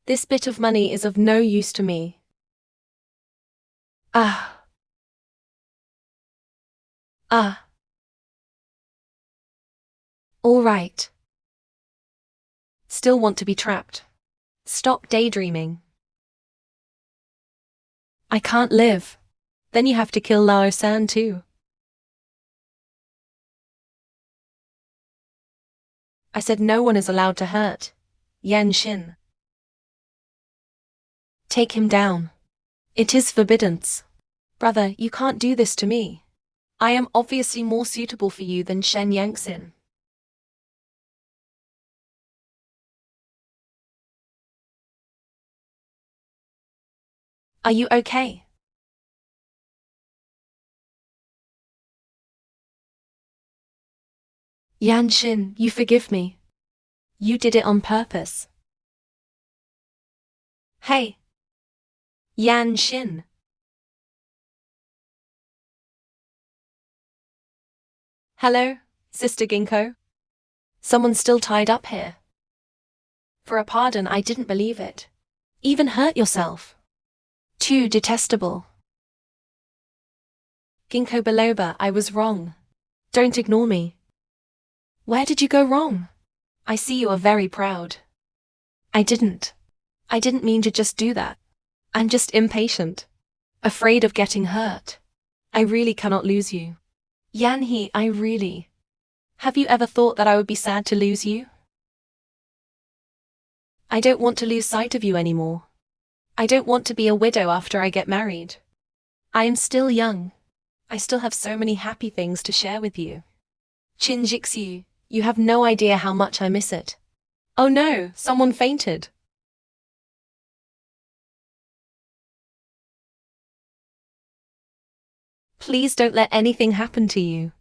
This bit of money is of no use to me. Ah. Ah. All right. Still want to be trapped. Stop daydreaming. I can't live. Then you have to kill Lao-san too. I said no one is allowed to hurt Yan Xin. Take him down. It is forbidden. Brother, you can't do this to me. I am obviously more suitable for you than Shen Yangtsin. Are you okay? Yan Xin, you forgive me. You did it on purpose. Hey. Yan Xin. Hello, Sister Ginkgo? Someone's still tied up here. For a pardon, I didn't believe it. Even hurt yourself. Too detestable. Ginkgo biloba, I was wrong. Don't ignore me. Where did you go wrong? I see you are very proud. I didn't mean to just do that. I'm just impatient. Afraid of getting hurt. I really cannot lose you. Yanhee, I really. Have you ever thought that I would be sad to lose you? I don't want to lose sight of you anymore. I don't want to be a widow after I get married. I am still young. I still have so many happy things to share with you. Chinjixu, you have no idea how much I miss it. Oh no, someone fainted. Please don't let anything happen to you.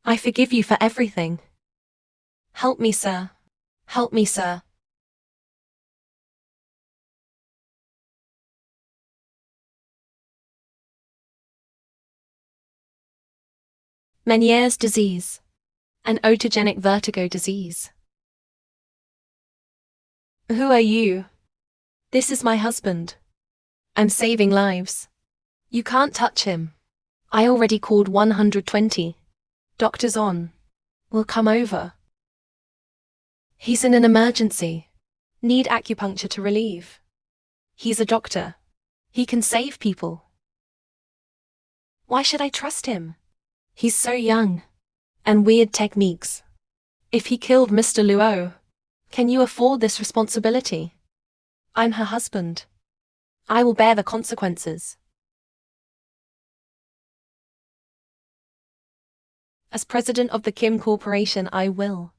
I forgive you for everything. Help me, sir. Help me, sir. Meniere's disease. An otogenic vertigo disease. Who are you? This is my husband. I'm saving lives. You can't touch him. I already called 120. Doctors on. Will come over. He's in an emergency. Need acupuncture to relieve. He's a doctor. He can save people. Why should I trust him? He's so young. And weird techniques. If he killed Mr. Luo, can you afford this responsibility? I'm her husband. I will bear the consequences. As president of the Kim Corporation, I will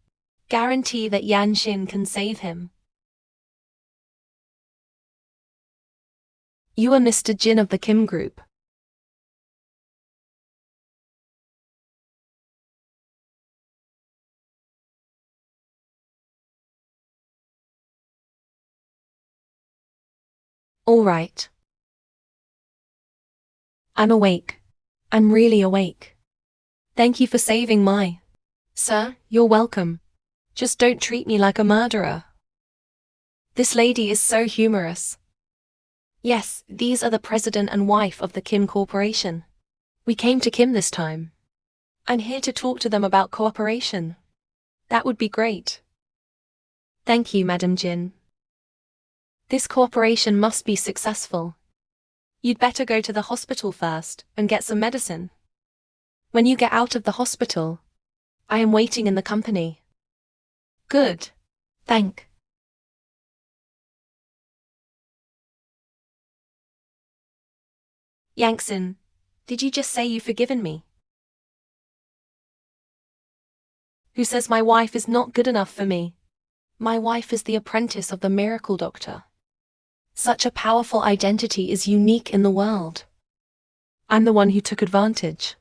guarantee that Yan Xin can save him. You are Mr. Jin of the Kim Group. All right. I'm awake. I'm really awake. Thank you for saving my... Sir, you're welcome. Just don't treat me like a murderer. This lady is so humorous. Yes, these are the president and wife of the Kim Corporation. We came to Kim this time. I'm here to talk to them about cooperation. That would be great. Thank you, Madam Jin. This cooperation must be successful. You'd better go to the hospital first and get some medicine. When you get out of the hospital, I am waiting in the company. Good. Thank. Yangxin, did you just say you've forgiven me? Who says my wife is not good enough for me? My wife is the apprentice of the miracle doctor. Such a powerful identity is unique in the world. I'm the one who took advantage.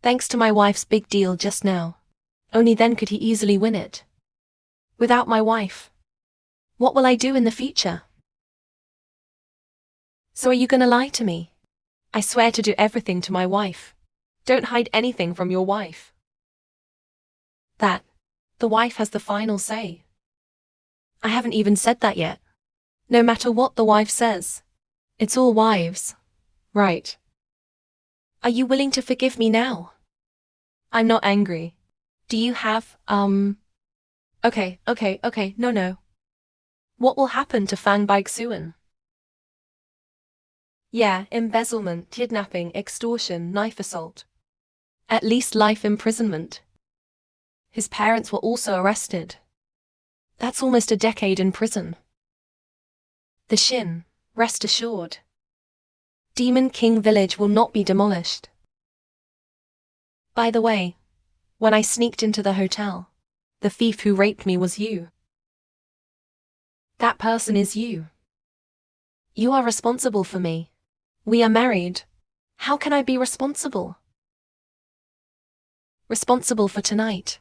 Thanks to my wife's big deal just now. Only then could he easily win it. Without my wife, what will I do in the future? So are you gonna lie to me? I swear to do everything to my wife. Don't hide anything from your wife. The wife has the final say. I haven't even said that yet. No matter what the wife says, it's all wives, right? Are you willing to forgive me now? I'm not angry. Do you have, Okay, no. What will happen to Fang Baixuan? Yeah, embezzlement, kidnapping, extortion, knife assault. At least life imprisonment. His parents were also arrested. That's almost a decade in prison. The Shin, rest assured. Demon King Village will not be demolished. By the way, when I sneaked into the hotel, the thief who raped me was you. That person is you. You are responsible for me. We are married. How can I be responsible? Responsible for tonight.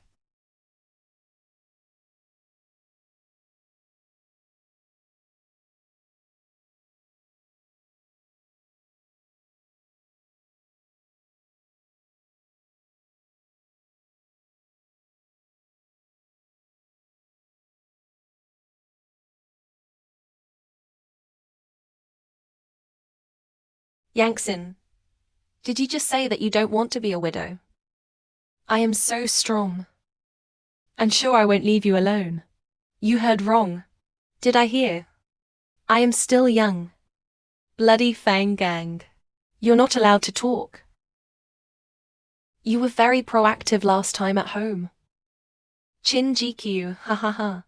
Yangxin, did you just say that you don't want to be a widow? I am so strong. And sure I won't leave you alone. You heard wrong. Did I hear? I am still young. Bloody Fang Gang. You're not allowed to talk. You were very proactive last time at home. Chin GQ, ha ha ha.